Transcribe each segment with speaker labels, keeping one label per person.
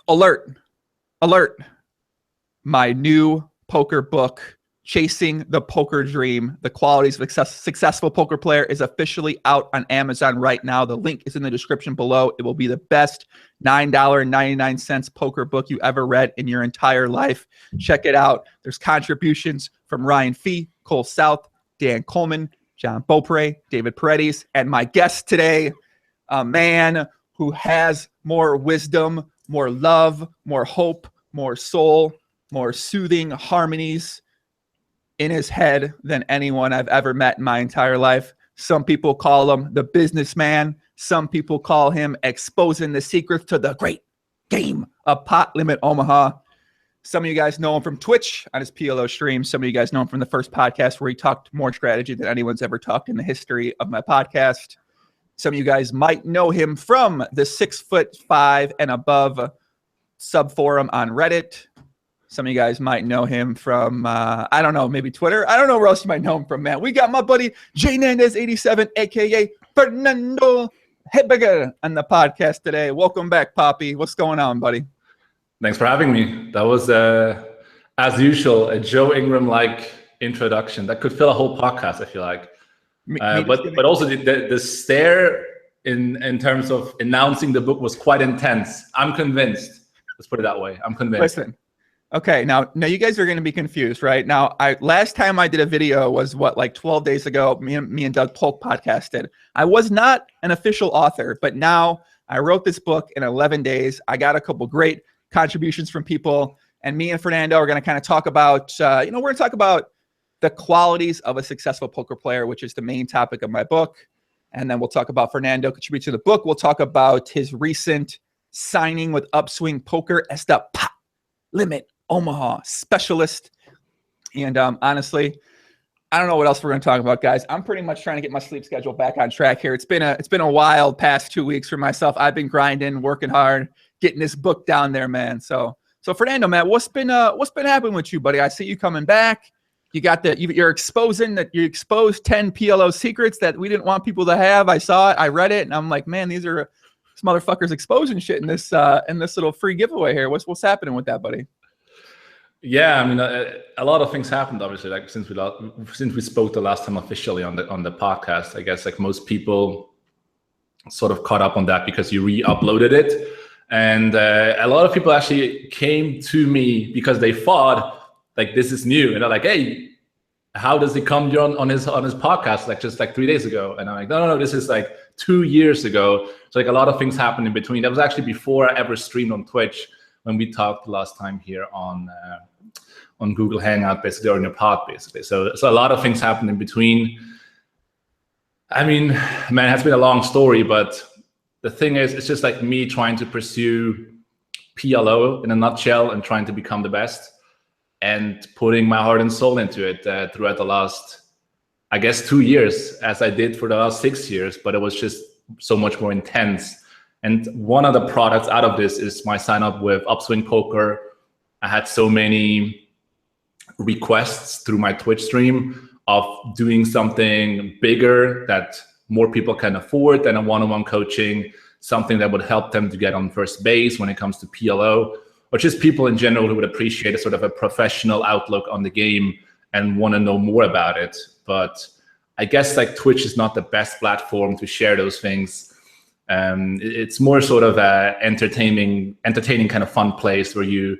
Speaker 1: Alert, alert. My new poker book, Chasing the Poker Dream, The Qualities of a Successful Poker Player, is officially out on Amazon right now. The link is in the description below. It will be the best $9.99 poker book you ever read in your entire life. Check it out. There's contributions from Ryan Fee, Cole South, Dan Coleman, John Beaupre, David Paredes, and my guest today, a man who has more wisdom, more love, more hope, more soul, more soothing harmonies in his head than anyone I've ever met in my entire life. Some people call him the businessman. Some people call him exposing the secrets to the great game of Pot Limit Omaha. Some of you guys know him from Twitch on his PLO stream. Some of you guys know him from the first podcast where he talked more strategy than anyone's ever talked in the history of my podcast. Some of you guys might know him from the 6'5" and above subforum on Reddit. Some of you guys might know him from, I don't know, maybe Twitter. I don't know where else you might know him from, man. We got my buddy JNandez87, a.k.a. Fernando Hebega, on the podcast today. Welcome back, Poppy. What's going on, buddy?
Speaker 2: Thanks for having me. That was, as usual, a Joe Ingram-like introduction. That could fill a whole podcast, I feel like. But also the stare in terms of announcing the book was quite intense. I'm convinced. Let's put it that way. I'm convinced.
Speaker 1: Listen. Okay, now you guys are going to be confused, right? Now, last time I did a video was like 12 days ago. Me and Doug Polk podcasted. I was not an official author, but now I wrote this book in 11 days. I got a couple great contributions from people, and me and Fernando are going to kind of talk about, we're going to talk about the qualities of a successful poker player, which is the main topic of my book. And then we'll talk about Fernando contributing to the book. We'll talk about his recent signing with Upswing Poker as the Pot Limit Omaha specialist. And honestly, I don't know what else we're going to talk about, guys. I'm pretty much trying to get my sleep schedule back on track here. It's been a wild past 2 weeks for myself. I've been grinding, working hard, getting this book down there, man. So Fernando, man, what's been happening with you, buddy? I see you coming back. You got you're exposing that you exposed 10 PLO secrets that we didn't want people to have. I saw it, I read it, and I'm like, man, this motherfucker's exposing shit in this little free giveaway here. What's happening with that, buddy?
Speaker 2: Yeah, I mean, a lot of things happened, obviously, like since we spoke the last time officially on the podcast. I guess like most people sort of caught up on that because you re-uploaded it, and a lot of people actually came to me because they thought like this is new, and they're like, hey, how does it come on his podcast like just like 3 days ago? And I'm like, no, this is like 2 years ago. So like a lot of things happened in between. That was actually before I ever streamed on Twitch when we talked last time here on Google Hangout, basically, or in your pod, basically. So a lot of things happened in between. I mean, man, it has been a long story, but the thing is, it's just like me trying to pursue PLO in a nutshell and trying to become the best and putting my heart and soul into it throughout the last, I guess, 2 years, as I did for the last 6 years, but it was just so much more intense. And one of the products out of this is my sign up with Upswing Poker. I had so many requests through my Twitch stream of doing something bigger that more people can afford than a one-on-one coaching, something that would help them to get on first base when it comes to PLO, or just people in general who would appreciate a sort of a professional outlook on the game and want to know more about it. But I guess like Twitch is not the best platform to share those things. It's more sort of a entertaining kind of fun place where you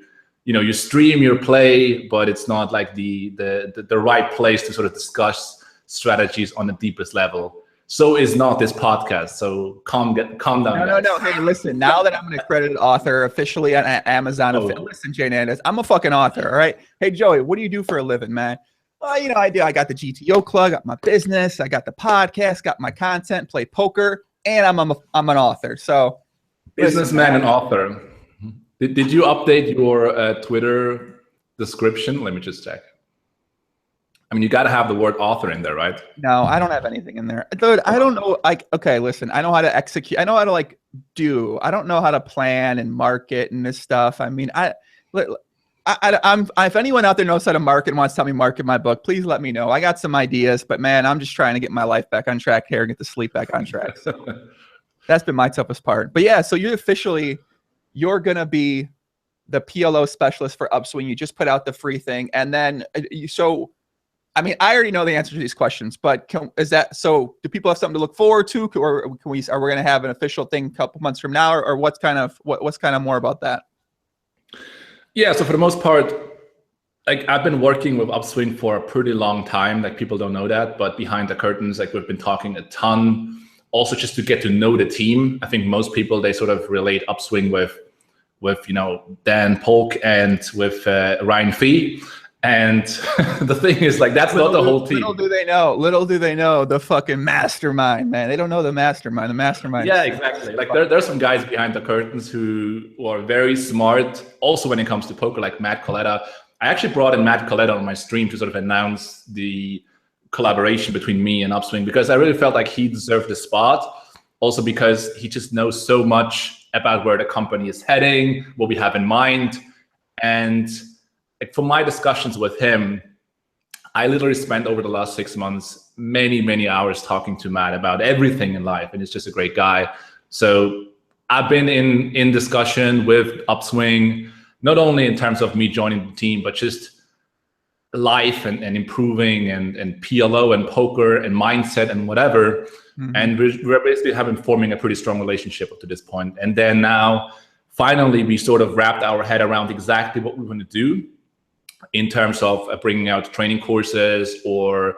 Speaker 2: stream your play, but it's not like the right place to sort of discuss strategies on the deepest level. So is not this podcast. So calm down.
Speaker 1: No. Hey, listen, now that I'm an accredited author officially on Amazon, listen, JNandez, I'm a fucking author, all right? Hey, Joey, what do you do for a living, man? I got the GTO club, got my business, I got the podcast, got my content, play poker, and I'm an author. So
Speaker 2: businessman and author. Did you update your Twitter description? Let me just check. I mean, you got to have the word author in there, right?
Speaker 1: No, I don't have anything in there. Dude, I don't know. Like, okay, listen, I know how to execute. I know how to like do. I don't know how to plan and market and this stuff. I mean, if anyone out there knows how to market and wants to tell me market my book, please let me know. I got some ideas, but man, I'm just trying to get my life back on track here and get the sleep back on track. So that's been my toughest part. But yeah, so you're going to be the PLO specialist for Upswing. You just put out the free thing, and then I mean, I already know the answer to these questions, but so do people have something to look forward to, or are we going to have an official thing a couple months from now, or what's kind of more about that?
Speaker 2: Yeah, so for the most part, like I've been working with Upswing for a pretty long time. Like people don't know that, but behind the curtains, like we've been talking a ton. Also, just to get to know the team. I think most people, they sort of relate Upswing with Dan Polk and with Ryan Fee. And the thing is, like, that's not the whole team.
Speaker 1: Little do they know the fucking mastermind, man. They don't know the mastermind. The mastermind.
Speaker 2: Yeah, exactly. Like there's some guys behind the curtains who are very smart. Also, when it comes to poker, like Matt Coletta. I actually brought in Matt Coletta on my stream to sort of announce the collaboration between me and Upswing, because I really felt like he deserved the spot. Also because he just knows so much about where the company is heading, what we have in mind. And like from my discussions with him, I literally spent over the last 6 months many hours talking to Matt about everything in life, and he's just a great guy. So I've been in discussion with Upswing, not only in terms of me joining the team, but just life and improving and PLO and poker and mindset and whatever. Mm-hmm. And we're basically forming a pretty strong relationship up to this point. And then now, finally, we sort of wrapped our head around exactly what we want to do in terms of bringing out training courses or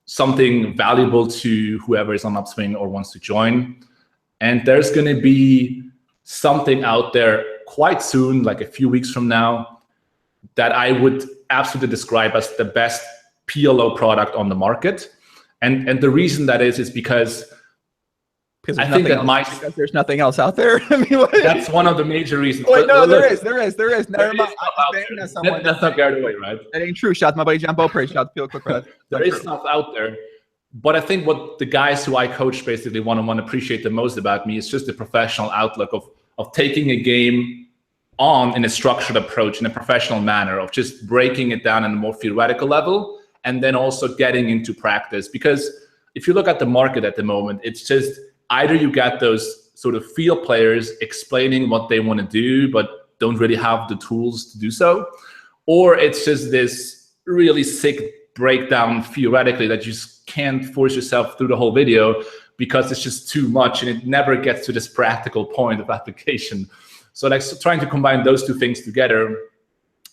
Speaker 2: something valuable to whoever is on Upswing or wants to join. And there's going to be something out there quite soon, like a few weeks from now, that I would absolutely describe as the best PLO product on the market. And the reason that is because I think that
Speaker 1: because there's nothing else out there. I mean,
Speaker 2: that's one of the major reasons.
Speaker 1: Wait, no, there is. Never mind.
Speaker 2: That's not carried away, right?
Speaker 1: That ain't true. Shout out to my buddy John Beaupre. Shout out to Quick Red.
Speaker 2: There is stuff out there. But I think what the guys who I coach basically one-on-one appreciate the most about me is just the professional outlook of taking a game on in a structured approach, in a professional manner, of just breaking it down on a more theoretical level, and then also getting into practice. Because if you look at the market at the moment, it's just either you get those sort of field players explaining what they want to do, but don't really have the tools to do so, or it's just this really sick breakdown theoretically that you just can't force yourself through the whole video because it's just too much and it never gets to this practical point of application. So like trying to combine those two things together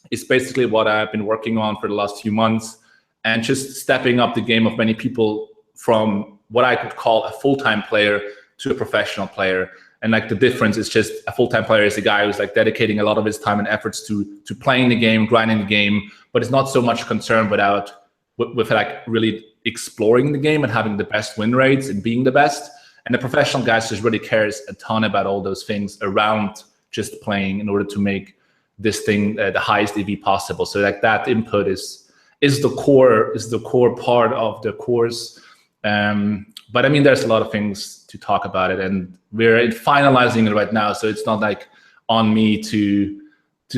Speaker 2: is basically what I've been working on for the last few months, and just stepping up the game of many people from what I could call a full-time player to a professional player. And like the difference is just a full-time player is a guy who's like dedicating a lot of his time and efforts to playing the game, grinding the game, but is not so much concerned with like really exploring the game and having the best win rates and being the best. And the professional guy just really cares a ton about all those things around just playing in order to make this thing the highest EV possible. So like that input is the core part of the course. But I mean, there's a lot of things to talk about it, and we're finalizing it right now. So it's not like on me to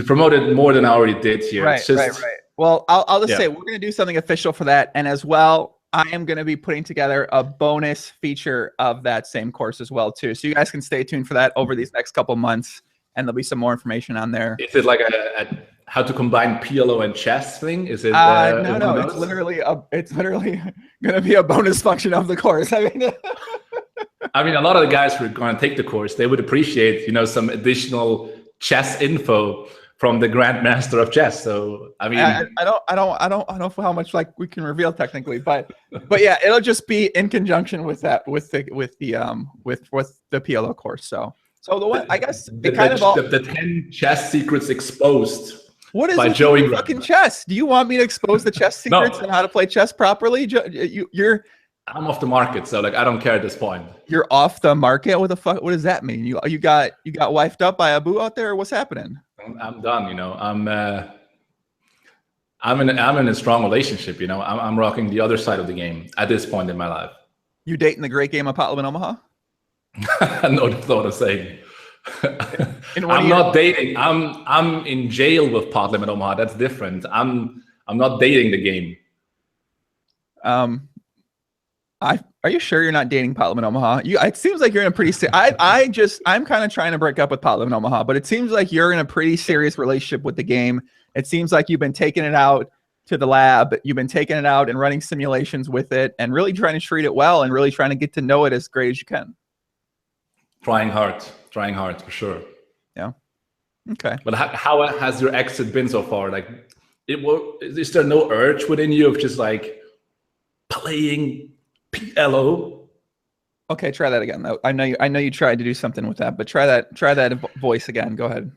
Speaker 2: promote it more than I already did here.
Speaker 1: Right,
Speaker 2: it's just,
Speaker 1: right. Well, I'll just say we're going to do something official for that. And as well, I am going to be putting together a bonus feature of that same course as well, too. So you guys can stay tuned for that over these next couple months, and there'll be some more information on there.
Speaker 2: Is it like a how to combine PLO and chess thing? Is it?
Speaker 1: No. It's literally going to be a bonus function of the course. I mean,
Speaker 2: a lot of the guys who are going to take the course, they would appreciate, some additional chess info from the grandmaster of chess. So I mean,
Speaker 1: I don't know how much like we can reveal technically, but yeah, it'll just be in conjunction with that with the PLO course. So the one, I guess
Speaker 2: the 10 chess secrets exposed.
Speaker 1: What is
Speaker 2: by
Speaker 1: with
Speaker 2: Joey
Speaker 1: fucking chess? Do you want me to expose the chess secrets and how to play chess properly?
Speaker 2: I'm off the market, so like I don't care at this point.
Speaker 1: You're off the market? What the fuck? What does that mean? You got wifed up by a boo out there? Or what's happening?
Speaker 2: I'm done. I'm in a strong relationship. I'm rocking the other side of the game at this point in my life.
Speaker 1: You dating the great game of Pot Limit Omaha?
Speaker 2: No, that's what I'm saying. I'm not dating. I'm in jail with Pot Limit Omaha. That's different. I'm not dating the game.
Speaker 1: Are you sure you're not dating Pot Limit Omaha? It seems like you're in a pretty I'm kind of trying to break up with Pot Limit Omaha, but it seems like you're in a pretty serious relationship with the game. It seems like you've been taking it out to the lab. You've been taking it out and running simulations with it and really trying to treat it well and really trying to get to know it as great as you can.
Speaker 2: Trying hard for sure.
Speaker 1: Yeah. Okay.
Speaker 2: But how has your exit been so far? Like, is there no urge within you of just like playing PLO?
Speaker 1: Okay, try that again. I know you tried to do something with that, but try that voice again. Go ahead.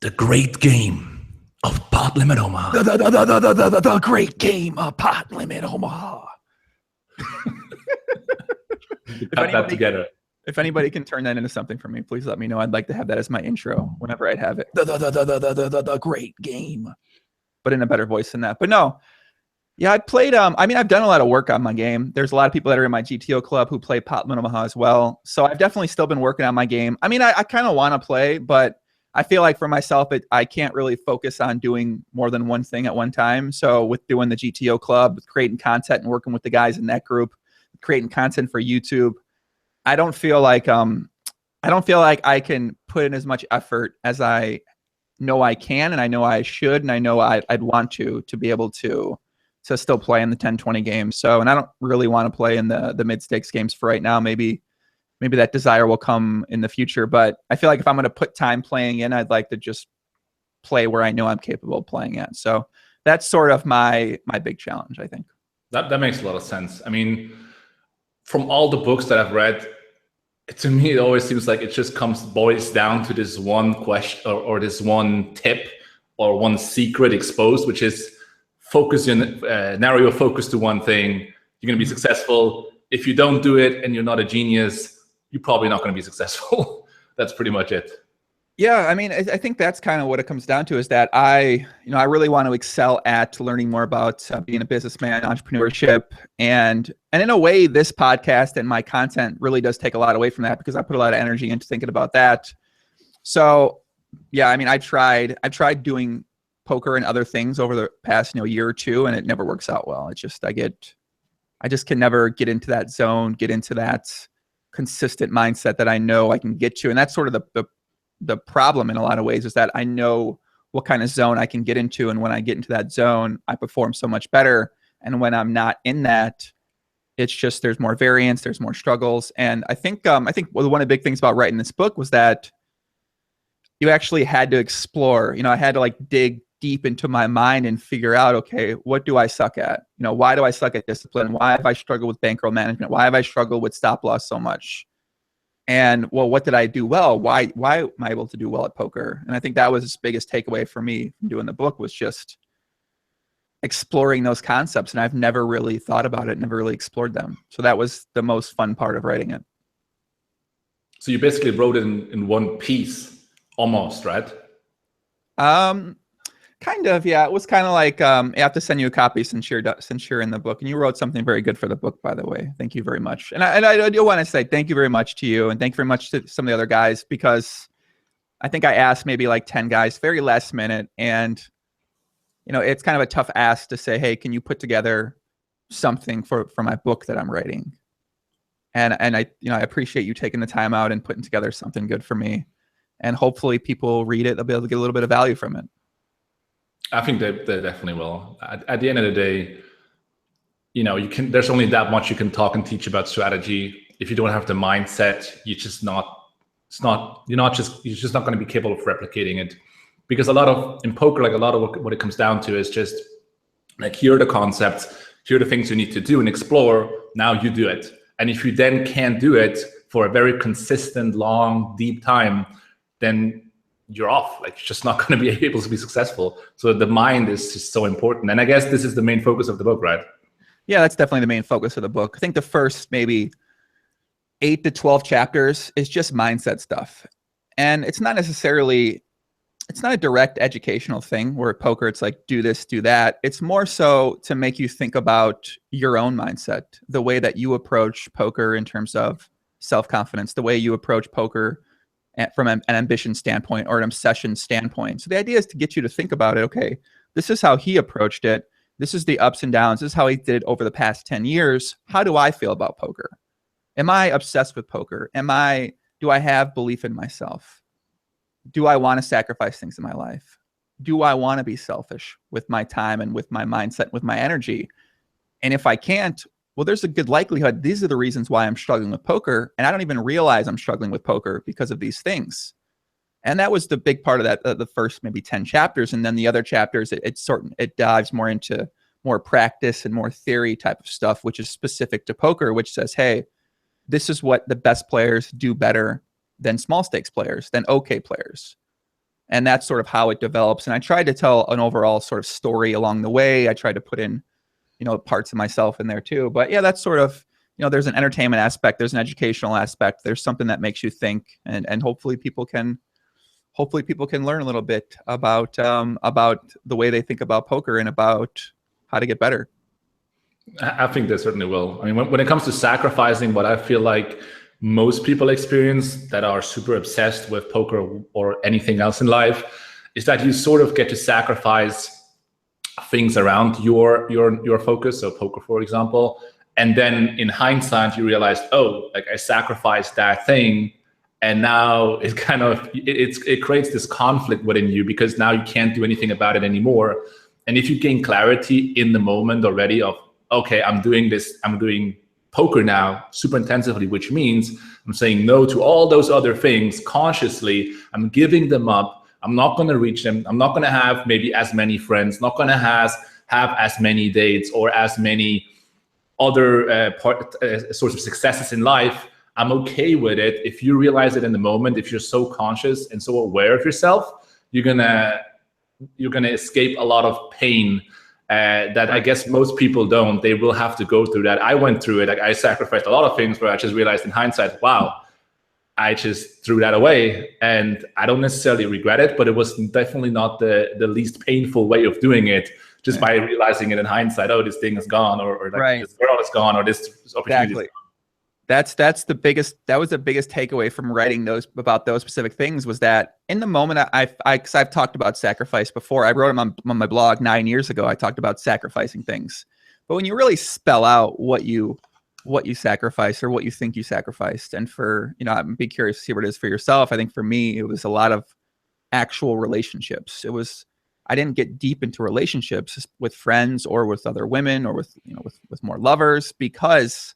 Speaker 2: The great game of Pot Limit Omaha.
Speaker 1: The great game of Pot Limit Omaha.
Speaker 2: Cut that together.
Speaker 1: If anybody can turn that into something for me, please let me know. I'd like to have that as my intro whenever I'd have it. The great game, but in a better voice than that. But no, yeah, I played. I mean, I've done a lot of work on my game. There's a lot of people that are in my GTO club who play Pot Limit Omaha as well. So I've definitely still been working on my game. I mean, I kind of want to play, but I feel like for myself, I can't really focus on doing more than one thing at one time. So with doing the GTO club, with creating content and working with the guys in that group, creating content for YouTube, I don't feel like I can put in as much effort as I know I can, and I know I should, and I know I'd want to be able to still play in the 10-20 games. So, and I don't really want to play in the mid-stakes games for right now. Maybe that desire will come in the future, but I feel like if I'm going to put time playing in, I'd like to just play where I know I'm capable of playing at. So that's sort of my big challenge, I think.
Speaker 2: That makes a lot of sense. I mean, from all the books that I've read, to me, it always seems like it just boils down to this one question or this one tip or one secret exposed, which is narrow your focus to one thing. You're going to be successful. If you don't do it and you're not a genius, you're probably not going to be successful. That's pretty much it.
Speaker 1: Yeah, I mean, I think that's kind of what it comes down to, is that I really want to excel at learning more about being a businessman, entrepreneurship, and in a way, this podcast and my content really does take a lot away from that, because I put a lot of energy into thinking about that. So, yeah, I mean, I've tried doing poker and other things over the past year or two, and it never works out well. It's just I just can never get into that zone, get into that consistent mindset that I know I can get to, and that's sort of the problem in a lot of ways, is that I know what kind of zone I can get into. And when I get into that zone, I perform so much better. And when I'm not in that, it's just, there's more variance, there's more struggles. And I think one of the big things about writing this book was that you actually had to explore, I had to like dig deep into my mind and figure out, okay, what do I suck at? Why do I suck at discipline? Why have I struggled with bankroll management? Why have I struggled with stop loss so much? And well, what did I do well? Why am I able to do well at poker? And I think that was the biggest takeaway for me from doing the book, was just exploring those concepts. And I've never really thought about it, never really explored them. So that was the most fun part of writing it.
Speaker 2: So you basically wrote it in one piece, almost, right?
Speaker 1: Kind of, yeah. It was kind of like I have to send you a copy since you're in the book, and you wrote something very good for the book, by the way. Thank you very much. And I do want to say thank you very much to you, and thank you very much to some of the other guys, because I think I asked maybe like 10 guys very last minute, and it's kind of a tough ask to say, hey, can you put together something for my book that I'm writing? And I appreciate you taking the time out and putting together something good for me, and hopefully people read it, they'll be able to get a little bit of value from it.
Speaker 2: I think they definitely will. At the end of the day, there's only that much you can talk and teach about strategy. If you don't have the mindset, you're just not going to be capable of replicating it. Because in poker, like a lot of what it comes down to is just like, here are the concepts, here are the things you need to do and explore. Now you do it. And if you then can't do it for a very consistent, long, deep time, then you're off. Like, you're just not going to be able to be successful. So the mind is just so important. And I guess this is the main focus of the book, right? Yeah,
Speaker 1: that's definitely the main focus of the book. I think the first maybe 8 to 12 chapters is just mindset stuff. And it's not a direct educational thing where at poker, it's like, do this, do that. It's more so to make you think about your own mindset, the way that you approach poker in terms of self-confidence, the way you approach poker from an ambition standpoint or an obsession standpoint. So the idea is to get you to think about it. Okay, this is how he approached it. This is the ups and downs. This is how he did it over the past 10 years. How do I feel about poker? Am I obsessed with poker? Do I have belief in myself? Do I want to sacrifice things in my life? Do I want to be selfish with my time and with my mindset, with my energy? And if I can't, well, there's a good likelihood these are the reasons why I'm struggling with poker. And I don't even realize I'm struggling with poker because of these things. And that was the big part of that, the first maybe 10 chapters. And then the other chapters, it dives more into more practice and more theory type of stuff, which is specific to poker, which says, hey, this is what the best players do better than small stakes players, than okay players. And that's sort of how it develops. And I tried to tell an overall sort of story along the way. I tried to put in, parts of myself in there too. But yeah, that's sort of, there's an entertainment aspect, there's an educational aspect, there's something that makes you think, and hopefully people can learn a little bit about the way they think about poker and about how to get better.
Speaker 2: I think they certainly will. I mean, when it comes to sacrificing, what I feel like most people experience that are super obsessed with poker or anything else in life is that you sort of get to sacrifice things around your focus. So poker, for example, and then in hindsight, you realize, oh, like I sacrificed that thing. And now it kind of, it creates this conflict within you because now you can't do anything about it anymore. And if you gain clarity in the moment already of, okay, I'm doing poker now super intensively, which means I'm saying no to all those other things consciously. I'm giving them up. I'm not going to reach them. I'm not going to have maybe as many friends, not going to have as many dates or as many other sorts of successes in life. I'm okay with it. If you realize it in the moment, if you're so conscious and so aware of yourself, you're gonna escape a lot of pain that I guess most people don't. They will have to go through that. I went through it. Like, I sacrificed a lot of things where I just realized in hindsight, wow, I just threw that away. And I don't necessarily regret it, but it was definitely not the least painful way of doing it, just by realizing it in hindsight, oh, this thing is gone, or like this girl is gone, or this opportunity is gone.
Speaker 1: That was the biggest takeaway from writing about those specific things, was that in the moment, because I've talked about sacrifice before. I wrote them on my blog 9 years ago. I talked about sacrificing things, but when you really spell out what you sacrifice or what you think you sacrificed, and for, I'd be curious to see what it is for yourself. I think for me, it was a lot of actual relationships. I didn't get deep into relationships with friends or with other women or with more lovers, because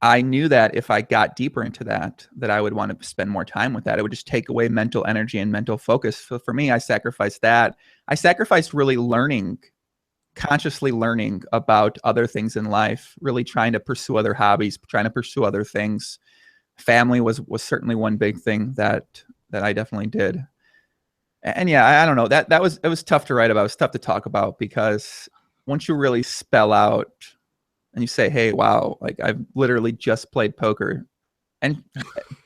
Speaker 1: I knew that if I got deeper into that I would want to spend more time with that. It would just take away mental energy and mental focus. So for me, I sacrificed that. I sacrificed really consciously learning about other things in life, really trying to pursue other hobbies, trying to pursue other things. Family was certainly one big thing that I definitely did. And yeah, I don't know, it was tough to write about. It was tough to talk about, because once you really spell out and you say, hey, wow, like I've literally just played poker.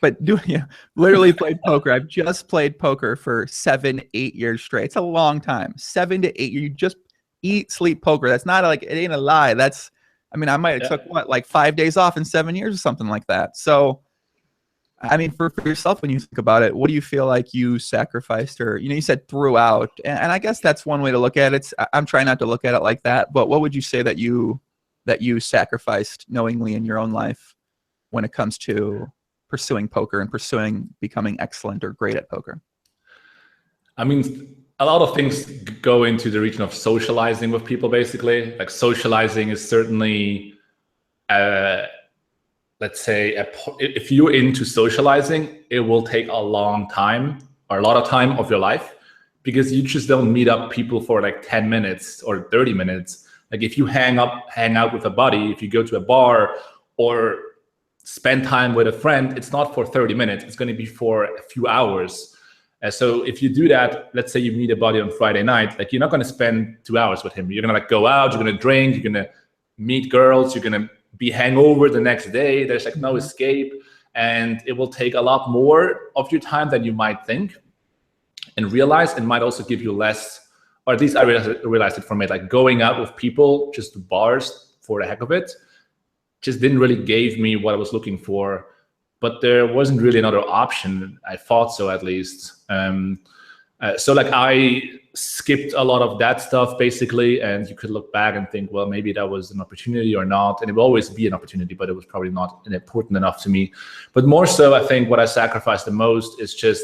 Speaker 1: Literally played poker. I've just played poker for 7-8 years straight. It's a long time. 7 to 8 years. You just eat, sleep poker. That's not like, it ain't a lie. I might have took like 5 days off in 7 years or something like that. So, I mean, for yourself, when you think about it, what do you feel like you sacrificed, or, you said throughout, and I guess that's one way to look at it. I'm trying not to look at it like that, but what would you say that you sacrificed knowingly in your own life when it comes to pursuing poker and pursuing becoming excellent or great at poker?
Speaker 2: I mean, a lot of things go into the region of socializing with people, basically. Like, socializing is certainly, let's say, if you're into socializing, it will take a long time or a lot of time of your life, because you just don't meet up people for like 10 minutes or 30 minutes. Like, if you hang out with a buddy, if you go to a bar or spend time with a friend, it's not for 30 minutes. It's going to be for a few hours. So if you do that, let's say you meet a buddy on Friday night, like, you're not going to spend 2 hours with him. You're going to like go out, you're going to drink, you're going to meet girls, you're going to be hangover the next day. There's like no escape, and it will take a lot more of your time than you might think and realize, and might also give you less. Or at least I realized it from it, like going out with people, just to bars for the heck of it, just didn't really give me what I was looking for. But there wasn't really another option. I thought so, at least. So like I skipped a lot of that stuff basically, and you could look back and think, well, maybe that was an opportunity or not, and it will always be an opportunity, but it was probably not important enough to me. But more so, I think what I sacrificed the most is just,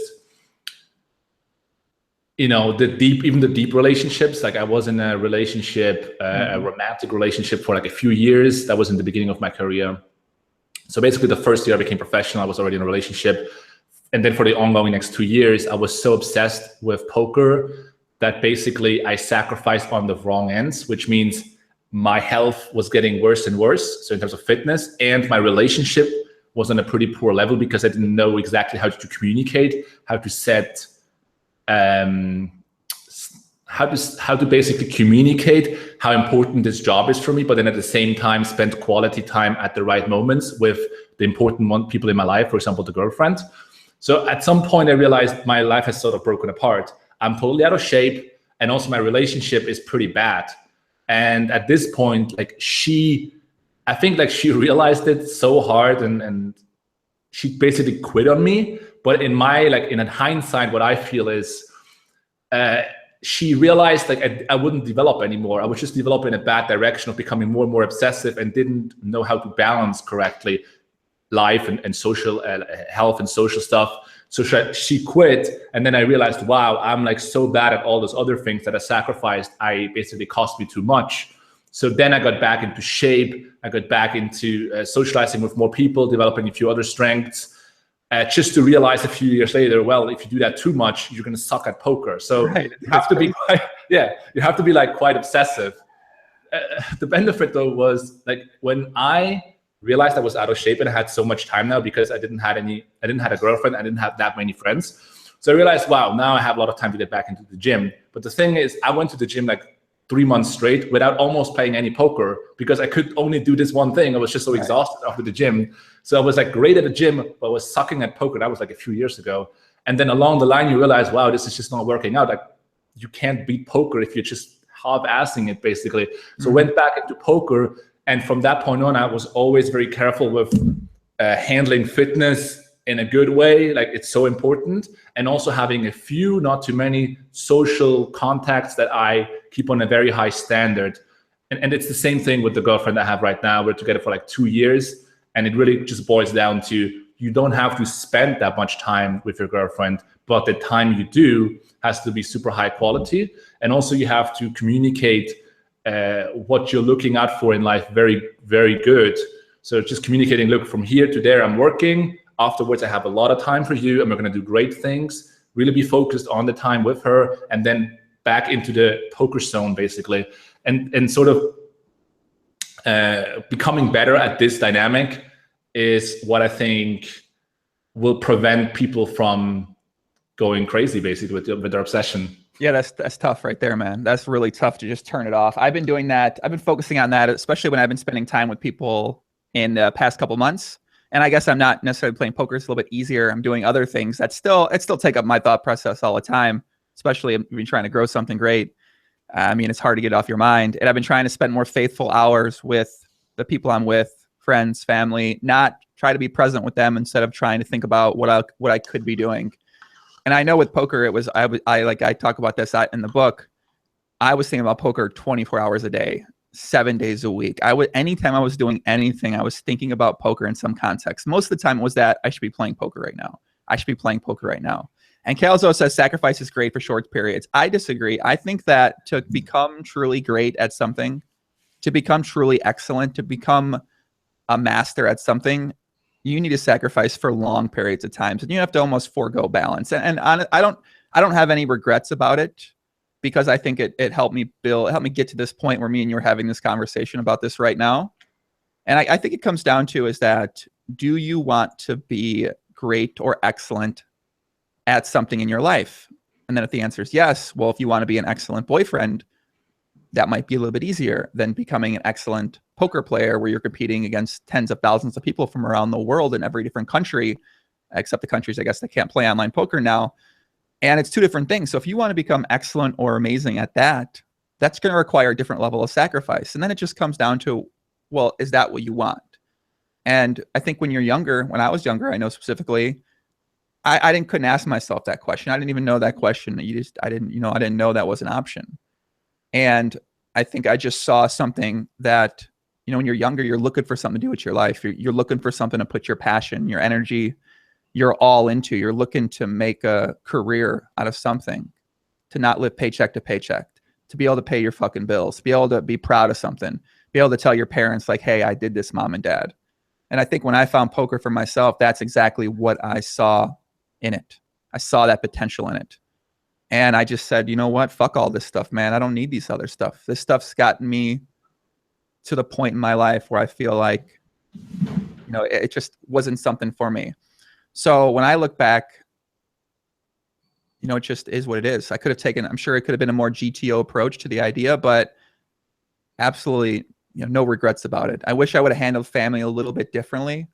Speaker 2: you know, even the deep relationships. Like I was in a relationship, a romantic relationship for like a few years. That was in the beginning of my career. So basically the first year I became professional, I was already in a relationship. And then for the ongoing next 2 years, I was so obsessed with poker that basically I sacrificed on the wrong ends, which means my health was getting worse and worse. So in terms of fitness, and my relationship was on a pretty poor level because I didn't know exactly how to communicate, how to set, how to basically communicate how important this job is for me, but then at the same time spend quality time at the right moments with the important people in my life, for example, the girlfriend. So at some point I realized my life has sort of broken apart. I'm totally out of shape, and also my relationship is pretty bad. And at this point, like I think like she realized it so hard, and she basically quit on me. But in hindsight, what I feel is she realized like I wouldn't develop anymore. I was just developing in a bad direction of becoming more and more obsessive, and didn't know how to balance correctly life and social health and social stuff. So she quit, and then I realized, wow, I'm like so bad at all those other things that I sacrificed. I basically cost me too much. So then I got back into shape. I got back into socializing with more people, developing a few other strengths, just to realize a few years later, well, if you do that too much, you're going to suck at poker. So you have to be quite obsessive. The benefit though was like when I realized I was out of shape and I had so much time now because I didn't have a girlfriend, I didn't have that many friends. So I realized, wow, now I have a lot of time to get back into the gym. But the thing is, I went to the gym like 3 months straight without almost playing any poker because I could only do this one thing. I was just so exhausted after the gym. So I was like great at the gym, but I was sucking at poker. That was like a few years ago. And then along the line, you realize, wow, this is just not working out. Like you can't beat poker if you're just half-assing it basically. So went back into poker. And from that point on, I was always very careful with handling fitness in a good way. Like it's so important. And also having a few, not too many social contacts that I keep on a very high standard. And it's the same thing with the girlfriend I have right now. We're together for like 2 years. And it really just boils down to, you don't have to spend that much time with your girlfriend, but the time you do has to be super high quality. And also you have to communicate what you're looking out for in life very, very good. So just communicating, look, from here to there, I'm working. Afterwards, I have a lot of time for you, and we're going to do great things. Really be focused on the time with her, and then back into the poker zone, basically. And sort of becoming better at this dynamic is what I think will prevent people from going crazy, basically, with their obsession.
Speaker 1: Yeah, that's tough right there, man. That's really tough to just turn it off. I've been doing that. I've been focusing on that, especially when I've been spending time with people in the past couple months. And I guess I'm not necessarily playing poker. It's a little bit easier. I'm doing other things that still take up my thought process all the time, especially if you've been trying to grow something great. I mean, it's hard to get off your mind. And I've been trying to spend more faithful hours with the people I'm with, friends, family, not try to be present with them instead of trying to think about what I could be doing. And I know with poker, it was, I talk about this in the book. I was thinking about poker 24 hours a day, 7 days a week. Anytime I was doing anything, I was thinking about poker in some context. Most of the time it was that I should be playing poker right now. I should be playing poker right now. And Calzo says sacrifice is great for short periods. I disagree. I think that to become truly great at something, to become truly excellent, to become a master at something, you need to sacrifice for long periods of time. So you have to almost forego balance. And I don't have any regrets about it, because I think it helped me get to this point where me and you are having this conversation about this right now. And I think it comes down to is that, do you want to be great or excellent at something in your life? And then if the answer is yes, well, if you want to be an excellent boyfriend, that might be a little bit easier than becoming an excellent poker player where you're competing against tens of thousands of people from around the world in every different country, except the countries, I guess, that can't play online poker now. And it's two different things. So if you want to become excellent or amazing at that, that's going to require a different level of sacrifice. And then it just comes down to, well, is that what you want? And I think when you're younger, when I was younger, I know specifically, I couldn't ask myself that question. I didn't even know that question. I didn't know that was an option. And I think I just saw something that, when you're younger, you're looking for something to do with your life. You're looking for something to put your passion, your energy, you're all into. You're looking to make a career out of something, to not live paycheck to paycheck, to be able to pay your fucking bills, to be able to be proud of something, be able to tell your parents like, hey, I did this, mom and dad. And I think when I found poker for myself, that's exactly what I saw in it. I saw that potential in it. And I just said, you know what? Fuck all this stuff, man. I don't need these other stuff. This stuff's gotten me to the point in my life where I feel like, it just wasn't something for me. So when I look back, it just is what it is. I could have taken, I'm sure it could have been a more GTO approach to the idea, but absolutely, no regrets about it. I wish I would have handled family a little bit differently,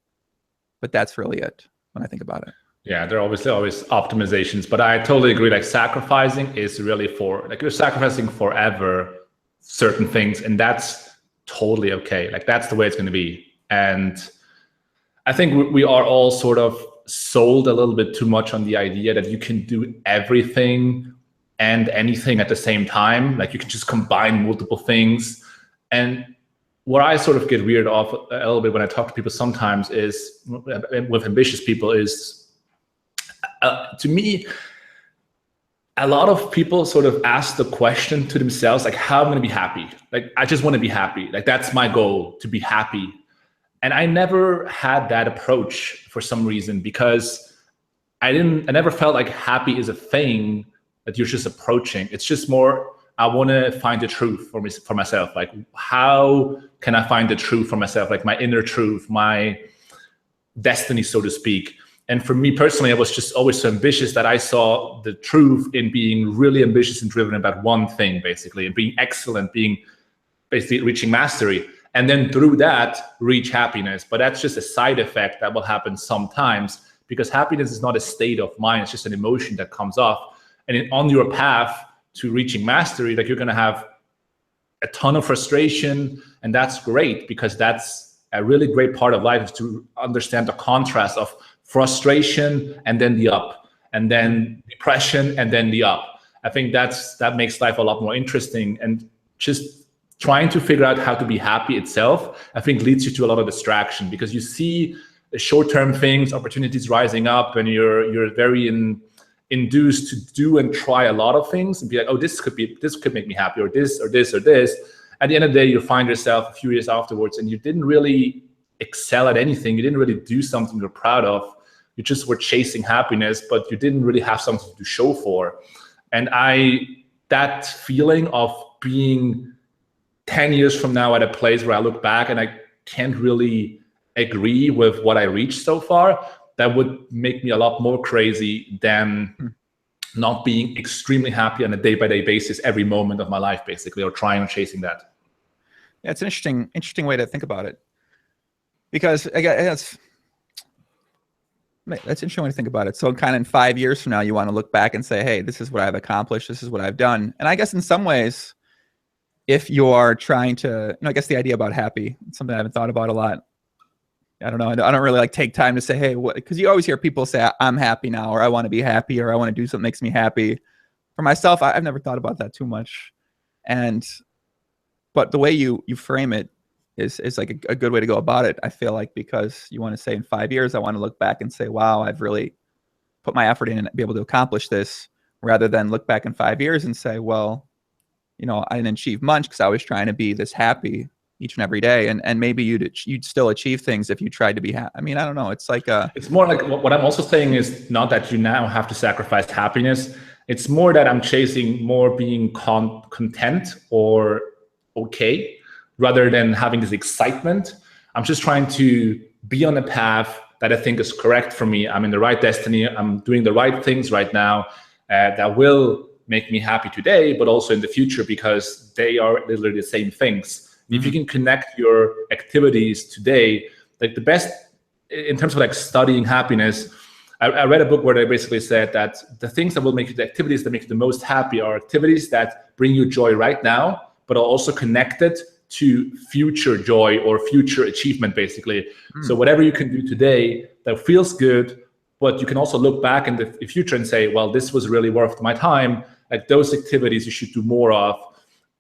Speaker 1: but that's really it when I think about it.
Speaker 2: Yeah, there are obviously always optimizations, but I totally agree. Like sacrificing is really you're sacrificing forever certain things, and that's totally okay. Like that's the way it's going to be. And I think we are all sort of sold a little bit too much on the idea that you can do everything and anything at the same time. Like you can just combine multiple things. And what I sort of get weirded off a little bit when I talk to people sometimes is with ambitious people is, to me, a lot of people sort of ask the question to themselves, like, how am I going to be happy? Like, I just want to be happy. Like, that's my goal, to be happy. And I never had that approach for some reason, because I never felt like happy is a thing that you're just approaching. It's just more, I want to find the truth for myself. Like, how can I find the truth for myself? Like my inner truth, my destiny, so to speak. And for me personally, I was just always so ambitious that I saw the truth in being really ambitious and driven about one thing, basically, and being excellent, being basically reaching mastery. And then through that, reach happiness. But that's just a side effect that will happen sometimes, because happiness is not a state of mind. It's just an emotion that comes off. And on your path to reaching mastery, like, you're going to have a ton of frustration. And that's great, because that's a really great part of life, is to understand the contrast of frustration and then the up, and then depression and then the up. I think that makes life a lot more interesting. And just trying to figure out how to be happy itself, I think, leads you to a lot of distraction, because you see the short-term things, opportunities rising up, and you're very induced to do and try a lot of things and be like, oh, this could make me happy, or this, or this, or this. At the end of the day, you find yourself a few years afterwards and you didn't really excel at anything. You didn't really do something you're proud of. You just were chasing happiness, but you didn't really have something to show for. And that feeling of being 10 years from now at a place where I look back and I can't really agree with what I reached so far, that would make me a lot more crazy than not being extremely happy on a day-by-day basis every moment of my life, basically, or trying and chasing that.
Speaker 1: Yeah, it's an interesting way to think about it, because I guess that's an interesting way to think about it. So kind of in 5 years from now, you want to look back and say, hey, this is what I've accomplished. This is what I've done. And I guess in some ways, if you're trying to, I guess the idea about happy, it's something I haven't thought about a lot. I don't know. I don't really take time to say, hey, what, because you always hear people say, I'm happy now, or I want to be happy, or I want to do something that makes me happy. For myself, I've never thought about that too much. But the way you frame it is like a good way to go about it, I feel like, because you want to say in 5 years, I want to look back and say, wow, I've really put my effort in and be able to accomplish this, rather than look back in 5 years and say, well, I didn't achieve much because I was trying to be this happy each and every day. And maybe you'd still achieve things if you tried to be happy. I mean, I don't know. It's like
Speaker 2: it's more like, what I'm also saying is not that you now have to sacrifice happiness. It's more that I'm chasing more being content or okay, rather than having this excitement. I'm just trying to be on a path that I think is correct for me. I'm in the right destiny. I'm doing the right things right now that will make me happy today, but also in the future, because they are literally the same things. If you can connect your activities today, like the best in terms of like studying happiness, I read a book where they basically said that the things that will make you, the activities that make you the most happy, are activities that bring you joy right now, but are also connected to future joy or future achievement, basically. So whatever you can do today that feels good, But you can also look back in the future and say, well, this was really worth my time. Like those activities you should do more of.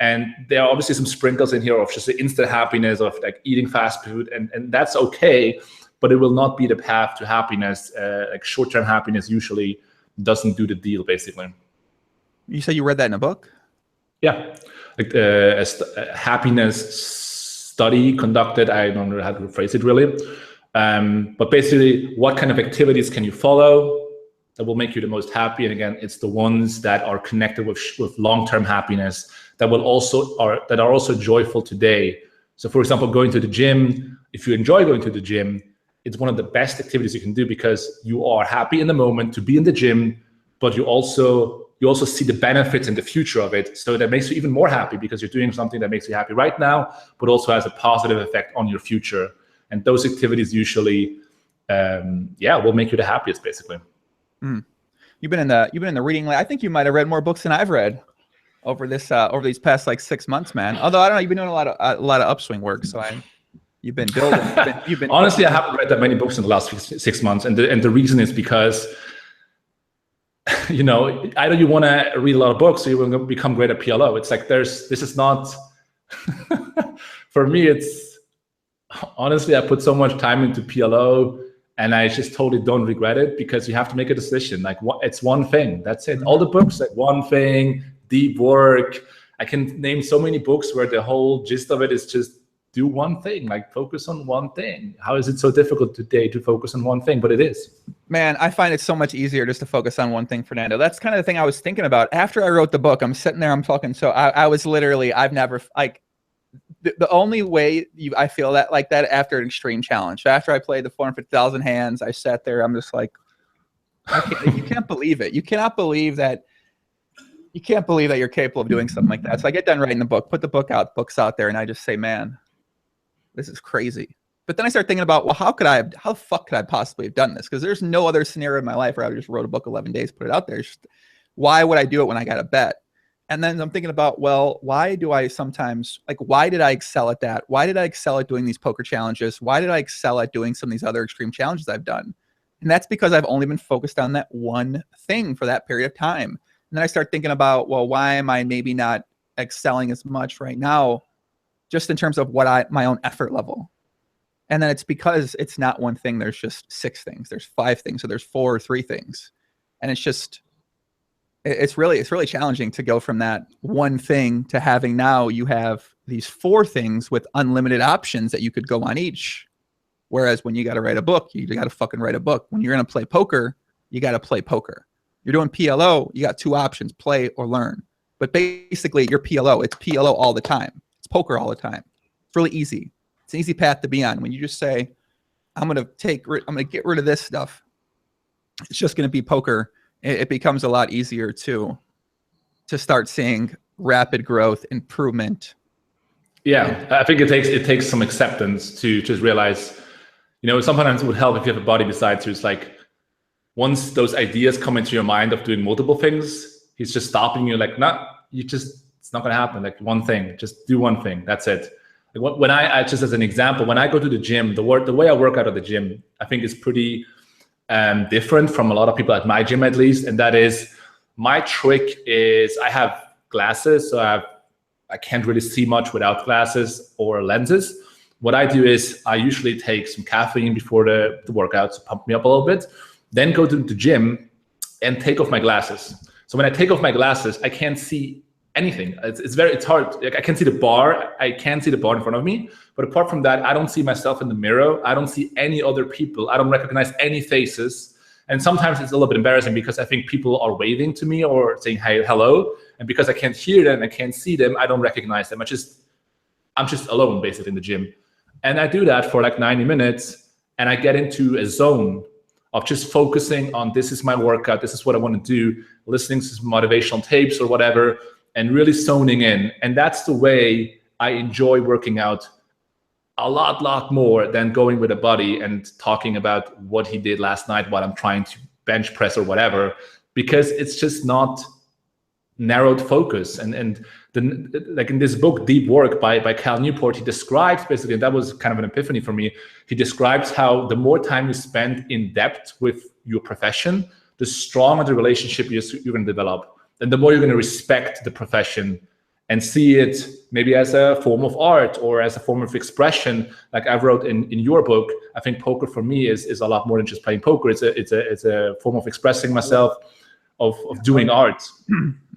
Speaker 2: And there are obviously some sprinkles in here of just the instant happiness of like eating fast food, and that's okay, but it will not be the path to happiness. Like short-term happiness usually doesn't do the deal, basically.
Speaker 1: You said you read that in a book?
Speaker 2: Yeah, like a happiness study conducted. I don't know how to phrase it really, but basically, what kind of activities can you follow that will make you the most happy? And again, it's the ones that are connected with long-term happiness that are also joyful today. So, for example, going to the gym. If you enjoy going to the gym, it's one of the best activities you can do because you are happy in the moment to be in the gym, but you also see the benefits in the future of it. So that makes you even more happy because you're doing something that makes you happy right now, but also has a positive effect on your future. And those activities usually, will make you the happiest, basically.
Speaker 1: Mm. You've been in the reading. I think you might have read more books than I've read over these past like 6 months, man. Although I don't know, you've been doing a lot of upswing work, so you've been building. You've been
Speaker 2: honestly, I haven't read that many books in the last 6 months, and the reason is because, either you want to read a lot of books or you want to become great at PLO. It's like this is not for me. It's honestly, I put so much time into PLO, and I just totally don't regret it because you have to make a decision. Like it's one thing. That's it. All the books, like one thing, deep work. I can name so many books where the whole gist of it is just do one thing, like focus on one thing. How is it so difficult today to focus on one thing? But it is. Man,
Speaker 1: I find it so much easier just to focus on one thing, Fernando. That's kind of the thing I was thinking about. After I wrote the book, I'm sitting there, I'm talking. So I was literally, I've never, like, the only way I feel that like that after an extreme challenge. After I played the 450,000 hands, I sat there, I'm just like, you can't believe it. You cannot believe that. You can't believe that you're capable of doing something like that. So I get done writing the book, put the books out there, and I just say, man, this is crazy. But then I start thinking about, well, how the fuck could I possibly have done this? Because there's no other scenario in my life where I just wrote a book 11 days, put it out there. Why would I do it when I got a bet? And then I'm thinking about, well, why did I excel at that? Why did I excel at doing these poker challenges? Why did I excel at doing some of these other extreme challenges I've done? And that's because I've only been focused on that one thing for that period of time. And then I start thinking about, well, why am I maybe not excelling as much right now, just in terms of my own effort level? And then it's because it's not one thing. There's just 6 things. There's 5 things. So there's 4 or 3 things. And it's really challenging to go from that one thing to having now you have these 4 things with unlimited options that you could go on each. Whereas when you got to write a book, you got to fucking write a book. When you're going to play poker, you got to play poker. You're doing PLO, you got 2 options, play or learn. But basically, you're PLO. It's PLO all the time. It's poker all the time. It's really easy. It's an easy path to be on. When you just say, I'm going to get rid of this stuff. It's just going to be poker. It becomes a lot easier to start seeing rapid growth, improvement.
Speaker 2: Yeah, I think it takes some acceptance to just realize, sometimes it would help if you have a buddy besides you. It's like, once those ideas come into your mind of doing multiple things, he's just stopping you like, no, it's not going to happen. Like one thing, just do one thing. That's it. Like when I just as an example, when I go to the gym, the way I work out at the gym, I think is pretty different from a lot of people at my gym, at least. And that is, my trick is I have glasses, so I can't really see much without glasses or lenses. What I do is I usually take some caffeine before the workout to pump me up a little bit. Then go to the gym and take off my glasses. So when I take off my glasses, I can't see anything. It's hard. Like I can see the bar. I can see the bar in front of me. But apart from that, I don't see myself in the mirror. I don't see any other people. I don't recognize any faces. And sometimes it's a little bit embarrassing because I think people are waving to me or saying, hey, hello. And because I can't hear them, I can't see them, I don't recognize them. I'm just alone basically in the gym. And I do that for like 90 minutes and I get into a zone of just focusing on, this is my workout, this is what I want to do, listening to some motivational tapes or whatever, and really zoning in. And that's the way I enjoy working out a lot more than going with a buddy and talking about what he did last night while I'm trying to bench press or whatever, because it's just not narrowed focus. And like in this book, Deep Work by Cal Newport, he describes basically, and that was kind of an epiphany for me. He describes how the more time you spend in depth with your profession, the stronger the relationship you're going to develop, and the more you're going to respect the profession and see it maybe as a form of art or as a form of expression. Like I wrote in your book, I think poker for me is a lot more than just playing poker. It's a form of expressing myself, of doing art.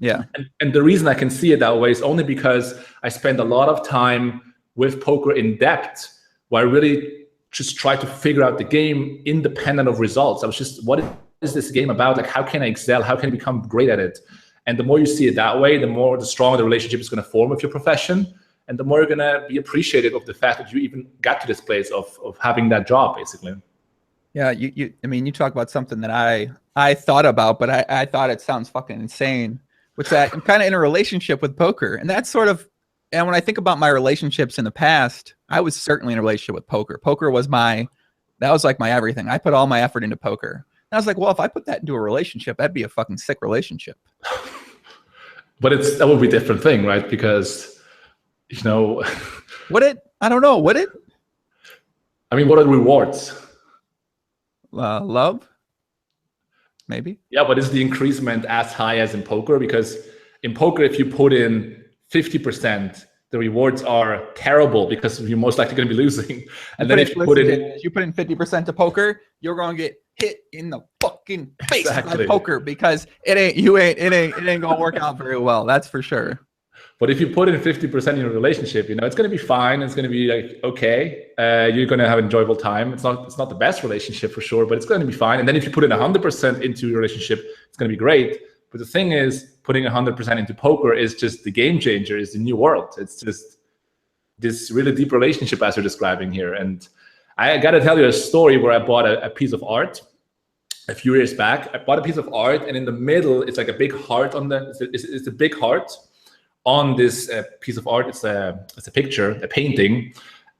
Speaker 1: Yeah.
Speaker 2: And the reason I can see it that way is only because I spend a lot of time with poker in depth, where I really just try to figure out the game independent of results. I was just, what is this game about? Like, how can I excel? How can I become great at it? And the more you see it that way, the stronger the relationship is going to form with your profession. And the more you're going to be appreciative of the fact that you even got to this place of having that job, basically.
Speaker 1: Yeah, I mean, you talk about something that I thought about, but I thought it sounds fucking insane. Which that I'm kind of in a relationship with poker, and that's sort of. And when I think about my relationships in the past, I was certainly in a relationship with poker. Poker was that was like my everything. I put all my effort into poker. And I was like, well, if I put that into a relationship, that'd be a fucking sick relationship.
Speaker 2: But that would be a different thing, right? Because,
Speaker 1: would it? I don't know. Would it?
Speaker 2: I mean, what are the rewards?
Speaker 1: Love, maybe.
Speaker 2: Yeah, but is the increasement as high as in poker? Because in poker, if you put in 50%, the rewards are terrible because you're most likely going to be losing. And then if you put in
Speaker 1: 50% to poker, you're going to get hit in the fucking face by poker, because it ain't gonna work out very well. That's for sure.
Speaker 2: But if you put in 50% in your relationship, it's going to be fine. It's going to be like, okay, you're going to have an enjoyable time. It's not the best relationship for sure, but it's going to be fine. And then if you put in 100% into your relationship, it's going to be great. But the thing is, putting 100% into poker is just the game changer, is the new world. It's just this really deep relationship as you're describing here. And I got to tell you a story where I bought a piece of art a few years back. I bought a piece of art, and in the middle, it's like a big heart it's a big heart on this piece of art. It's a picture, a painting.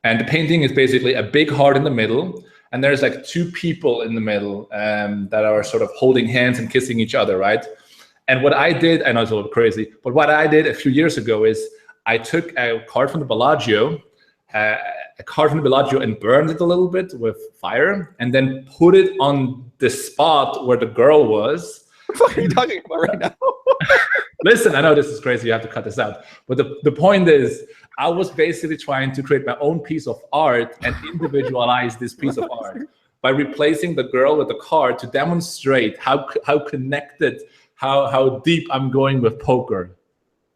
Speaker 2: And the painting is basically a big heart in the middle. And there's like two people in the middle that are sort of holding hands and kissing each other, right? And what I did, I know it's a little crazy, but what I did a few years ago is I took a card from the Bellagio, and burned it a little bit with fire, and then put it on the spot where the girl was.
Speaker 1: What are you talking about right now?
Speaker 2: Listen, I know this is crazy. You have to cut this out. But the point is, I was basically trying to create my own piece of art and individualize this piece of art by replacing the girl with the card to demonstrate how connected, how deep I'm going with poker.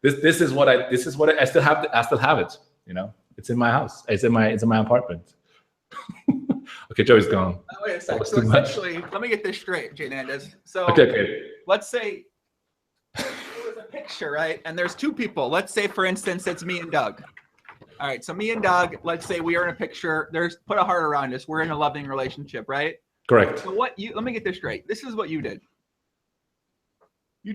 Speaker 2: This is what I still have it. It's in my house. It's in my apartment. Okay, Joey's gone.
Speaker 1: Wait a second. So essentially, let me get this straight, JNandez. So
Speaker 2: okay.
Speaker 1: Let's say there's a picture, right? And there's two people. Let's say, for instance, it's me and Doug. All right, so me and Doug, let's say we are in a picture. Put a heart around us. We're in a loving relationship, right?
Speaker 2: Correct.
Speaker 1: So let me get this straight. This is what you did. You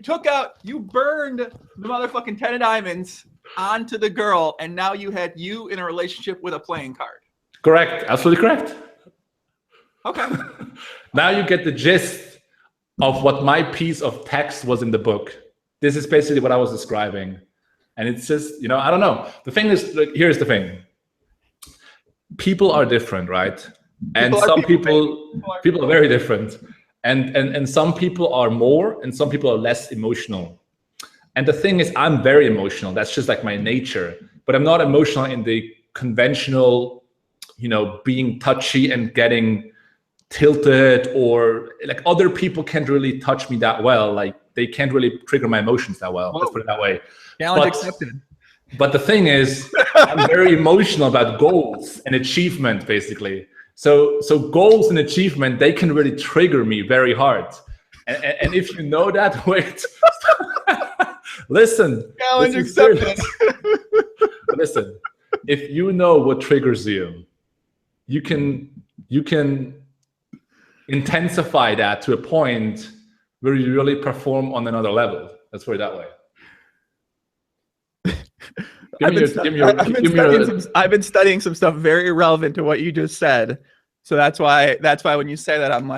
Speaker 1: burned the motherfucking 10 of diamonds onto the girl, and now you in a relationship with a playing card.
Speaker 2: Correct. Absolutely correct.
Speaker 1: Okay.
Speaker 2: Now you get the gist of what my piece of text was in the book. This is basically what I was describing. And it's just, I don't know. The thing is, here's the thing. People are different, right? And some people are very different. And some people are more, and some people are less emotional. And the thing is, I'm very emotional. That's just like my nature. But I'm not emotional in the conventional, being touchy and getting tilted, or like other people can't really touch me that well. Like they can't really trigger my emotions that well. Let's put it that way.
Speaker 1: Challenge accepted.
Speaker 2: But the thing is, I'm very emotional about goals and achievement, basically. So goals and achievement, they can really trigger me very hard. And if you know that, wait, listen.
Speaker 1: Challenge accepted.
Speaker 2: Listen, if you know what triggers you, you can intensify that to a point where you really perform on another level. Let's put it that way.
Speaker 1: I've been studying some stuff very relevant to what you just said. So that's why when you say that, I'm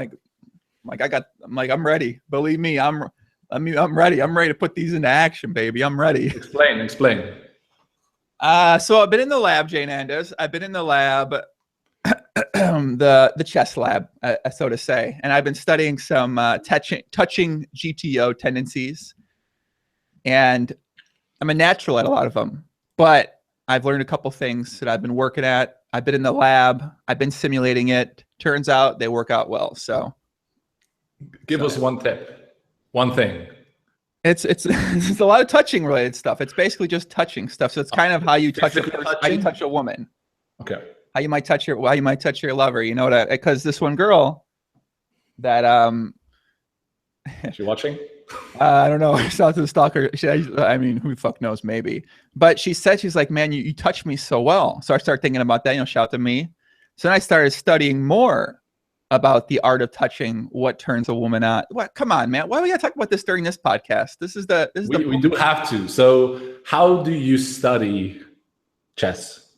Speaker 1: ready. Believe me, I'm I mean, I'm ready. I'm ready to put these into action, baby. I'm ready.
Speaker 2: Explain.
Speaker 1: So I've been in the lab, JNandez. I've been in the lab, the chess lab, so to say, and I've been studying some touching GTO tendencies, and I'm a natural at a lot of them. But I've learned a couple things that I've been working at. I've been in the lab. I've been simulating it. Turns out they work out well. So,
Speaker 2: give us one tip, one thing.
Speaker 1: It's a lot of touching related stuff. It's basically just touching stuff. So it's kind of how you touch how you touch a woman.
Speaker 2: Okay.
Speaker 1: How you might touch your lover. You know what? Because this one girl that
Speaker 2: Is she watching?
Speaker 1: I don't know. I saw to the stalker. I mean, who the fuck knows? Maybe. But she said, she's like, man, you touch me so well. So I started thinking about that. You know, shout to me. So then I started studying more about the art of touching, what turns a woman on. What? Come on, man. Why do we gotta talk about this during this podcast? We
Speaker 2: do have to. So how do you study chess?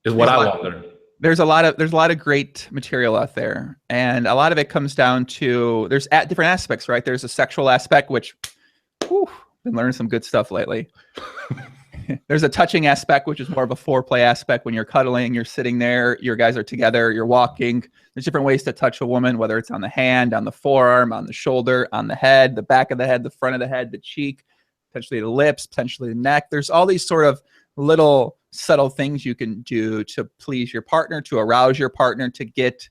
Speaker 2: Is what I wonder.
Speaker 1: There's a lot of great material out there, and a lot of it comes down to there's different aspects, right? There's a sexual aspect, which been learning some good stuff lately. There's a touching aspect, which is more of a foreplay aspect. When you're cuddling, you're sitting there, your guys are together, you're walking. There's different ways to touch a woman, whether it's on the hand, on the forearm, on the shoulder, on the head, the back of the head, the front of the head, the cheek, potentially the lips, potentially the neck. There's all these sort of little subtle things you can do to please your partner, to arouse your partner, to get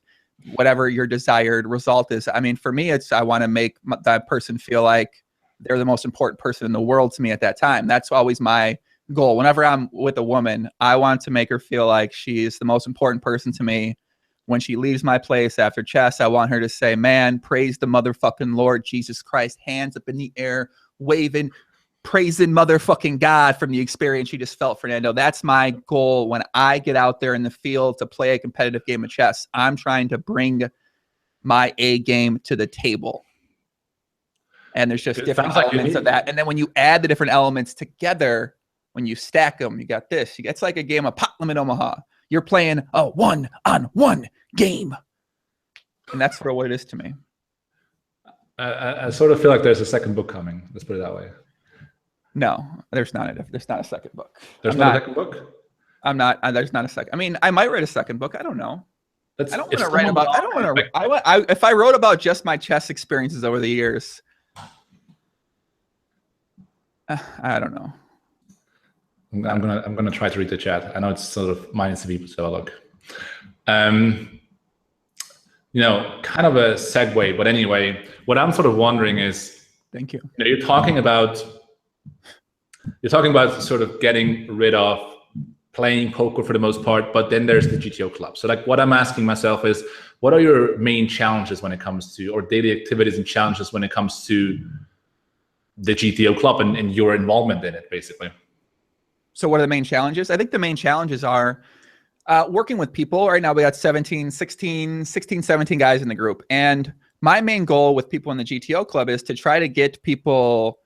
Speaker 1: whatever your desired result is. I mean, for me, I want to make that person feel like they're the most important person in the world to me at that time. That's always my goal. Whenever I'm with a woman, I want to make her feel like she's the most important person to me. When she leaves my place after chess, I want her to say, man, praise the motherfucking Lord Jesus Christ, hands up in the air, waving, praising motherfucking God from the experience she just felt, Fernando. That's my goal when I get out there in the field to play a competitive game of chess. I'm trying to bring my A game to the table. And there's just different elements of that. And then when you add the different elements together, when you stack them, you got this. It's like a game of Pot Limit Omaha. You're playing a one-on-one game. And that's for what it is to me.
Speaker 2: I sort of feel like there's a second book coming. Let's put it that way.
Speaker 1: No, there's not a second book.
Speaker 2: There's not a second book?
Speaker 1: I'm not. There's not a second. I mean, I might write a second book. I don't know. I don't want to write about. I don't want to. If I wrote about just my chess experiences over the years, I don't know.
Speaker 2: I'm gonna try to read the chat. I know it's sort of minus people, so look. You know, kind of a segue, but anyway, what I'm sort of wondering is,
Speaker 1: thank you.
Speaker 2: You're talking about sort of getting rid of playing poker for the most part, but then there's the GTO club. So like what I'm asking myself is, what are your main challenges when it comes to, or daily activities and challenges when it comes to the GTO club and your involvement in it, basically?
Speaker 1: So what are the main challenges? I think the main challenges are working with people. Right now we got 17 guys in the group. And my main goal with people in the GTO club is to try to get people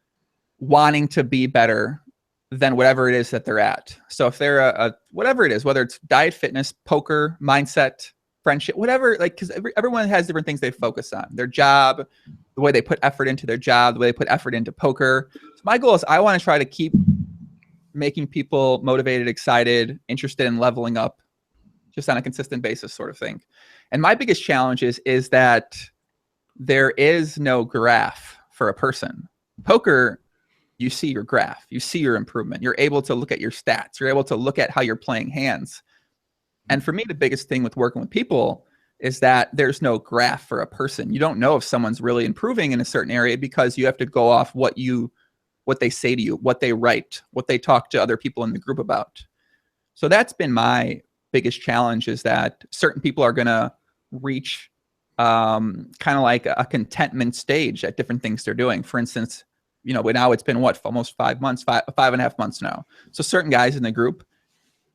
Speaker 1: wanting to be better than whatever it is that they're at. So if they're whatever it is, whether it's diet, fitness, poker, mindset, friendship, whatever, like, because everyone has different things they focus on. Their job, the way they put effort into their job, the way they put effort into poker. So my goal is I want to try to keep making people motivated, excited, interested in leveling up just on a consistent basis, sort of thing. And my biggest challenge is that there is no graph for a person. Poker, you see your graph, you see your improvement. You're able to look at your stats. You're able to look at how you're playing hands. And for me, the biggest thing with working with people is that there's no graph for a person. You don't know if someone's really improving in a certain area because you have to go off what they say to you, what they write, what they talk to other people in the group about. So that's been my biggest challenge, is that certain people are going to reach kind of like a contentment stage at different things they're doing. For instance, you know, now it's been what, almost 5 months, five and a half months now. So certain guys in the group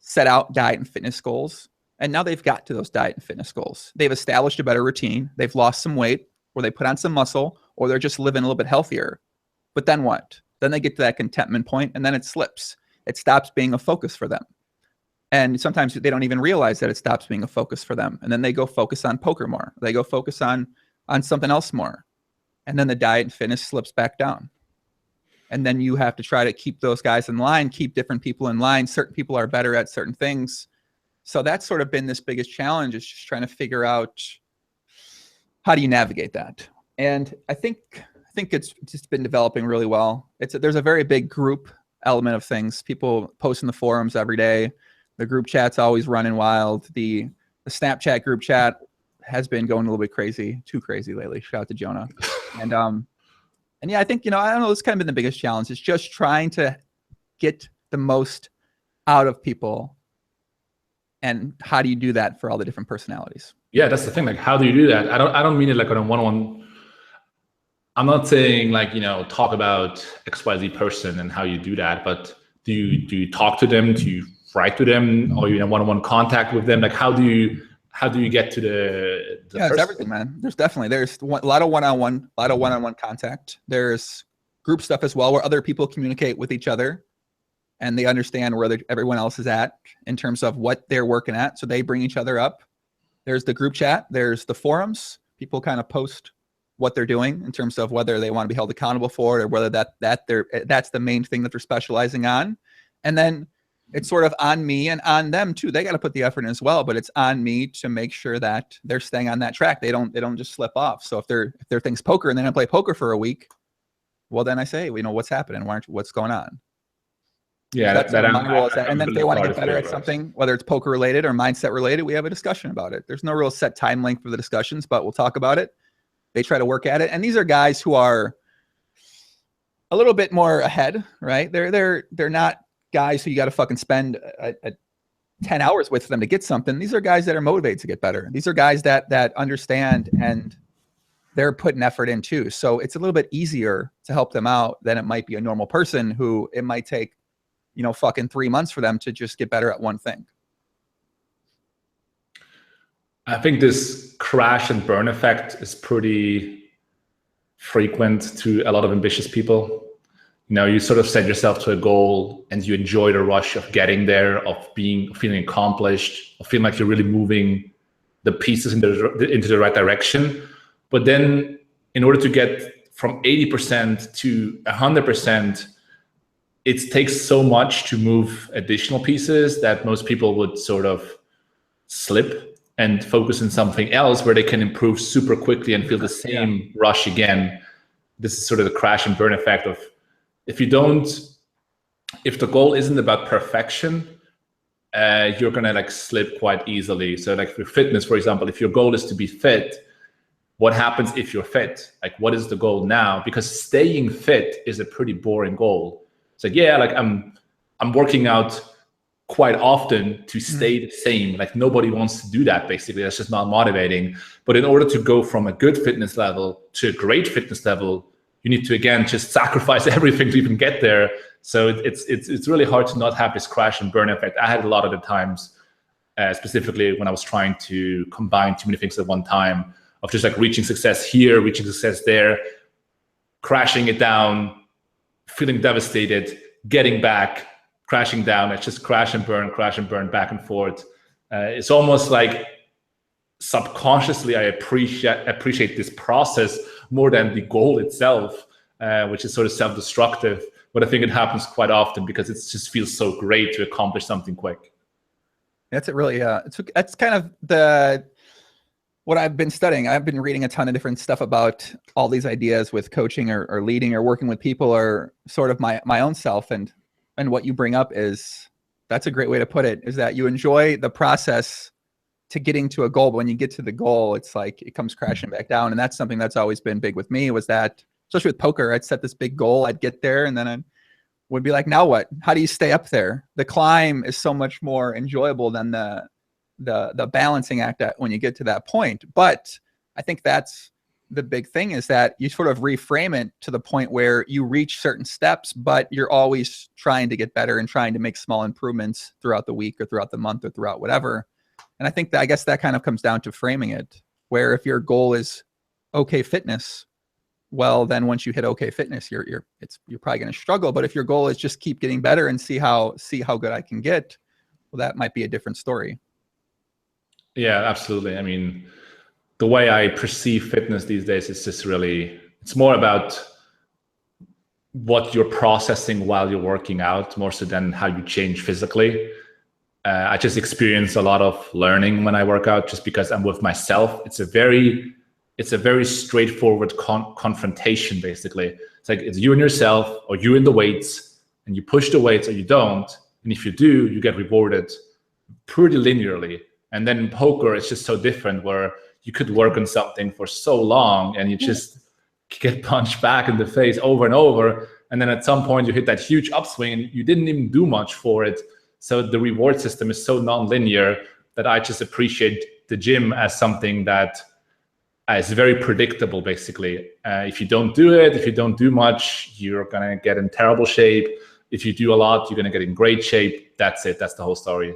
Speaker 1: set out diet and fitness goals, and now they've got to those diet and fitness goals. They've established a better routine. They've lost some weight, or they put on some muscle, or they're just living a little bit healthier. But then what? Then they get to that contentment point, and then it slips. It stops being a focus for them. And sometimes they don't even realize that it stops being a focus for them. And then they go focus on poker more. They go focus on something else more. and then the diet and fitness slips back down. And then you have to try to keep those guys in line, keep different people in line. Certain people are better at certain things. So that's sort of been this biggest challenge, is just trying to figure out how do you navigate that. And I think it's just been developing really well. There's a very big group element of things. People post in the forums every day. The group chat's always running wild. The Snapchat group chat has been going a little bit crazy, too crazy lately. Shout out to Jonah. And yeah, I think, I don't know, it's kind of been the biggest challenge. It's just trying to get the most out of people. And how do you do that for all the different personalities?
Speaker 2: Yeah, that's the thing. Like, how do you do that? I don't mean it like on a one-on-one. I'm not saying like, talk about XYZ person and how you do that, but do you talk to them? Do you write to them? Or you in one-on-one contact with them? Like, how do you get to the
Speaker 1: yeah, it's everything, man. There's a lot of one-on-one contact. There's group stuff as well, where other people communicate with each other and they understand where everyone else is at in terms of what they're working at. So they bring each other up. There's the group chat. There's the forums. People kind of post what they're doing in terms of whether they want to be held accountable for it, or whether that's the main thing that they're specializing on. And then it's sort of on me and on them too. They got to put the effort in as well, but it's on me to make sure that they're staying on that track. They don't just slip off. So if their thing's poker and then I play poker for a week, well, then I say, what's happening? What's going on?
Speaker 2: Yeah,
Speaker 1: that's my role is that. And then if they want to get better at something, whether it's poker related or mindset related, we have a discussion about it. There's no real set time length for the discussions, but we'll talk about it. They try to work at it. And these are guys who are a little bit more ahead, right? They're not guys who you got to fucking spend 10 hours with them to get something. These are guys that are motivated to get better. These are guys that understand, and they're putting effort in too. So it's a little bit easier to help them out than it might be a normal person who it might take, fucking 3 months for them to just get better at one thing.
Speaker 2: I think this crash and burn effect is pretty frequent to a lot of ambitious people. You sort of set yourself to a goal and you enjoy the rush of getting there, of feeling accomplished, of feeling like you're really moving the pieces into the right direction. But then in order to get from 80% to 100%, it takes so much to move additional pieces that most people would sort of slip and focus on something else where they can improve super quickly and feel the same rush again. This is sort of the crash and burn effect of, if the goal isn't about perfection, you're gonna slip quite easily. So like for fitness, for example, if your goal is to be fit, what happens if you're fit? Like, what is the goal now? Because staying fit is a pretty boring goal. It's like, I'm working out quite often to stay the same. Like, nobody wants to do that, basically. That's just not motivating. But in order to go from a good fitness level to a great fitness level, you need to, again, just sacrifice everything to even get there. So it's really hard to not have this crash and burn effect. I had a lot of the times, specifically when I was trying to combine too many things at one time, of just like reaching success here, reaching success there, crashing it down, feeling devastated, getting back, crashing down. It's just crash and burn, back and forth. It's almost like subconsciously I appreciate this process more than the goal itself, which is sort of self-destructive. But I think it happens quite often because it just feels so great to accomplish something quick.
Speaker 1: That's it, really. That's kind of what I've been studying. I've been reading a ton of different stuff about all these ideas with coaching or leading or working with people, or sort of my own self. And what you bring up that's a great way to put it, is that you enjoy the process to getting to a goal. But when you get to the goal, it's like it comes crashing back down. And that's something that's always been big with me, was that, especially with poker, I'd set this big goal, I'd get there, and then I would be like, now what? How do you stay up there? The climb is so much more enjoyable than the balancing act when you get to that point. But I think that's the big thing, is that you sort of reframe it to the point where you reach certain steps, but you're always trying to get better and trying to make small improvements throughout the week or throughout the month or throughout whatever. And I guess that kind of comes down to framing it, where if your goal is okay fitness, well, then once you hit okay fitness, you're probably going to struggle. But if your goal is just keep getting better and see how good I can get, well, that might be a different story. Yeah,
Speaker 2: absolutely. I mean, the way I perceive fitness these days is just really it's more about what you're processing while you're working out, more so than how you change physically. I just experience a lot of learning when I work out, just because I'm with myself. It's a very straightforward confrontation, basically. It's like it's you and yourself, or you and the weights, and you push the weights or you don't. And if you do, you get rewarded pretty linearly. And then in poker, it's just so different, where you could work on something for so long and you just get punched back in the face over and over. And then at some point you hit that huge upswing and you didn't even do much for it. So the reward system is so non-linear that I just appreciate the gym as something that is very predictable, basically. If you don't do it, if you don't do much, you're going to get in terrible shape. If you do a lot, you're going to get in great shape. That's it. That's the whole story.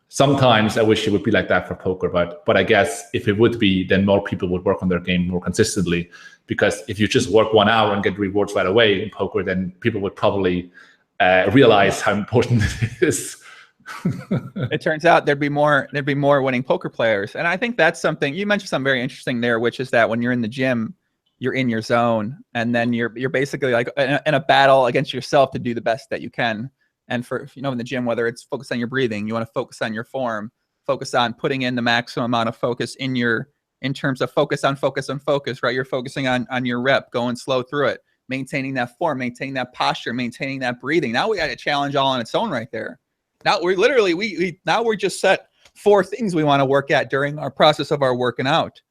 Speaker 2: Sometimes I wish it would be like that for poker, but I guess if it would be, then more people would work on their game more consistently. Because if you just work 1 hour and get rewards right away in poker, then people would probably realize how important it is.
Speaker 1: It turns out there'd be more winning poker players. And I think that's something, you mentioned something very interesting there, which is that when you're in the gym, you're in your zone, and then you're basically like in a battle against yourself to do the best that you can. And for, in the gym, whether it's focus on your breathing, you want to focus on your form, focus on putting in the maximum amount of focus in terms of focus on focus, right? You're focusing on your rep, going slow through it, maintaining that form, maintaining that posture, maintaining that breathing. Now we got a challenge all on its own right there. Now we're literally, now we're just set 4 things we want to work at during our process of our working out.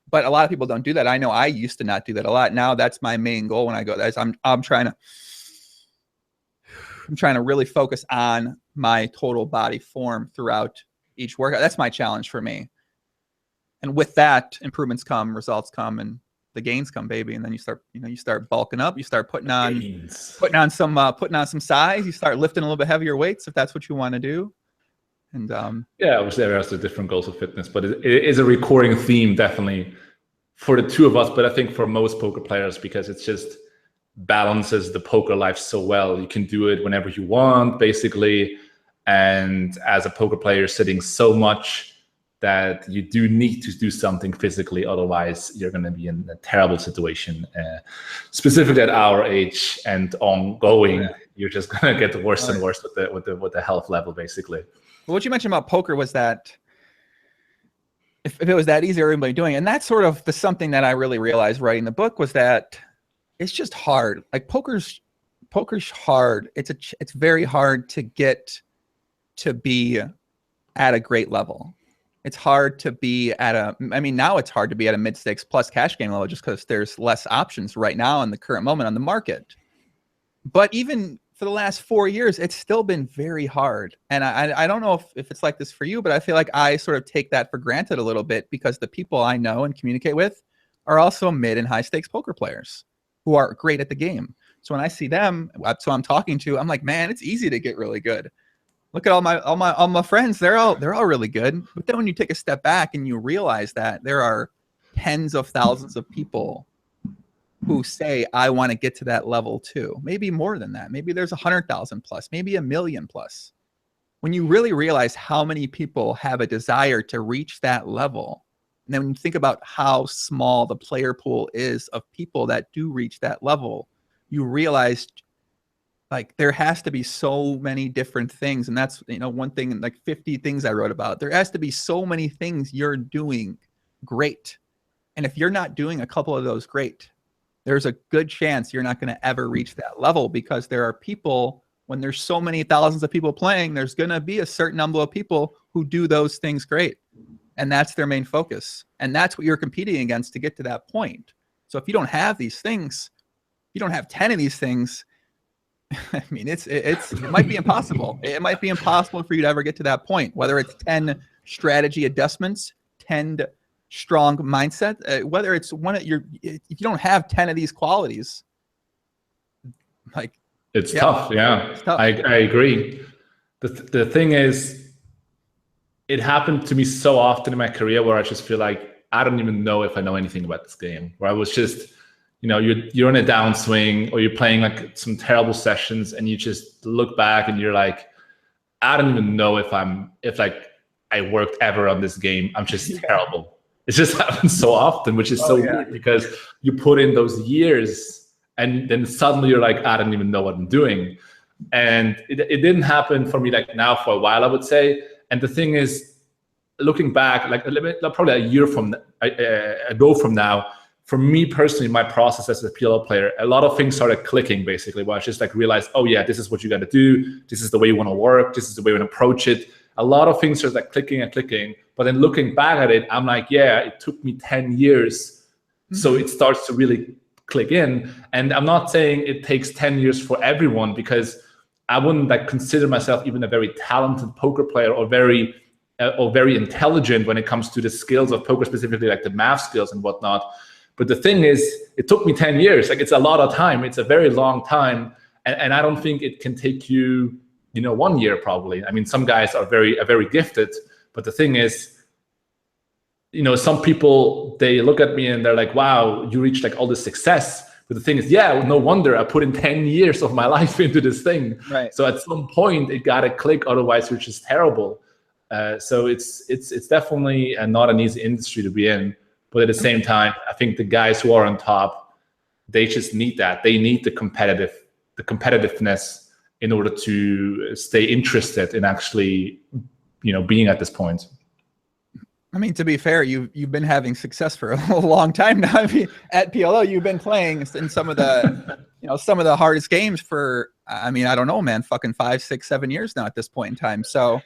Speaker 1: But a lot of people don't do that. I know I used to not do that a lot. Now that's my main goal when I go. I'm trying to really focus on my total body form throughout each workout. That's my challenge for me. And with that, improvements come, results come, and the gains come, baby. And then you start bulking up. You start putting on some size. You start lifting a little bit heavier weights if that's what you want to do. And
Speaker 2: yeah, obviously there are different goals of fitness, but it is a recurring theme, definitely, for the two of us. But I think for most poker players, because it's just balances the poker life so well. You can do it whenever you want, basically. And as a poker player, you're sitting so much that you do need to do something physically. Otherwise, you're going to be in a terrible situation. Specifically at our age and ongoing, you're just going to get worse and worse with the health level, basically.
Speaker 1: Well, what you mentioned about poker was that if it was that easy, everybody doing it. And that's sort of something that I really realized writing the book, was that it's just hard. Like poker's hard. It's very hard to get to be at a great level. It's hard to be now it's hard to be at a mid-stakes plus cash game level, just because there's less options right now in the current moment on the market. But even for the last 4 years, it's still been very hard. And I don't know if it's like this for you, but I feel like I sort of take that for granted a little bit, because the people I know and communicate with are also mid and high stakes poker players who are great at the game. So when I see them, so I'm talking to, I'm like, man, it's easy to get really good. Look at all my friends. They're all really good. But then when you take a step back and you realize that there are tens of thousands of people who say, I want to get to that level too. Maybe more than that. Maybe there's 100,000 plus, maybe 1 million plus. When you really realize how many people have a desire to reach that level, and then when you think about how small the player pool is of people that do reach that level, you realize like there has to be so many different things. And that's, one thing, like 50 things I wrote about. There has to be so many things you're doing great. And if you're not doing a couple of those great, there's a good chance you're not going to ever reach that level, because there are people, when there's so many thousands of people playing, there's going to be a certain number of people who do those things great. And that's their main focus. And that's what you're competing against to get to that point. So if you don't have these things, you don't have 10 of these things, I mean, it might be impossible. It might be impossible for you to ever get to that point, whether it's 10 strategy adjustments, 10 strong mindset, whether it's if you don't have 10 of these qualities, like
Speaker 2: it's tough. Yeah, it's tough. I agree. The thing is, it happened to me so often in my career where I just feel like I don't even know if I know anything about this game, where I was just, you're in a downswing, or you're playing like some terrible sessions, and you just look back and you're like, I don't even know if I worked ever on this game. I'm just terrible. It just happens so often, which is weird, because you put in those years and then suddenly you're like, I don't even know what I'm doing. And it didn't happen for me like now for a while, I would say. And the thing is, looking back, like probably a year ago from now, for me personally, my process as a PLO player, a lot of things started clicking basically, where I just like realized, oh yeah, this is what you got to do. This is the way you want to work. This is the way you want to approach it. A lot of things are like clicking and clicking. But then looking back at it, I'm like, yeah, it took me 10 years. So it starts to really click in. And I'm not saying it takes 10 years for everyone, because I wouldn't like consider myself even a very talented poker player or very intelligent when it comes to the skills of poker, specifically like the math skills and whatnot. But the thing is, it took me 10 years. Like, it's a lot of time. It's a very long time. And I don't think it can take you, 1 year probably. I mean, some guys are very gifted. But the thing is, some people, they look at me and they're like, wow, you reached like all this success. But the thing is, yeah, no wonder I put in 10 years of my life into this thing.
Speaker 1: Right.
Speaker 2: So at some point it got to click, otherwise it's just terrible. So it's definitely not an easy industry to be in. But at the same time, I think the guys who are on top, they just need that. They need the competitiveness in order to stay interested in actually, being at this point.
Speaker 1: I mean, to be fair, you've been having success for a long time now. I mean, at PLO, you've been playing in some of the, some of the hardest games for, I mean, I don't know, man, fucking 5, 6, 7 years now at this point in time. So,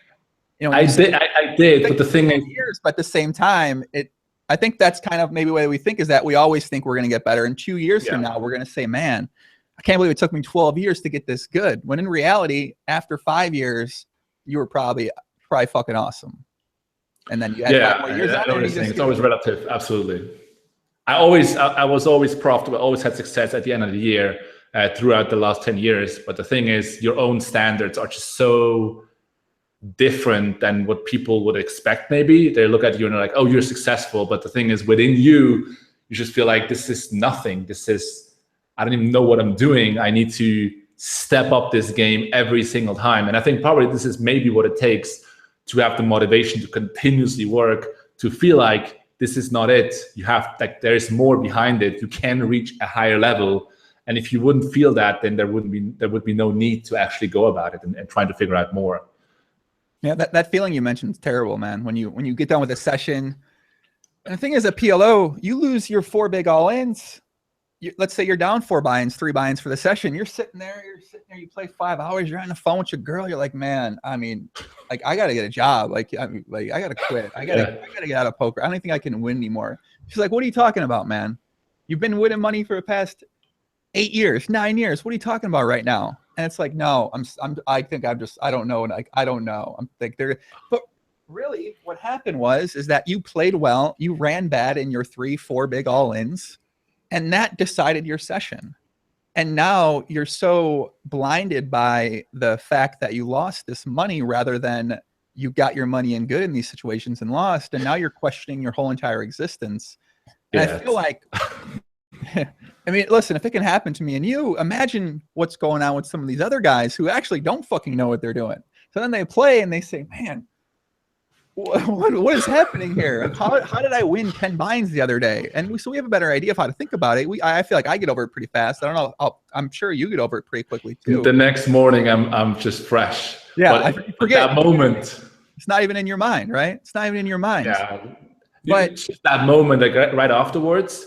Speaker 2: I did, but the thing is,
Speaker 1: years, but at the same time, I think that's kind of maybe the way we think, is that we always think we're going to get better. And 2 years from now, we're going to say, man, I can't believe it took me 12 years to get this good. When in reality, after 5 years, you were probably fucking awesome. And then you had 5 more years.
Speaker 2: It's always relative. Absolutely. I was always profitable. I always had success at the end of the year throughout the last 10 years. But the thing is, your own standards are just so different than what people would expect. Maybe they look at you and they're like, oh, you're successful. But the thing is, within you just feel like this is nothing. I don't even know what I'm doing. I need to step up this game every single time. And I think probably this is maybe what it takes to have the motivation to continuously work, to feel like this is not it. You have, like, there's more behind it. You can reach a higher level. And if you wouldn't feel that, then there would be no need to actually go about it and trying to figure out more.
Speaker 1: Yeah, that feeling you mentioned is terrible, man. When you get done with a session, and the thing is, at PLO, you lose your 4 big all-ins. Let's say you're down 4 buy-ins, 3 buy-ins for the session. You're sitting there, you play 5 hours, you're on the phone with your girl. You're like, man, I mean, like, I got to get a job. Like, I got to quit. I got to get out of poker. I don't think I can win anymore. She's like, what are you talking about, man? You've been winning money for the past 8 years, 9 years. What are you talking about right now? And it's like, no, I don't know. And I don't know. I'm like, but really what happened is that you played well, you ran bad in your 3, 4 big all-ins, and that decided your session. And now you're so blinded by the fact that you lost this money rather than you got your money in good in these situations and lost. And now you're questioning your whole entire existence. And I feel like, I mean, listen, if it can happen to me and you, imagine what's going on with some of these other guys who actually don't fucking know what they're doing. So then they play and they say, man, what is happening here? How did I win 10 buy-ins the other day? And so we have a better idea of how to think about it. I feel like I get over it pretty fast. I don't know. I'm sure you get over it pretty quickly too.
Speaker 2: The next morning, I'm just fresh.
Speaker 1: Yeah,
Speaker 2: but
Speaker 1: I forget
Speaker 2: that moment.
Speaker 1: It's not even in your mind, right? It's not even in your mind.
Speaker 2: Yeah,
Speaker 1: but
Speaker 2: just that moment, like right afterwards,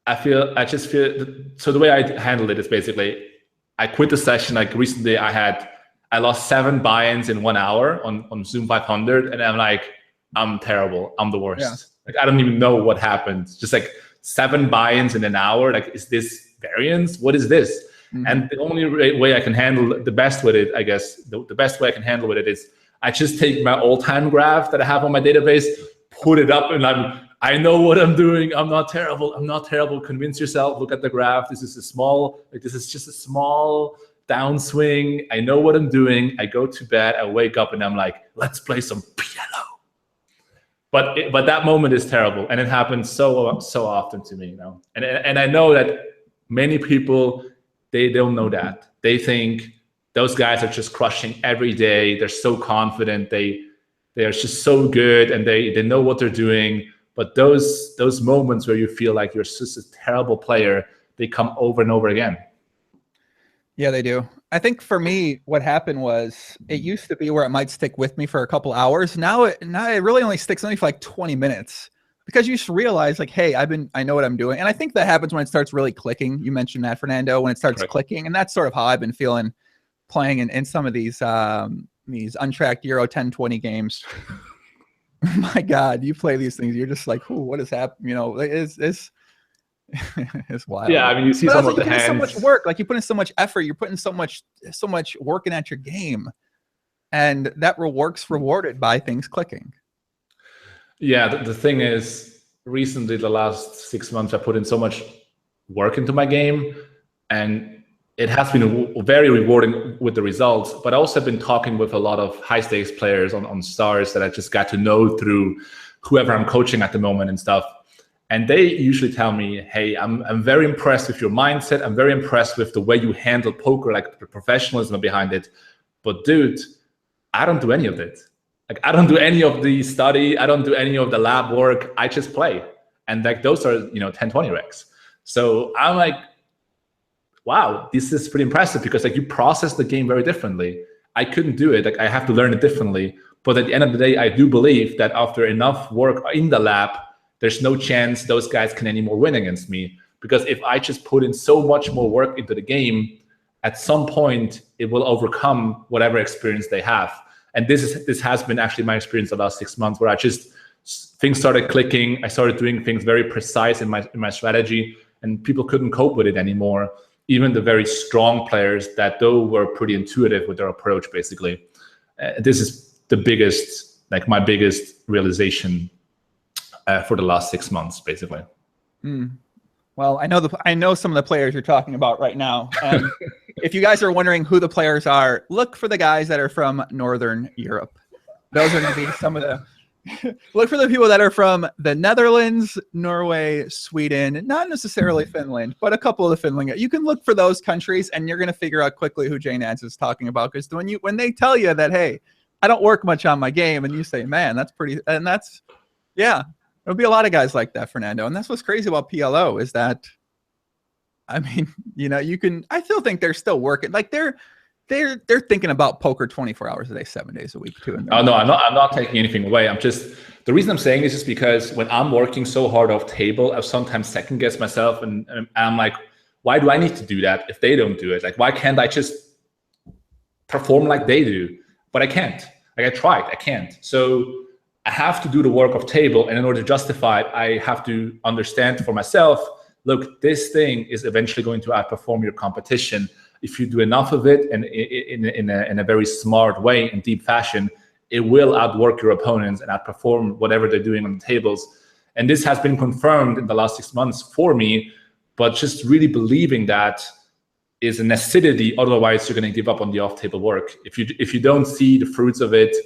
Speaker 2: I just feel. So the way I handled it is basically, I quit the session. Like recently, I lost 7 buy-ins in 1 hour on Zoom 500, and I'm like, I'm terrible. I'm the worst.
Speaker 1: Yeah.
Speaker 2: Like, I don't even know what happened. Just like 7 buy-ins in an hour. Like, is this variance? What is this? Mm-hmm. And the only way I can handle the best with it, I guess, the best way I can handle with it is I just take my all-time graph that I have on my database, put it up, and I know what I'm doing. I'm not terrible. I'm not terrible. Convince yourself. Look at the graph. This is just a small downswing. I know what I'm doing. I go to bed. I wake up and I'm like, let's play some PLO. But that moment is terrible, and it happens so often to me, And I know that many people, they don't know that. They think those guys are just crushing every day. They're so confident. They are just so good, and they know what they're doing. But those moments where you feel like you're just a terrible player, they come over and over again.
Speaker 1: Yeah, they do. I think for me, what happened was it used to be where it might stick with me for a couple hours. Now it really only sticks with me for like 20 minutes because you just realize like, hey, I know what I'm doing. And I think that happens when it starts really clicking. You mentioned that, Fernando, when it starts clicking. And that's sort of how I've been feeling playing in some of these untracked Euro 10-20 games. My God, you play these things, you're just like, "Ooh, what is happening?" You know, it's wild.
Speaker 2: Yeah, I mean, you see some of the hands.
Speaker 1: So much work, like you put in so much effort, you're putting so much working at your game, and that work's rewarded by things clicking.
Speaker 2: Yeah, the thing is, recently, the last 6 months, I put in so much work into my game, and it has been very rewarding with the results. But I also have been talking with a lot of high stakes players on stars that I just got to know through whoever I'm coaching at the moment and stuff. And they usually tell me, hey, I'm very impressed with your mindset. I'm very impressed with the way you handle poker, like the professionalism behind it. But dude, I don't do any of it. Like, I don't do any of the study. I don't do any of the lab work. I just play. And like, those are, 10, 20 recs. So I'm like, wow, this is pretty impressive because like you process the game very differently. I couldn't do it. Like, I have to learn it differently. But at the end of the day, I do believe that after enough work in the lab, there's no chance those guys can anymore win against me. Because if I just put in so much more work into the game, at some point it will overcome whatever experience they have. And this has been actually my experience the last 6 months, where things started clicking. I started doing things very precise in my strategy, and people couldn't cope with it anymore. Even the very strong players that though were pretty intuitive with their approach, basically. This is my biggest realization for the last 6 months, basically.
Speaker 1: Well, I know some of the players you're talking about right now. And if you guys are wondering who the players are, look for the guys that are from Northern Europe. Those are going to be some of the. Look for the people that are from the Netherlands, Norway, Sweden, not necessarily Finland, but a couple of the Finland. You can look for those countries, and you're going to figure out quickly who JNandez is talking about. Because when they tell you that, hey, I don't work much on my game, and you say, man, that's pretty, and that's, yeah, there'll be a lot of guys like that, Fernando. And that's what's crazy about PLO is that, I mean, I still think they're still working. Like they're thinking about poker 24 hours a day, 7 days a week too.
Speaker 2: Oh no, I'm not taking anything away. The reason I'm saying this is because when I'm working so hard off table, I sometimes second guess myself, and I'm like, why do I need to do that if they don't do it? Like, why can't I just perform like they do? But I can't. Like, I tried, I can't. So I have to do the work of table, and in order to justify it, I have to understand for myself, look, this thing is eventually going to outperform your competition. If you do enough of it and in a very smart way, in deep fashion, it will outwork your opponents and outperform whatever they're doing on the tables. And this has been confirmed in the last 6 months for me, but just really believing that is a necessity. Otherwise, you're going to give up on the off-table work. If you don't see the fruits of it,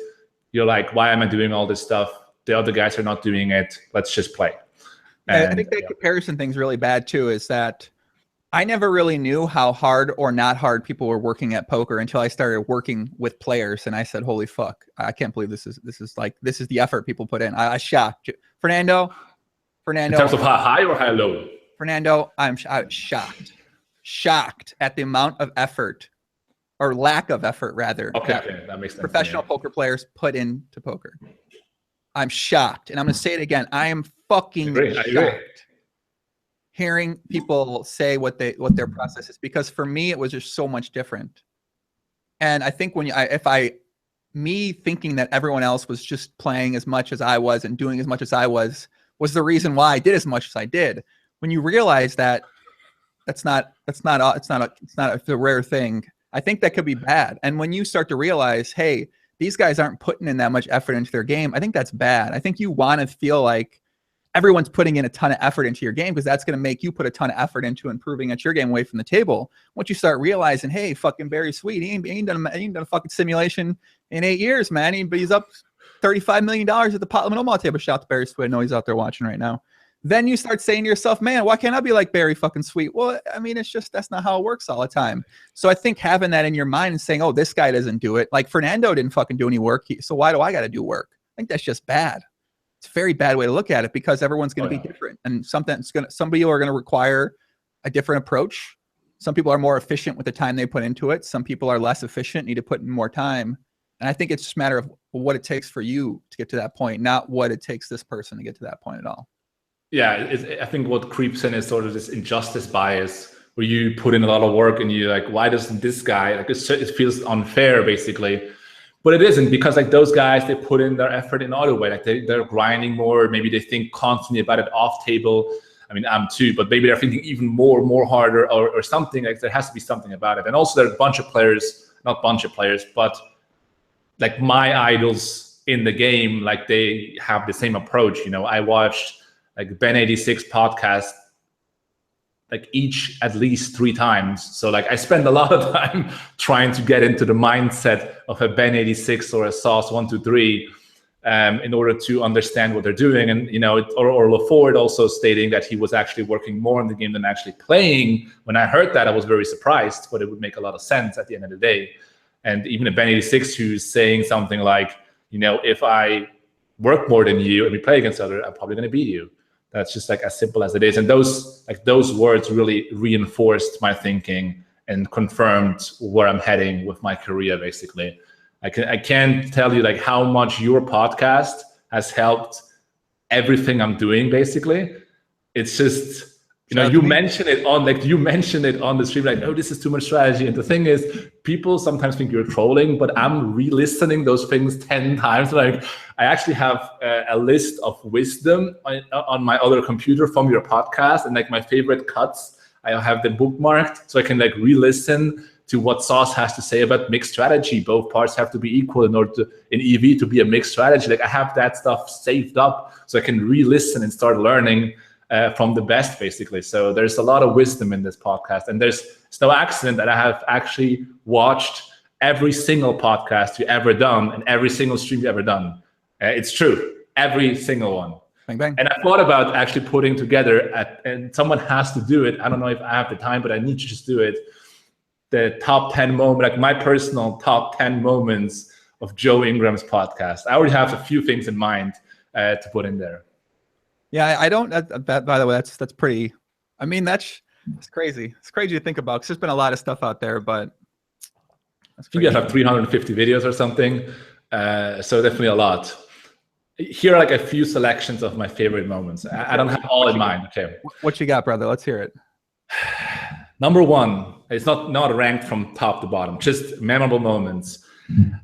Speaker 2: you're like, why am I doing all this stuff? The other guys are not doing it. Let's just play.
Speaker 1: And I think that comparison thing's really bad too, is that I never really knew how hard or not hard people were working at poker until I started working with players, and I said, "Holy fuck! I can't believe this is the effort people put in." I shocked Fernando.
Speaker 2: In terms of how high or how low?
Speaker 1: Fernando, I'm shocked at the amount of effort, or lack of effort, rather.
Speaker 2: Okay, that makes sense.
Speaker 1: Professional poker players put into poker. I'm shocked, and I'm going to say it again. I am fucking shocked hearing people say what their process is, because for me it was just so much different. And I think me thinking that everyone else was just playing as much as I was and doing as much as I was the reason why I did as much as I did. When you realize that it's not a rare thing, I think that could be bad. And when you start to realize, hey, these guys aren't putting in that much effort into their game, I think that's bad. I think you want to feel like everyone's putting in a ton of effort into your game, because that's going to make you put a ton of effort into improving at your game away from the table. Once you start realizing, hey, fucking Barry Sweet, he ain't done a fucking simulation in 8 years, man. He's up $35 million at the Pot Limit Omaha table. Shout out to Barry Sweet. I know he's out there watching right now. Then you start saying to yourself, man, why can't I be like Barry fucking Sweet? Well, I mean, it's just, that's not how it works all the time. So I think having that in your mind and saying, oh, this guy doesn't do it. Like Fernando didn't fucking do any work. So why do I got to do work? I think that's just bad. it's a very bad way to look at it, because everyone's going to be different, and some people are going to require a different approach. Some people are more efficient with the time they put into it. Some people are less efficient, need to put in more time. And I think it's just a matter of what it takes for you to get to that point, not what it takes this person to get to that point at all.
Speaker 2: Yeah, I think what creeps in is sort of this injustice bias, where you put in a lot of work and you're like, why doesn't this guy, like, it feels unfair basically. But it isn't, because like those guys, they put in their effort in other way. Like they're grinding more. Maybe they think constantly about it off table. I mean, I'm too, but maybe they're thinking even more harder or something. Like there has to be something about it. And also there are a bunch of players, not bunch of players, but like my idols in the game, like they have the same approach. You know, I watched like Ben86 podcast, like each at least 3 times. So like I spend a lot of time trying to get into the mindset of a Ben86 or a Sauce 123 in order to understand what they're doing. And, you know, or LaFord also stating that he was actually working more on the game than actually playing. When I heard that, I was very surprised, but it would make a lot of sense at the end of the day. And even a Ben86 who's saying something like, you know, if I work more than you and we play against each other, I'm probably going to beat you. That's just like as simple as it is. And those words really reinforced my thinking and confirmed where I'm heading with my career, basically. I can't tell you like how much your podcast has helped everything I'm doing, basically. It's just, you know, you mention it on the stream, like, oh, this is too much strategy. And the thing is, people sometimes think you're trolling, but I'm re-listening those things 10 times. Like, I actually have a list of wisdom on my other computer from your podcast, and like my favorite cuts, I have them bookmarked, so I can like re-listen to what Sauce has to say about mixed strategy. Both parts have to be equal in order to, in EV, to be a mixed strategy. Like I have that stuff saved up so I can re-listen and start learning from the best, basically. So there's a lot of wisdom in this podcast, and it's no accident that I have actually watched every single podcast you ever done and every single stream you ever done. It's true, every single one.
Speaker 1: Bang, bang.
Speaker 2: And I thought about actually putting together, and someone has to do it. I don't know if I have the time, but I need to just do it. The top 10 moments, like my personal top 10 moments of Joe Ingram's podcast. I already have a few things in mind to put in there.
Speaker 1: Yeah, I don't. That, by the way, that's pretty. I mean, it's crazy. It's crazy to think about, because there's been a lot of stuff out there, but
Speaker 2: I think you have 350 videos or something. So definitely a lot. Here are like a few selections of my favorite moments. I don't have all in mind. Okay.
Speaker 1: What you got, brother? Let's hear it.
Speaker 2: Number 1, it's not ranked from top to bottom, just memorable moments.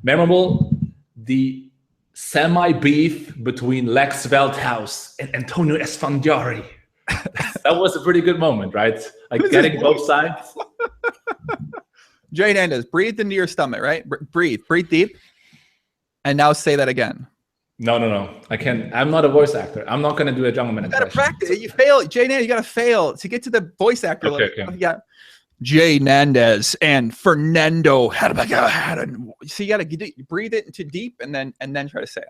Speaker 2: Memorable, the semi-beef between Lex Veldhuis and Antonio Esfandiari. That was a pretty good moment, right? Like getting both sides.
Speaker 1: JNandez, breathe into your stomach, right? Breathe deep. And now say that again.
Speaker 2: No. I can't. I'm not a voice actor. I'm not going to do a Jungleman impression.
Speaker 1: You got to practice. You fail. JNandez, you got to fail to get to the voice actor.
Speaker 2: Okay.
Speaker 1: You got JNandez and Fernando. So you got to breathe it into deep and then try to say it.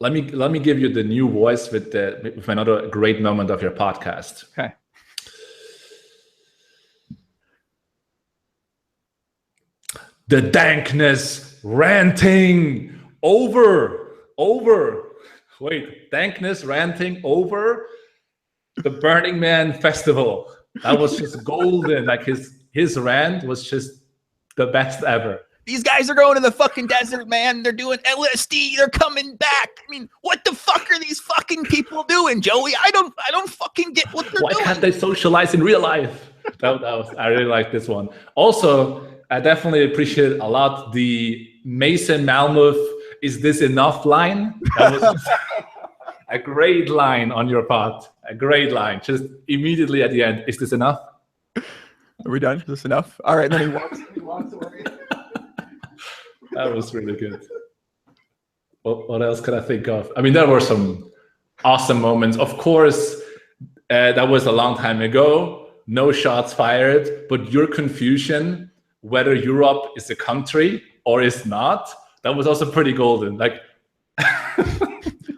Speaker 2: Let me give you the new voice with another great moment of your podcast.
Speaker 1: Okay.
Speaker 2: The dankness ranting over. Wait, dankness ranting over the Burning Man festival. That was just golden. Like his rant was just the best ever.
Speaker 1: These guys are going to the fucking desert, man. They're doing LSD. They're coming back. I mean, what the fuck are these fucking people doing, Joey? I don't fucking get what they're doing.
Speaker 2: Why can't they socialize in real life? I really like this one. Also, I definitely appreciate a lot the Mason Malmuth, is this enough line? That was a great line on your part. A great line. Just immediately at the end, is this enough?
Speaker 1: Are we done? Is this enough? All right, then he walks away.
Speaker 2: That was really good. What else could I think of? I mean, there were some awesome moments. Of course, that was a long time ago. No shots fired, but your confusion whether Europe is a country or is not, that was also pretty golden. Like,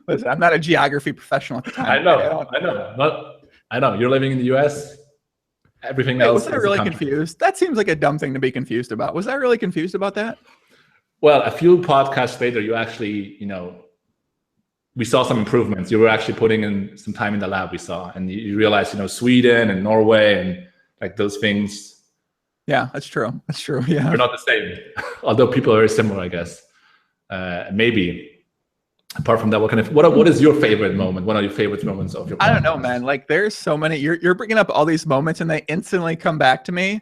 Speaker 1: listen, I'm not a geography professional at the time.
Speaker 2: I know. You're living in the US. Everything else.
Speaker 1: Was I really confused? That seems like a dumb thing to be confused about. Was I really confused about that?
Speaker 2: Well, a few podcasts later, you actually, we saw some improvements. You were actually putting in some time in the lab, we saw, and you realized, Sweden and Norway and like those things.
Speaker 1: Yeah, that's true. That's true. Yeah.
Speaker 2: They're not the same, although people are very similar, I guess. Maybe. Apart from that, what is your favorite moment? One of your favorite moments of your podcast?
Speaker 1: I don't know, man. Like there's so many. You're bringing up all these moments and they instantly come back to me.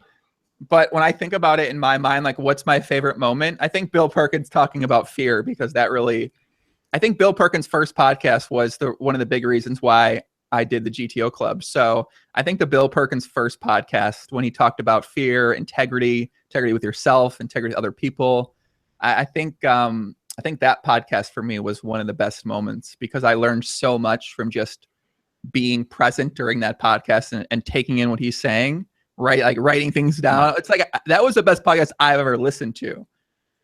Speaker 1: But when I think about it in my mind, like what's my favorite moment? I think Bill Perkins talking about fear, because I think Bill Perkins' first podcast was one of the big reasons why I did the GTO club. So I think the Bill Perkins' first podcast, when he talked about fear, integrity with yourself, integrity with other people, I think that podcast for me was one of the best moments, because I learned so much from just being present during that podcast and taking in what he's saying, right? Like writing things down. It's like, that was the best podcast I've ever listened to.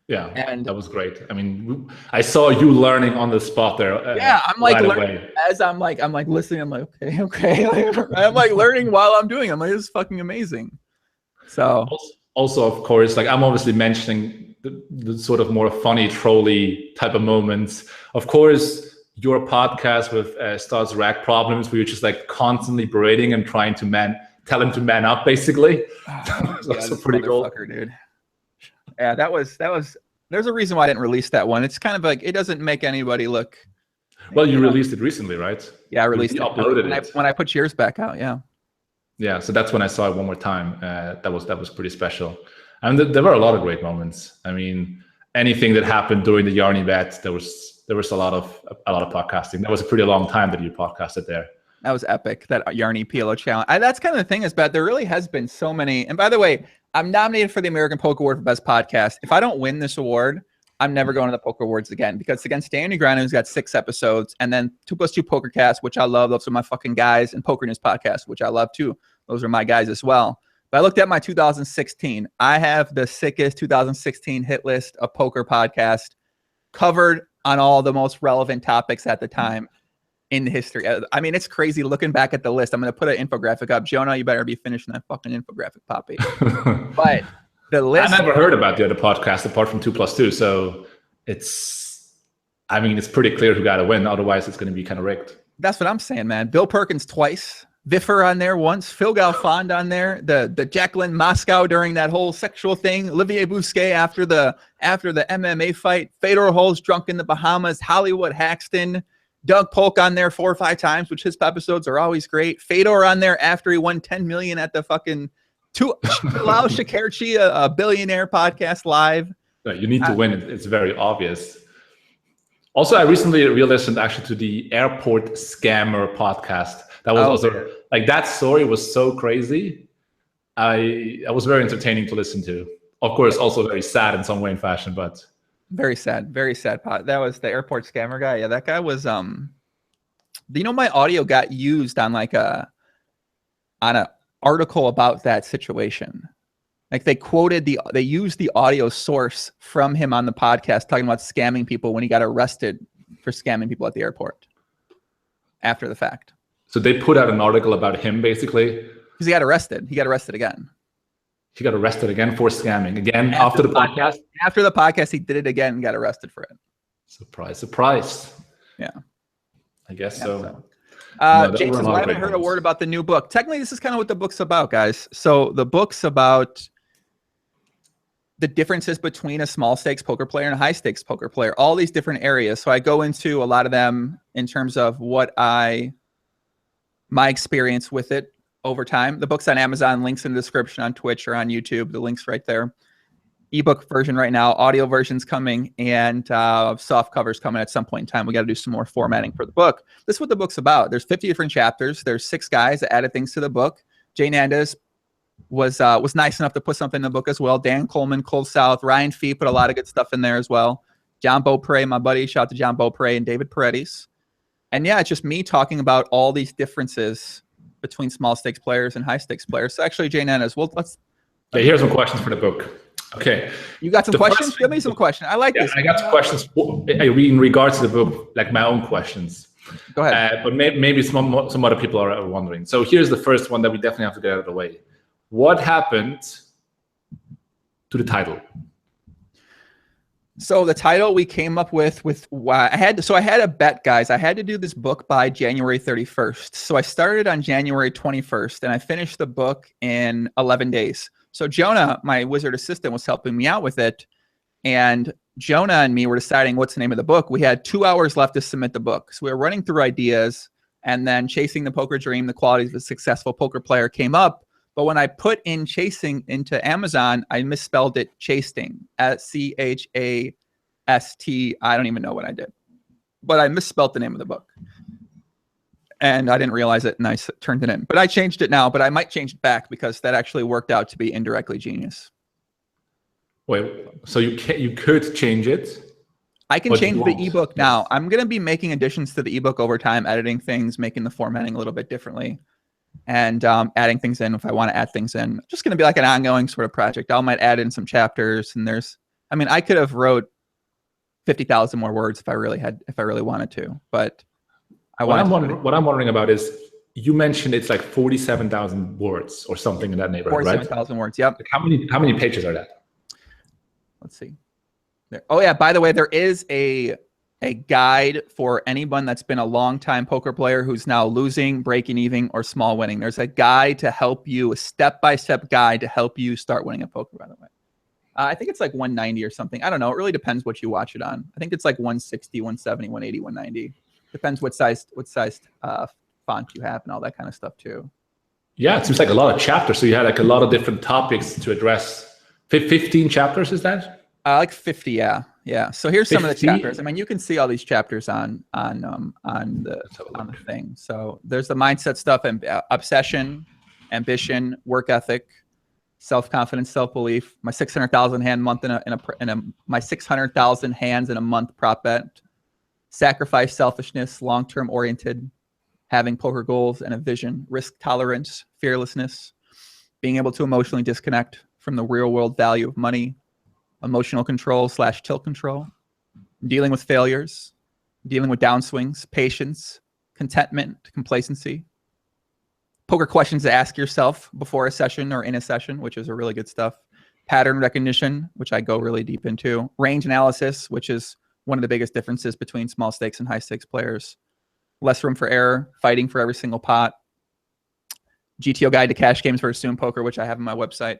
Speaker 2: Yeah, and that was great. I mean, I saw you learning on the spot there.
Speaker 1: Yeah, I'm like learning as I'm like listening. I'm like, okay. I'm like learning while I'm doing it. I'm like, this is fucking amazing. So
Speaker 2: also, of course, like I'm obviously mentioning the sort of more funny, trolly type of moments. Of course, your podcast with Star's Rack Problems, where you're just like constantly berating and trying to tell him to man up, basically. That's pretty cool,
Speaker 1: dude. Yeah, that was. There's a reason why I didn't release that one. It's kind of like, it doesn't make anybody look.
Speaker 2: Well, you released it recently, right?
Speaker 1: Yeah, I released it.
Speaker 2: Uploaded it
Speaker 1: when I put yours back out. Yeah.
Speaker 2: Yeah, so that's when I saw it one more time. That was pretty special. And there were a lot of great moments. I mean, anything that happened during the JNandez, there was a lot of podcasting. That was a pretty long time that you podcasted there.
Speaker 1: That was epic. That Yarny PLO challenge. That's kind of the thing is, but there really has been so many. And by the way, I'm nominated for the American Poker Award for Best Podcast. If I don't win this award, I'm never going to the Poker Awards again, because it's against Danny Grano, who's got 6 episodes, and then 2+2 PokerCast, which I love. Those are my fucking guys, and Poker News Podcast, which I love too. Those are my guys as well. But I looked at my 2016. I have the sickest 2016 hit list of poker podcast, covered on all the most relevant topics at the time in the history. I mean, it's crazy looking back at the list. I'm going to put an infographic up. Jonah, you better be finishing that fucking infographic, Poppy. But the list.
Speaker 2: I never heard about the other podcast apart from 2+2. So it's pretty clear who got to win. Otherwise, it's going to be kind of rigged.
Speaker 1: That's what I'm saying, man. Bill Perkins twice. Viffer on there once. Phil Galfond on there. The Jacqueline Moscow during that whole sexual thing. Olivier Bousquet after the MMA fight. Fedor Holz drunk in the Bahamas. Hollywood Haxton. Doug Polk on there 4 or 5 times, which his episodes are always great. Fedor on there after he won $10 million at the fucking Lal Shakerchi, a billionaire podcast live.
Speaker 2: You need to win. It's very obvious. Also, I recently listened actually to the Airport Scammer podcast. That was also like, that story was so crazy. I was very entertaining to listen to. Of course, also very sad in some way and fashion, but
Speaker 1: very sad pod. That was the Airport Scammer guy. Yeah, that guy was my audio got used on like on an article about that situation. Like they used the audio source from him on the podcast talking about scamming people when he got arrested for scamming people at the airport after the fact.
Speaker 2: So they put out an article about him basically.
Speaker 1: Because he got arrested. He got arrested again.
Speaker 2: He got arrested again for scamming again after the podcast.
Speaker 1: After the podcast, he did it again and got arrested for it.
Speaker 2: Surprise, surprise.
Speaker 1: Yeah,
Speaker 2: I guess so.
Speaker 1: James says, I haven't heard a word about the new book. Technically, this is kind of what the book's about, guys. So the book's about the differences between a small stakes poker player and a high stakes poker player, all these different areas. So I go into a lot of them in terms of my experience with it over time. The book's on Amazon, links in the description, on Twitch or on YouTube. The link's right there. Ebook version right now, audio version's coming, and soft covers coming at some point in time. We got to do some more formatting for the book. This is what the book's about. There's 50 different chapters. There's 6 guys that added things to the book. JNandez was nice enough to put something in the book as well. Dan Coleman, Cole South, Ryan Fee put a lot of good stuff in there as well. John Beaupre, my buddy, shout out to John Beaupre and David Paredes. And yeah, it's just me talking about all these differences between small stakes players and high stakes players. So actually, JNandez,
Speaker 2: here's some questions for the book. Okay.
Speaker 1: You got some questions? Give me some questions. I like this.
Speaker 2: I got some questions in regards to the book, like my own questions.
Speaker 1: Go ahead.
Speaker 2: But maybe some other people are wondering. So here's the first one that we definitely have to get out of the way. What happened to the title?
Speaker 1: So the title we came up with I had a bet, guys. I had to do this book by January 31st. So I started on January 21st and I finished the book in 11 days. So Jonah, my wizard assistant, was helping me out with it. And Jonah and me were deciding what's the name of the book. We had 2 hours left to submit the book. So we were running through ideas, and then Chasing the Poker Dream, the qualities of a successful poker player came up. But when I put in chasing into Amazon, I misspelled it chasing, CHAST. I don't even know what I did, but I misspelled the name of the book. And I didn't realize it, and I turned it in. But I changed it now, but I might change it back because that actually worked out to be indirectly genius.
Speaker 2: Wait, so you could change it?
Speaker 1: I can change the ebook now. I'm going to be making additions to the ebook over time, editing things, making the formatting a little bit differently, and adding things in if I want to add things in. Just going to be like an ongoing sort of project. I might add in some chapters, and I could have wrote 50,000 more words if I really wanted to, but
Speaker 2: what I'm wondering about is, you mentioned it's like 47,000 words or something in that neighborhood, right?
Speaker 1: 47,000 words. Yep.
Speaker 2: Like how many pages are that?
Speaker 1: Let's see. There. Oh yeah. By the way, there is a guide for anyone that's been a long time poker player who's now losing, breaking even, or small winning. There's a guide to help you, a step-by-step guide to help you start winning at poker, by the way. I think it's like 190 or something. I don't know. It really depends what you watch it on. I think it's like 160, 170, 180, 190. Depends what size font you have and all that kind of stuff too.
Speaker 2: Yeah, it seems like a lot of chapters. So you had like a lot of different topics to address. 15 chapters, is that?
Speaker 1: Like 50, yeah. Yeah. So here's 50? Some of the chapters. I mean, you can see all these chapters on the thing. So there's the mindset stuff and obsession, ambition, work ethic, self-confidence, self-belief, my 600,000 hand month my 600,000 hands in a month prop bet, sacrifice, selfishness, long-term oriented, having poker goals and a vision, risk tolerance, fearlessness, being able to emotionally disconnect from the real world value of money, emotional control / tilt control, dealing with failures, dealing with downswings, patience, contentment, complacency, poker questions to ask yourself before a session or in a session, which is a really good stuff, pattern recognition, which I go really deep into, range analysis, which is one of the biggest differences between small stakes and high stakes players, less room for error, fighting for every single pot, GTO guide to cash games for Upswing Poker, which I have on my website,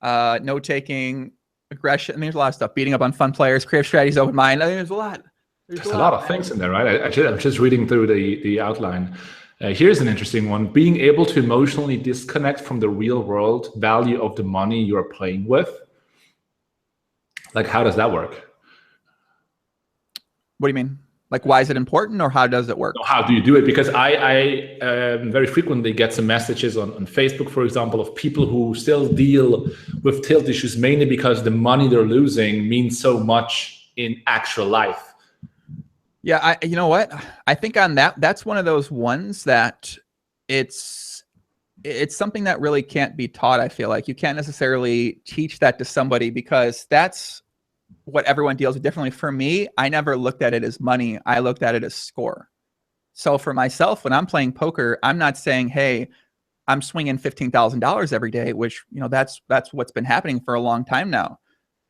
Speaker 1: note-taking, aggression. I mean, there's a lot of stuff. Beating up on fun players, creative strategies, open mind. I mean, there's a lot.
Speaker 2: There's a lot of things in there, right? I'm just reading through the outline. Here's an interesting one. Being able to emotionally disconnect from the real world value of the money you're playing with. Like, how does that work?
Speaker 1: What do you mean? Like, why is it important, or how does it work?
Speaker 2: How do you do it? Because I very frequently get some messages on Facebook, for example, of people who still deal with tilt issues, mainly because the money they're losing means so much in actual life.
Speaker 1: Yeah, you know what? I think on that's one of those ones that it's something that really can't be taught. I feel like you can't necessarily teach that to somebody, because that's what everyone deals with differently. For me, I never looked at it as money. I looked at it as score. So for myself, when I'm playing poker, I'm not saying, hey, I'm swinging $15,000 every day, which, you know, that's what's been happening for a long time now.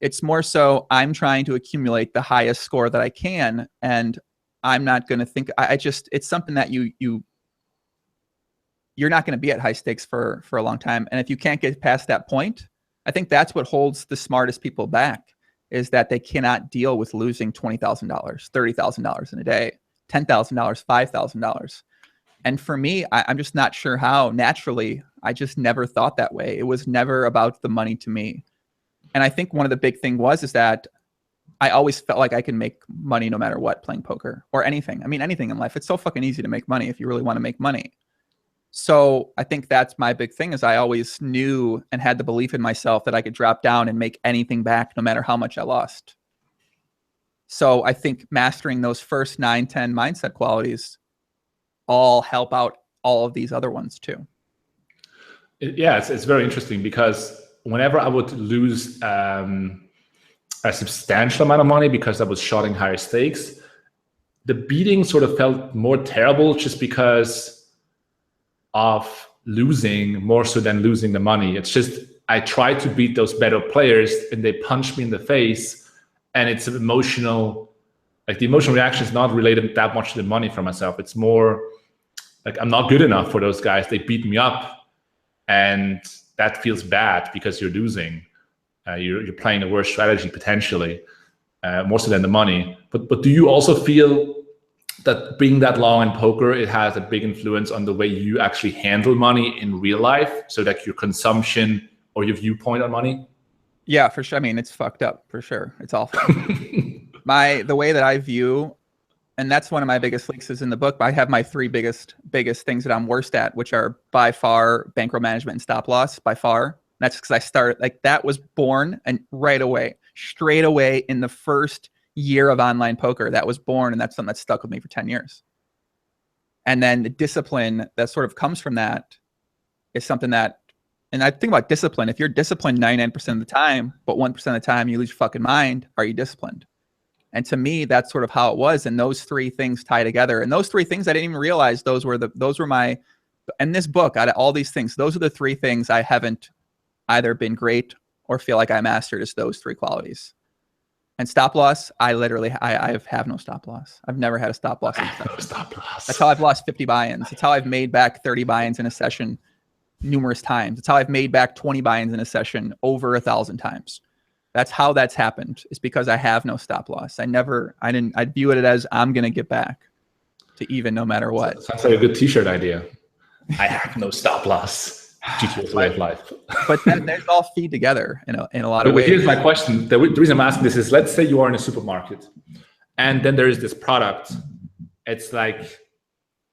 Speaker 1: It's more so I'm trying to accumulate the highest score that I can, and I'm not going to think, it's something that you're not going to be at high stakes for a long time. And if you can't get past that point, I think that's what holds the smartest people back, is that they cannot deal with losing $20,000, $30,000 in a day, $10,000, $5,000. And for me, I'm just not sure how. Naturally, I just never thought that way. It was never about the money to me. And I think one of the big thing is that I always felt like I can make money no matter what, playing poker or anything. I mean, anything in life. It's so fucking easy to make money if you really want to make money. So I think that's my big thing, is I always knew and had the belief in myself that I could drop down and make anything back no matter how much I lost. So I think mastering those first 9, 10 mindset qualities all help out all of these other ones too.
Speaker 2: Yeah, it's very interesting, because whenever I would lose a substantial amount of money because I was shotting higher stakes, the beating sort of felt more terrible, just because of losing more so than losing the money. It's just, I tried to beat those better players and they punched me in the face, and it's an emotional, like the emotional reaction is not related that much to the money for myself. It's more like I'm not good enough for those guys. They beat me up, and that feels bad because you're losing. You're playing a worse strategy potentially, more so than the money. But do you also feel that being that long in poker, it has a big influence on the way you actually handle money in real life? So like your consumption or your viewpoint on money?
Speaker 1: Yeah, for sure. I mean, it's fucked up for sure. It's awful. The way that I view, and that's one of my biggest leaks is in the book, but I have my three biggest things that I'm worst at, which are by far bankroll management and stop loss, by far. And that's because I started, like, that was born and right away, straight away in the first year of online poker, that was born, and that's something that stuck with me for 10 years. And then the discipline that sort of comes from that is something that, and I think about discipline, if you're disciplined 99% of the time, but 1% of the time you lose your fucking mind, are you disciplined? And to me, that's sort of how it was. And those three things tie together. And those three things, I didn't even realize those were my, in this book, out of all these things, those are the three things I haven't either been great or feel like I mastered, is those three qualities. And stop loss, I have no stop loss. I've never had a stop loss.
Speaker 2: No stop loss.
Speaker 1: That's how I've lost 50 buy-ins. It's how I've made back 30 buy-ins in a session numerous times. It's how I've made back 20 buy-ins in a session over 1,000 times. That's how that's happened. It's because I have no stop loss. I view it as I'm going to get back to even no matter what.
Speaker 2: Sounds like a good t-shirt idea. I have no stop loss. GTO's way of life.
Speaker 1: But then they all feed together in a lot of ways.
Speaker 2: Here's my question. The reason I'm asking this is, let's say you are in a supermarket and then there is this product. It's like,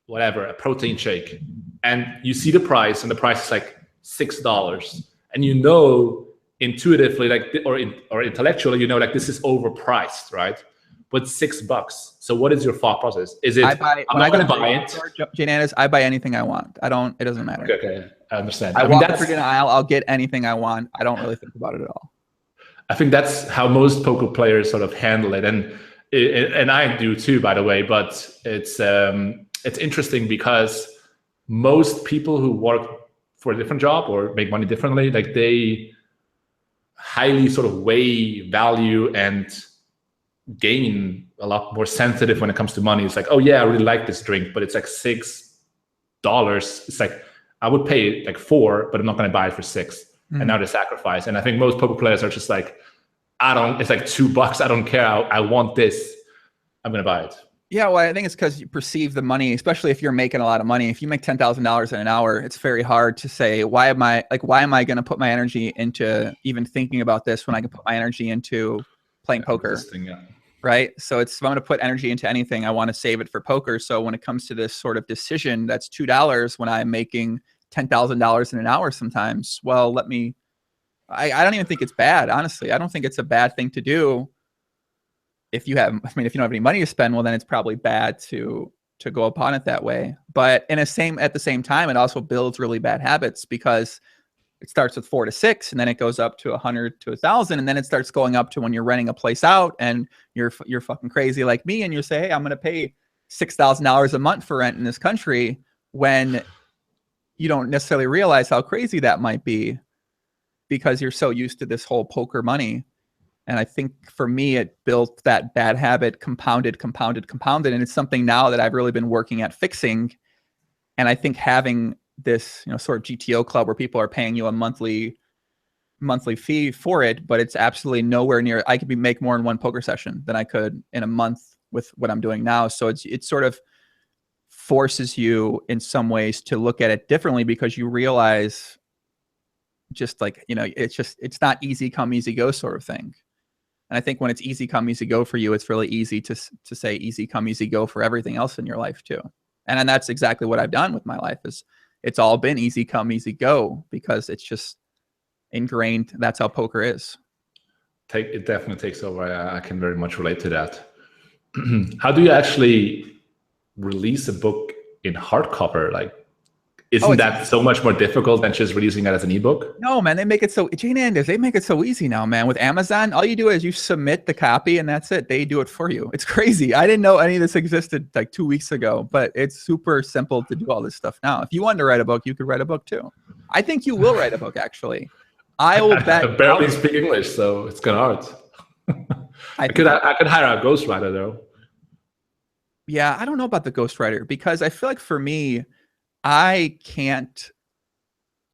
Speaker 2: whatever, a protein shake. And you see the price, and the price is like $6. And you know intuitively, like, or intellectually, you know, like, this is overpriced, right? But $6. So what is your thought process? Is it, I'm not going to buy it?
Speaker 1: JNandez, I buy anything I want. It doesn't matter.
Speaker 2: Okay, I understand.
Speaker 1: I walk up in an aisle, I'll get anything I want. I don't really think about it at all.
Speaker 2: I think that's how most poker players sort of handle it. And I do too, by the way, but it's interesting because most people who work for a different job or make money differently, like, they highly sort of weigh value and gain a lot more sensitive when it comes to money. It's like, oh yeah, I really like this drink, but it's like $6. It's like, I would pay like $4, but I'm not going to buy it for $6. And now they sacrifice. And I think most poker players are just like, it's like $2. I don't care. I want this. I'm going to buy it.
Speaker 1: Yeah, well, I think it's because you perceive the money, especially if you're making a lot of money. If you make $10,000 in an hour, it's very hard to say, why am I going to put my energy into even thinking about this when I can put my energy into playing poker? Right? So if I'm going to put energy into anything, I want to save it for poker. So when it comes to this sort of decision, that's $2 when I'm making $10,000 in an hour sometimes. Well, I don't even think it's bad. Honestly, I don't think it's a bad thing to do. If you don't have any money to spend, well, then it's probably bad to go upon it that way. But at the same time, it also builds really bad habits, because it starts with 4 to 6, and then it goes up to 100 to 1,000, and then it starts going up to when you're renting a place out and you're fucking crazy like me, and you say, hey, I'm going to pay $6,000 a month for rent in this country, when you don't necessarily realize how crazy that might be because you're so used to this whole poker money. And I think for me, it built that bad habit, compounded. And it's something now that I've really been working at fixing. And I think having this, sort of GTO club where people are paying you a monthly fee for it, but it's absolutely nowhere near, I could make more in one poker session than I could in a month with what I'm doing now. So it sort of forces you in some ways to look at it differently, because you realize just like, it's not easy come, easy go sort of thing. And I think when it's easy come, easy go for you, it's really easy to say easy come, easy go for everything else in your life too. And that's exactly what I've done with my life, is it's all been easy come, easy go, because it's just ingrained. That's how poker is.
Speaker 2: It definitely takes over. I can very much relate to that. How do you actually release a book in hardcover? Like, isn't that so much more difficult than just releasing it as an ebook? No,
Speaker 1: man, they make it so, JNandez, they make it so easy now, man. With Amazon, all you do is you submit the copy and that's it. They do it for you. It's crazy. I didn't know any of this existed like 2 weeks ago, but it's super simple to do all this stuff now. If you wanted to write a book, you could write a book too. I think you will write a book, actually. I will bet.
Speaker 2: I barely speak English, so it's kind of hard. I could hire a ghostwriter though.
Speaker 1: Yeah, I don't know about the ghostwriter, because I feel like for me, I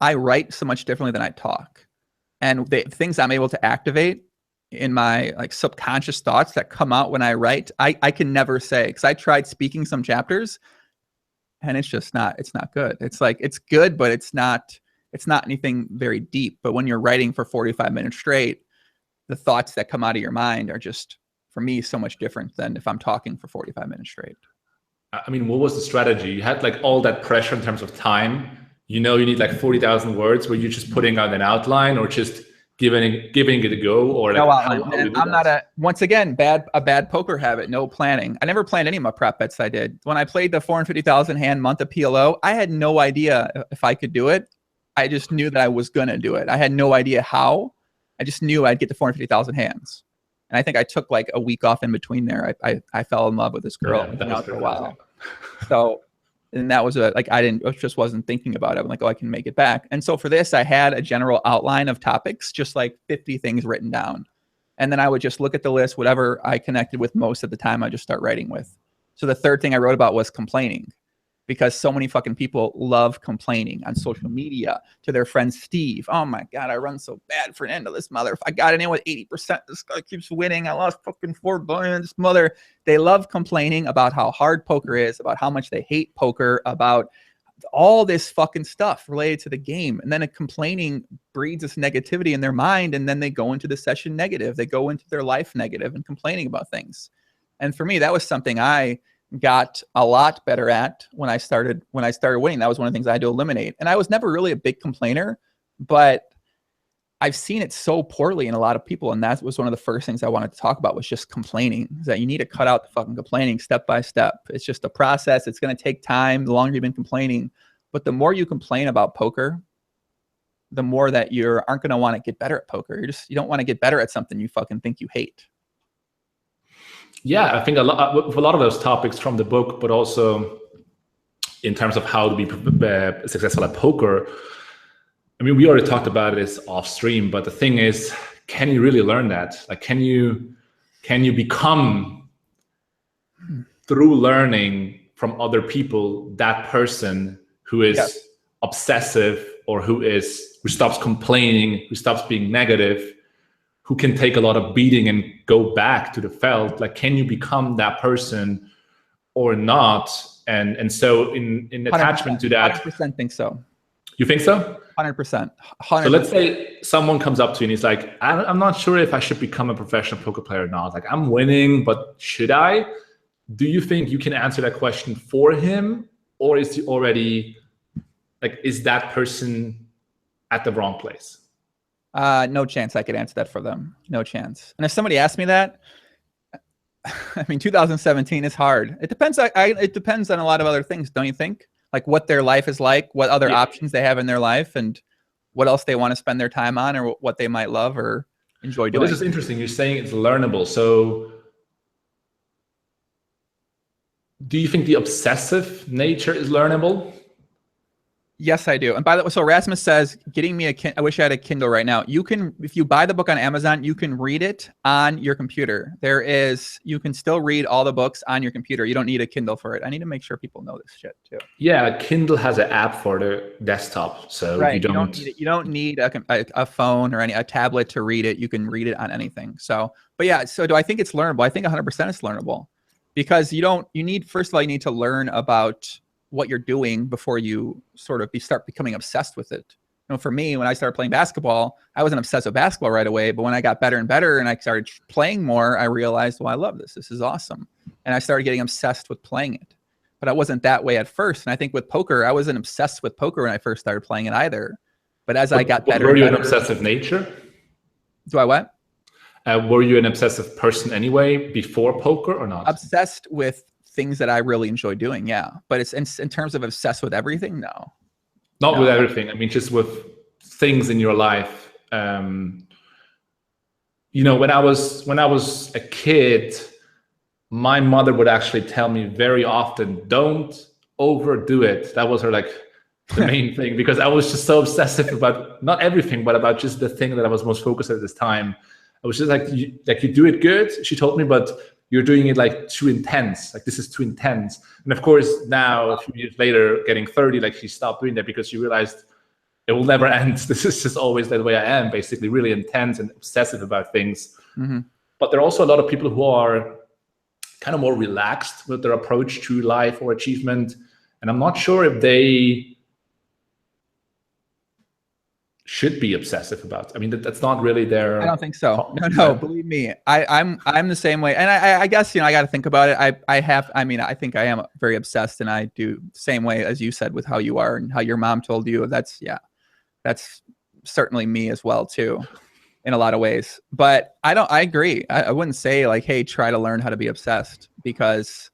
Speaker 1: write so much differently than I talk. And the things I'm able to activate in my like subconscious thoughts that come out when I write, I can never say, because I tried speaking some chapters and it's not good. It's like, it's good, but it's not anything very deep. But when you're writing for 45 minutes straight, the thoughts that come out of your mind are just, for me, so much different than if I'm talking for 45 minutes straight.
Speaker 2: I mean, what was the strategy? You had like all that pressure in terms of time. You need like 40,000 words. Were you just putting out an outline or just giving it a go? Or like,
Speaker 1: no outline. I'm not once again, a bad poker habit, no planning. I never planned any of my prep bets I did. When I played the 450,000 hand month of PLO, I had no idea if I could do it. I just knew that I was going to do it. I had no idea how. I just knew I'd get to 450,000 hands. And I think I took like a week off in between there. I fell in love with this girl.
Speaker 2: Yeah, that was for a while.
Speaker 1: So, and that was I just wasn't thinking about it. I'm like, oh, I can make it back. And so for this, I had a general outline of topics, just like 50 things written down. And then I would just look at the list, whatever I connected with most at the time, I just start writing with. So the third thing I wrote about was complaining, because so many fucking people love complaining on social media to their friend Steve. Oh my God, I run so bad, Fernando. This mother, if I got it in with 80%, this guy keeps winning. I lost fucking $4 billion. This mother, they love complaining about how hard poker is, about how much they hate poker, about all this fucking stuff related to the game. And then complaining breeds this negativity in their mind. And then they go into the session negative. They go into their life negative and complaining about things. And for me, that was something I got a lot better at when I started winning. That was one of the things I had to eliminate. And I was never really a big complainer, but I've seen it so poorly in a lot of people. And that was one of the first things I wanted to talk about, was just complaining, is that you need to cut out the fucking complaining step by step. It's just a process. It's going to take time, the longer you've been complaining. But the more you complain about poker, the more that you aren't going to want to get better at poker. You don't want to get better at something you fucking think you hate.
Speaker 2: Yeah, I think a lot of those topics from the book, but also in terms of how to be successful at poker. I mean, we already talked about this off stream, but the thing is, can you really learn that? Like, can you become, through learning from other people, that person who is obsessive, or who stops complaining, who stops being negative, who can take a lot of beating and go back to the felt? Like, can you become that person or not? And so in attachment to that,
Speaker 1: 100% think so.
Speaker 2: You think so?
Speaker 1: 100%.
Speaker 2: So let's say someone comes up to you and he's like, I'm not sure if I should become a professional poker player or not. Like, I'm winning, but should I? Do you think you can answer that question for him? Or is he already, like, is that person at the wrong place?
Speaker 1: No chance I could answer that for them. No chance. And if somebody asked me that, I mean, 2017 is hard. It depends. It depends on a lot of other things, don't you think? Like what their life is like, what other options they have in their life, and what else they want to spend their time on, or what they might love or enjoy doing.
Speaker 2: Well, this is interesting. You're saying it's learnable. So do you think the obsessive nature is learnable?
Speaker 1: Yes, I do. And by the way, so Rasmus says, getting me I wish I had a Kindle right now. You can, if you buy the book on Amazon, you can read it on your computer. You can still read all the books on your computer. You don't need a Kindle for it. I need to make sure people know this shit too.
Speaker 2: Yeah, Kindle has an app for the desktop. So
Speaker 1: right.
Speaker 2: you
Speaker 1: don't need a phone or a tablet to read it. You can read it on anything. So, but yeah, so do I think it's learnable? I think 100% it's learnable, because first of all, you need to learn about what you're doing before you sort of start becoming obsessed with it. You know, for me, when I started playing basketball, I wasn't obsessed with basketball right away, but when I got better and better and I started playing more, I realized, well, I love this. This is awesome. And I started getting obsessed with playing it. But I wasn't that way at first. And I think with poker, I wasn't obsessed with poker when I first started playing it either. But as I got better,
Speaker 2: were you an obsessive nature?
Speaker 1: Do I what?
Speaker 2: Were you an obsessive person anyway before poker or not?
Speaker 1: Obsessed with things that I really enjoy doing, yeah. But it's in terms of obsessed with everything, no.
Speaker 2: Not with everything. I mean, just with things in your life. You know, when I was a kid, my mother would actually tell me very often, don't overdo it. That was her the main thing, because I was just so obsessive about not everything, but about just the thing that I was most focused at this time. I was just like you do it good, she told me, but you're doing it like too intense. Like, this is too intense. And of course, now a few years later, getting 30, like, she stopped doing that because she realized it will never end. This is just always the way I am, basically, really intense and obsessive about things.
Speaker 1: Mm-hmm.
Speaker 2: But there are also a lot of people who are kind of more relaxed with their approach to life or achievement. And I'm not sure if they should be obsessive about. I mean, that's not really their.
Speaker 1: I don't think so. No, believe me. I'm the same way. And I guess, I got to think about it. I think I am very obsessed, and I do the same way as you said with how you are and how your mom told you. That's certainly me as well too, in a lot of ways. But I agree. I wouldn't say like, hey, try to learn how to be obsessed, because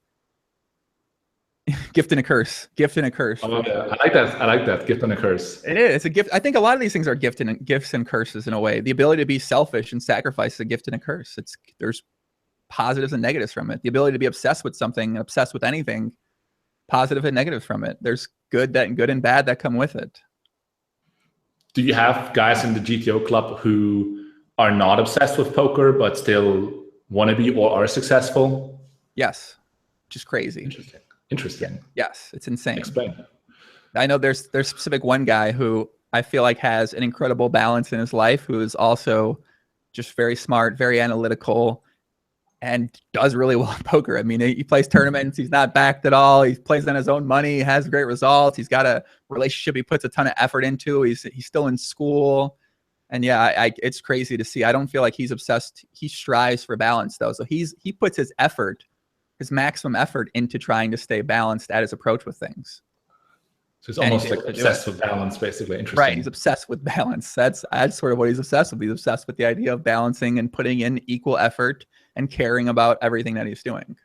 Speaker 1: gift and a curse. Oh,
Speaker 2: yeah. I like that. Gift and a curse.
Speaker 1: It is. It's a gift. I think a lot of these things are gifts and curses in a way. The ability to be selfish and sacrifice is a gift and a curse. There's positives and negatives from it. The ability to be obsessed with something, obsessed with anything, positive and negatives from it. There's good and bad that come with it.
Speaker 2: Do you have guys in the GTO club who are not obsessed with poker but still want to be or are successful?
Speaker 1: Yes. Just crazy.
Speaker 2: Interesting.
Speaker 1: Yes, it's insane.
Speaker 2: Explain.
Speaker 1: I know there's specific one guy who I feel like has an incredible balance in his life, who is also just very smart, very analytical, and does really well at poker. I mean, he plays tournaments. He's not backed at all. He plays on his own money. He has great results. He's got a relationship he puts a ton of effort into. He's still in school. And yeah, it's crazy to see. I don't feel like he's obsessed. He strives for balance though. So he puts his maximum effort into trying to stay balanced at his approach with things.
Speaker 2: So he's almost like obsessed with balance, basically. Interesting.
Speaker 1: Right, he's obsessed with balance. That's sort of what he's obsessed with. He's obsessed with the idea of balancing and putting in equal effort and caring about everything that he's doing.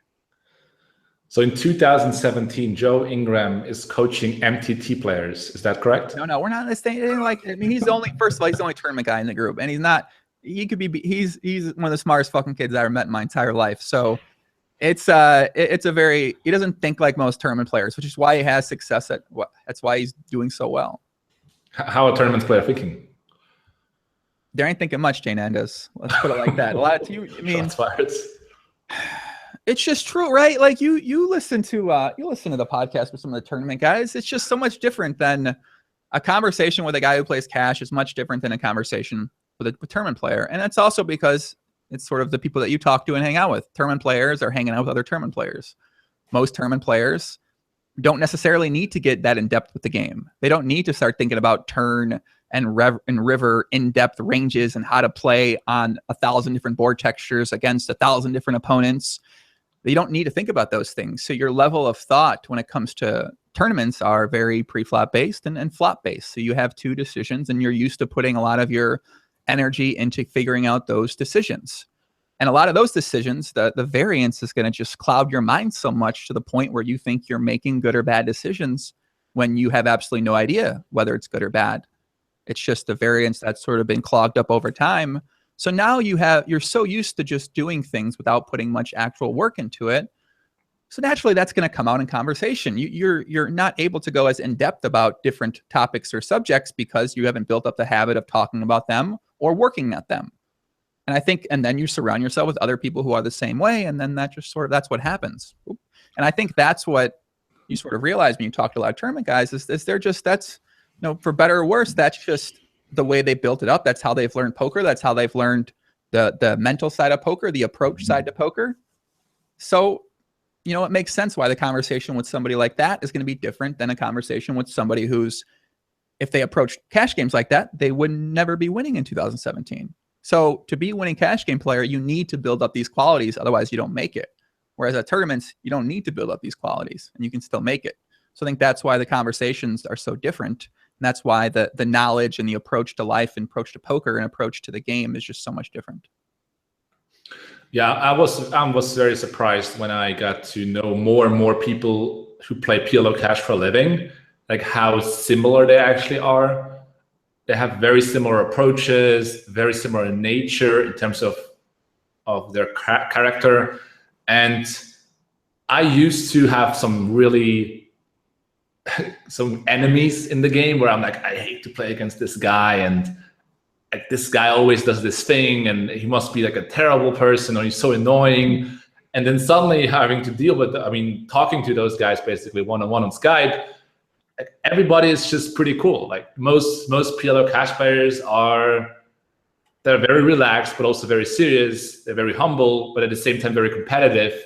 Speaker 2: So in 2017, Joe Ingram is coaching MTT players. Is that correct?
Speaker 1: No, we're not in this thing. Like, I mean, he's the only tournament guy in the group, and he's one of the smartest fucking kids I ever met in my entire life. So he doesn't think like most tournament players, which is why he has success that's why he's doing so well.
Speaker 2: How a tournament player thinking?
Speaker 1: They ain't thinking much, JNandez. Let's put it like that. A lot of you, I mean, it's just true, right? Like you listen to the podcast with some of the tournament guys. It's just so much different than a conversation with a guy who plays cash is much different than a conversation with a tournament player. And that's also because it's sort of the people that you talk to and hang out with. Tournament players are hanging out with other tournament players. Most tournament players don't necessarily need to get that in depth with the game. They don't need to start thinking about turn and river in-depth ranges and how to play on 1,000 different board textures against 1,000 different opponents. You don't need to think about those things. So your level of thought when it comes to tournaments are very pre-flop based and flop based. So you have two decisions and you're used to putting a lot of your energy into figuring out those decisions. And a lot of those decisions, the variance is going to just cloud your mind so much to the point where you think you're making good or bad decisions when you have absolutely no idea whether it's good or bad. It's just the variance that's sort of been clogged up over time. So now you're so used to just doing things without putting much actual work into it. So naturally that's going to come out in conversation. You're not able to go as in depth about different topics or subjects because you haven't built up the habit of talking about them or working at them. And then you surround yourself with other people who are the same way. And then that's what happens. And I think that's what you sort of realize when you talk to a lot of tournament guys is that's for better or worse, that's just the way they built it up. That's how they've learned poker. That's how they've learned the mental side of poker, the approach side to poker. So, it makes sense why the conversation with somebody like that is going to be different than a conversation with somebody who's, if they approached cash games like that, they would never be winning in 2017. So to be a winning cash game player, you need to build up these qualities. Otherwise, you don't make it. Whereas at tournaments, you don't need to build up these qualities and you can still make it. So I think that's why the conversations are so different. And that's why the knowledge and the approach to life and approach to poker and approach to the game is just so much different.
Speaker 2: Yeah, I was very surprised when I got to know more and more people who play PLO cash for a living, like how similar they actually are. They have very similar approaches, very similar in nature in terms of their character. And I used to have some enemies in the game where I'm like, I hate to play against this guy. And like this guy always does this thing and he must be like a terrible person or he's so annoying. And then suddenly having to deal with, talking to those guys basically one-on-one on Skype, everybody is just pretty cool. Like most PLO cash players they're very relaxed, but also very serious. They're very humble, but at the same time, very competitive.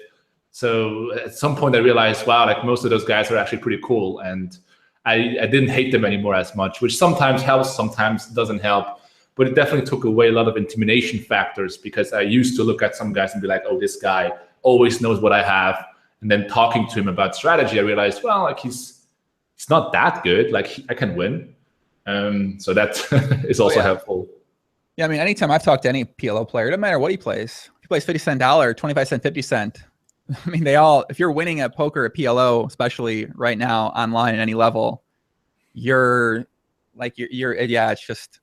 Speaker 2: So at some point I realized, wow, like most of those guys are actually pretty cool. And I didn't hate them anymore as much, which sometimes helps, sometimes doesn't help. But it definitely took away a lot of intimidation factors, because I used to look at some guys and be like, oh, this guy always knows what I have. And then talking to him about strategy, I realized, well, like he's not that good. Like I can win. So that is also helpful.
Speaker 1: Yeah, I mean, anytime I've talked to any PLO player, it doesn't matter what he plays. If he plays 50-cent dollar, 25-cent, 50-cent. I mean, if you're winning at poker at PLO, especially right now online at any level, you're it's just,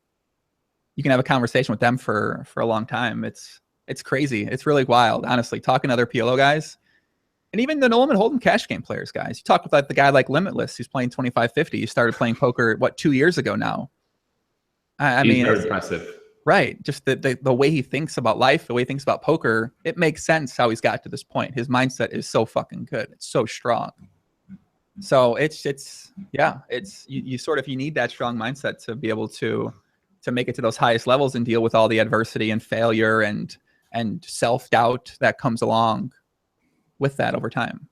Speaker 1: you can have a conversation with them for a long time. It's crazy. It's really wild, honestly, talking to other PLO guys. And even the no limit hold'em cash game players, guys. You talk with like the guy like Limitless, who's playing 25-50. You started playing poker, 2 years ago now? I mean,
Speaker 2: very impressive.
Speaker 1: Right. Just the way he thinks about life, the way he thinks about poker, it makes sense how he's got to this point. His mindset is so fucking good. It's so strong. So it's you sort of, you need that strong mindset to be able to make it to those highest levels and deal with all the adversity and failure and self-doubt that comes along with that over time.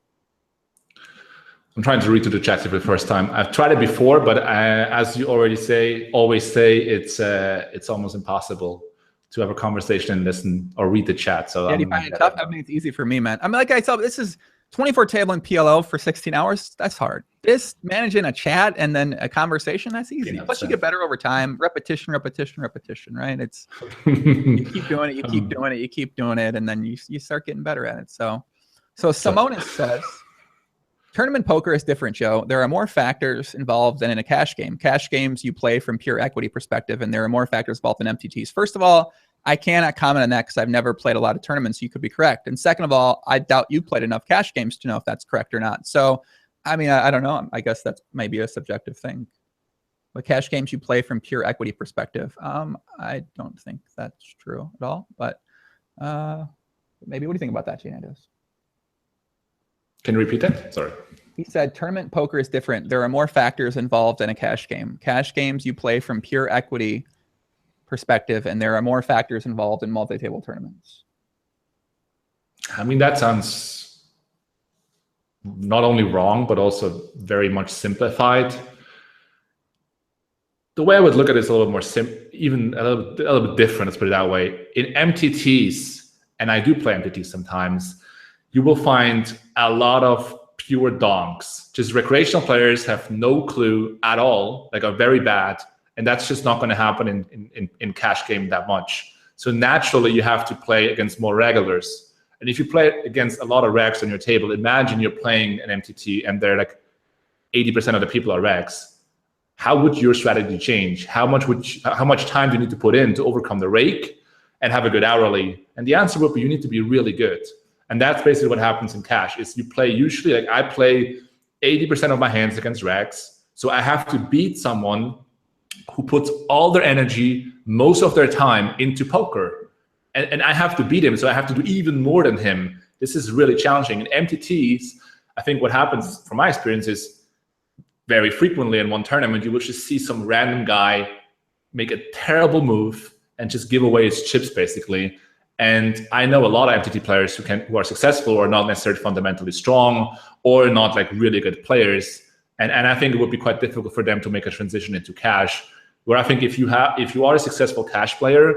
Speaker 2: I'm trying to read to the chat for the first time. I've tried it before, but as you always say, it's almost impossible to have a conversation and listen or read the chat. So
Speaker 1: yeah, you find it tough? I mean, it's easy for me, man. I mean, like I said, this is 24 table in PLO for 16 hours. That's hard. This managing a chat and then a conversation, that's easy. Yeah, plus, you get better over time. Repetition, right? It's you keep doing it, you keep doing it, and then you start getting better at it. So Simonis says, tournament poker is different, Joe. There are more factors involved than in a cash game. Cash games, you play from pure equity perspective, and there are more factors involved in MTTs. First of all, I cannot comment on that because I've never played a lot of tournaments. You could be correct. And second of all, I doubt you played enough cash games to know if that's correct or not. So, I mean, I don't know. I guess that's maybe a subjective thing. But cash games, you play from pure equity perspective. I don't think that's true at all. But maybe, what do you think about that, JNandez?
Speaker 2: Can you repeat that? Sorry.
Speaker 1: He said, tournament poker is different. There are more factors involved in a cash game. Cash games, you play from pure equity perspective, and there are more factors involved in multi-table tournaments.
Speaker 2: I mean, that sounds not only wrong, but also very much simplified. The way I would look at it is a little bit more even a little bit different, let's put it that way. In MTTs, and I do play MTTs sometimes, you will find a lot of pure donks. Just recreational players have no clue at all, like are very bad. And that's just not going to happen in cash game that much. So naturally, you have to play against more regulars. And if you play against a lot of regs on your table, imagine you're playing an MTT and they're like 80% of the people are regs. How would your strategy change? How much time do you need to put in to overcome the rake and have a good hourly? And the answer would be, you need to be really good. And that's basically what happens in cash. Is you play usually, like I play 80% of my hands against regs. So I have to beat someone who puts all their energy, most of their time into poker. And I have to beat him, so I have to do even more than him. This is really challenging. In MTTs, I think what happens from my experience is very frequently in one tournament, you will just see some random guy make a terrible move and just give away his chips, basically. And I know a lot of MTT players who are successful or not necessarily fundamentally strong or not like really good players. And I think it would be quite difficult for them to make a transition into cash, where I think if you are a successful cash player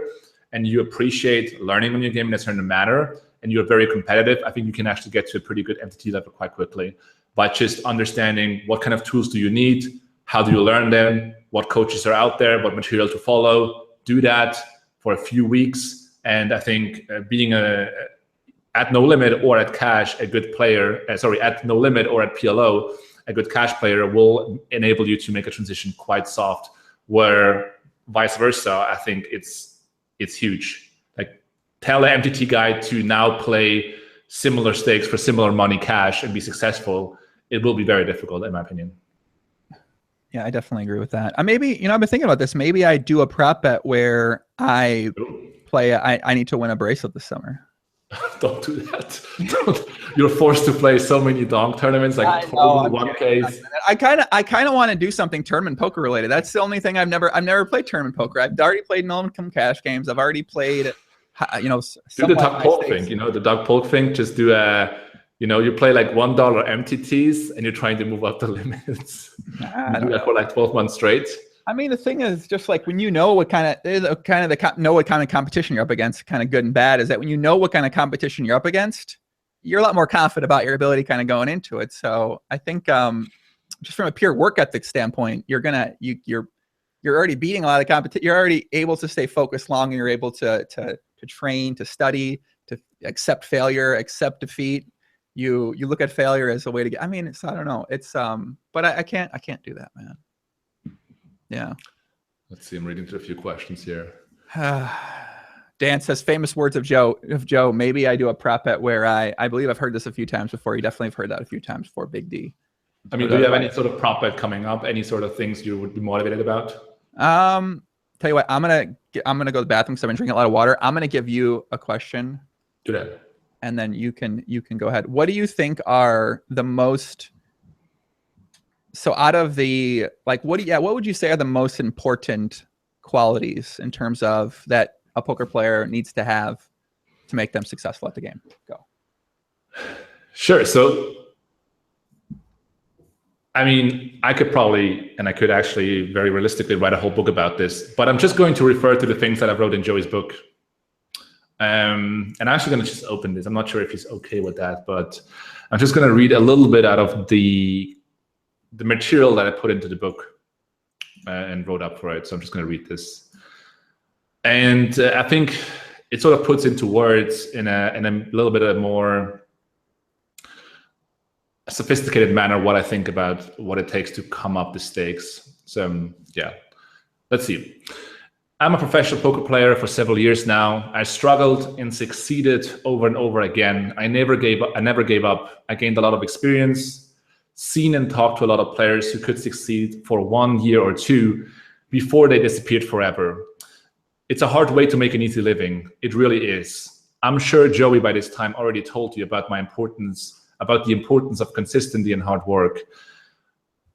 Speaker 2: and you appreciate learning on your game in a certain manner and you're very competitive, I think you can actually get to a pretty good MTT level quite quickly by just understanding what kind of tools do you need, how do you learn them, what coaches are out there, what material to follow. Do that for a few weeks. And I think being at No Limit or at cash, a good player, at No Limit or at PLO, a good cash player will enable you to make a transition quite soft, where vice versa, I think it's huge. Like, tell an MTT guy to now play similar stakes for similar money cash and be successful. It will be very difficult, in my opinion.
Speaker 1: Yeah, I definitely agree with that. Maybe, I've been thinking about this. Maybe I do a prop bet where I play. I need to win a bracelet this summer.
Speaker 2: Don't do that. You're forced to play so many donk tournaments, like 1Ks.
Speaker 1: I kind of want to do something tournament poker related. That's the only thing I've never played tournament poker. I've already played no income cash games. I've already played,
Speaker 2: do the Doug Polk thing. The Doug Polk thing. Just do you play like $1 MTTs and you're trying to move up the limits. You do that for like 12 months straight.
Speaker 1: The thing is just like when you know what kind of competition you're up against, kind of good and bad, is that when you know what kind of competition you're up against, you're a lot more confident about your ability kind of going into it. So I think just from a pure work ethic standpoint, you're already beating a lot of competition. You're already able to stay focused long, and you're able to train, to study, to accept failure, accept defeat. You look at failure as a way to get. I don't know. It's but I can't do that, man. Yeah.
Speaker 2: Let's see. I'm reading through a few questions here.
Speaker 1: Dan says, famous words of Joe. Maybe I do a prop bet where I believe I've heard this a few times before. You definitely have heard that a few times before. Big D.
Speaker 2: Do you have any sort of prop bet coming up? Any sort of things you would be motivated about?
Speaker 1: Tell you what, I'm gonna go to the bathroom because I've been drinking a lot of water. I'm gonna give you a question.
Speaker 2: Do that.
Speaker 1: And then you can go ahead. What do you think are the most? So out of the what would you say are the most important qualities in terms of that a poker player needs to have to make them successful at the game? Go.
Speaker 2: Sure. So, I could actually very realistically write a whole book about this, but I'm just going to refer to the things that I wrote in Joey's book. And I'm actually going to just open this. I'm not sure if he's okay with that, but I'm just going to read a little bit out of the material that I put into the book and wrote up for it. So I'm just going to read this. And I think it sort of puts into words in a little bit of a more sophisticated manner what I think about what it takes to come up the stakes. So yeah, let's see. I'm a professional poker player for several years now. I struggled and succeeded over and over again. I never gave up. I gained a lot of experience, seen and talked to a lot of players who could succeed for 1 year or two before they disappeared forever. It's a hard way to make an easy living. It really is. I'm sure Joey by this time already told you about the importance of consistency and hard work,